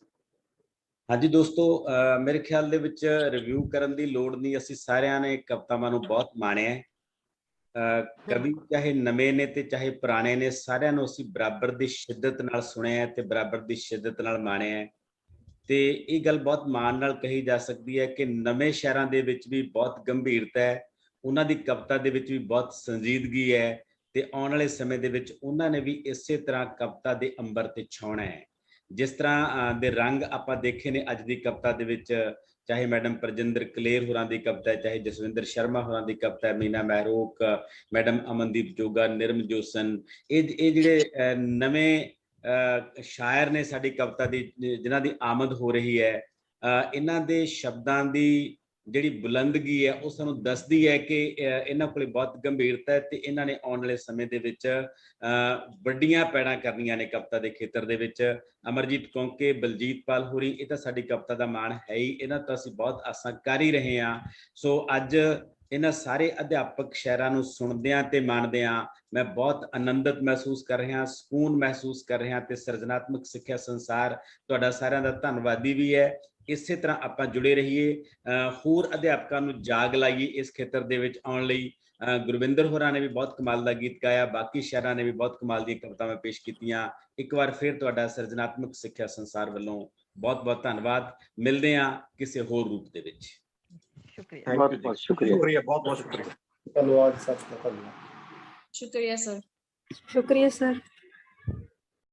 ਹਾਂਜੀ ਦੋਸਤੋ, ਮੇਰੇ ਖਿਆਲ ਦੇ ਵਿੱਚ ਰਿਵਿਊ ਕਰਨ ਦੀ ਲੋੜ ਨਹੀਂ। ਅਸੀਂ ਸਾਰਿਆਂ ਨੇ ਕਵਿਤਾਵਾਂ ਨੂੰ ਬਹੁਤ ਮਾਣਿਆ ਹੈ। ਕਵੀ ਚਾਹੇ ਨਵੇਂ ਨੇ ਤੇ ਚਾਹੇ ਪੁਰਾਣੇ ਨੇ, ਸਾਰਿਆਂ ਨੂੰ ਅਸੀਂ ਬਰਾਬਰ ਦੀ ਸ਼ਿੱਦਤ ਨਾਲ ਸੁਣਿਆ ਤੇ ਬਰਾਬਰ ਦੀ ਸ਼ਿੱਦਤ ਨਾਲ ਮਾਣਿਆ। ਤੇ ਇਹ ਗੱਲ ਬਹੁਤ ਮਾਣ ਨਾਲ ਕਹੀ ਜਾ ਸਕਦੀ ਹੈ ਕਿ ਨਵੇਂ ਸ਼ਹਿਰਾਂ ਦੇ ਵਿੱਚ ਵੀ ਬਹੁਤ ਗੰਭੀਰਤਾ ਹੈ, ਉਹਨਾਂ ਦੀ ਕਵਿਤਾ ਦੇ ਵਿੱਚ ਵੀ ਬਹੁਤ ਸੰਜੀਦਗੀ ਹੈ ਤੇ ਆਉਣ ਵਾਲੇ ਸਮੇਂ ਦੇ ਵਿੱਚ ਉਹਨਾਂ ਨੇ ਵੀ ਇਸੇ ਤਰ੍ਹਾਂ ਕਵਿਤਾ ਦੇ ਅੰਬਰ ਤੇ ਛਾਉਣਾ ਹੈ। ਜਿਸ ਤਰ੍ਹਾਂ ਦੇ ਰੰਗ ਆਪਾਂ ਦੇਖੇ ਨੇ ਅੱਜ ਦੀ ਕਵਿਤਾ ਦੇ ਵਿੱਚ, ਚਾਹੇ ਮੈਡਮ ਪ੍ਰਜਿੰਦਰ ਕਲੇਰ ਹੋਰਾਂ ਦੀ ਕਵਿਤਾ ਹੈ, ਚਾਹੇ ਜਸਵਿੰਦਰ ਸ਼ਰਮਾ ਹੋਰਾਂ ਦੀ ਕਵਿਤਾ ਹੈ, ਮੀਨਾ ਮਹਿਰੋਕ, ਮੈਡਮ ਅਮਨਦੀਪ ਜੋਗਾ, ਨਿਰਮ ਜੋਸਨ, ਇਹ ਜਿਹੜੇ ਨਵੇਂ ਸ਼ਾਇਰ ਨੇ ਸਾਡੀ ਕਵਿਤਾ ਦੀ, ਜਿਨ੍ਹਾਂ ਦੀ ਆਮਦ ਹੋ ਰਹੀ ਹੈ, ਇਹਨਾਂ ਦੇ ਸ਼ਬਦਾਂ ਦੀ ਜਿਹੜੀ ਬੁਲੰਦਗੀ ਹੈ ਉਹ ਸਾਨੂੰ ਦੱਸਦੀ ਹੈ ਕਿ ਇਹਨਾਂ ਕੋਲੇ ਬਹੁਤ ਗੰਭੀਰਤਾ ਹੈ ਤੇ ਇਹਨਾਂ ਨੇ ਆਉਣ ਵਾਲੇ ਸਮੇਂ ਦੇ ਵਿੱਚ ਵੱਡੀਆਂ ਪੈੜਾਂ ਕਰਨੀਆਂ ਨੇ ਕਵਿਤਾ ਦੇ ਖੇਤਰ ਦੇ ਵਿੱਚ। ਅਮਰਜੀਤ ਕੌਂਕੇ, ਬਲਜੀਤ ਪਾਲ ਹੋਰੀ, ਇਹ ਤਾਂ ਸਾਡੀ ਕਵਿਤਾ ਦਾ ਮਾਣ ਹੈ ਹੀ, ਇਹਨਾਂ ਤੋਂ ਅਸੀਂ ਬਹੁਤ ਆਸਾਂ ਕਰ ਹੀ ਰਹੇ ਹਾਂ। ਸੋ ਅੱਜ ਇਹਨਾਂ ਸਾਰੇ ਅਧਿਆਪਕ ਸ਼ਾਇਰਾਂ ਨੂੰ ਸੁਣਦਿਆਂ ਤੇ ਮੰਨਦਿਆਂ मैं बहुत आनंदित महसूस कर रहा, सुकून महसूस कर रहा ते सिरजनात्मक सिक्ख्या संसार तुहाडा सारिਆਂ ਦਾ ਧੰਨਵਾਦੀ ਵੀ है। इसे तरह ਆਪਾਂ जुड़े रहिए, होर अध्यापकों ਨੂੰ जाग लाइए इस खेतर ਦੇ ਵਿੱਚ ਆਉਣ ਲਈ। गुरविंदर होरां ने भी बहुत कमाल का गीत गाया, बाकी शहरां ने भी बहुत कमाल दी कवितावां पेश कीतियां। एक बार फिर तुहाडा सिरजनात्मक सिक्ख्या संसार ਵੱਲੋਂ बहुत बहुत धन्यवाद। मिलते हैं किसी होर रूप दे विच। शुक्रिया, बहुत बहुत शुक्रिया, बहुत बहुत शुक्रिया। ਧੰਨਵਾਦ ਸਰ, ਧੰਨਵਾਦ। शुक्रिया सर। शुक्रिया सर।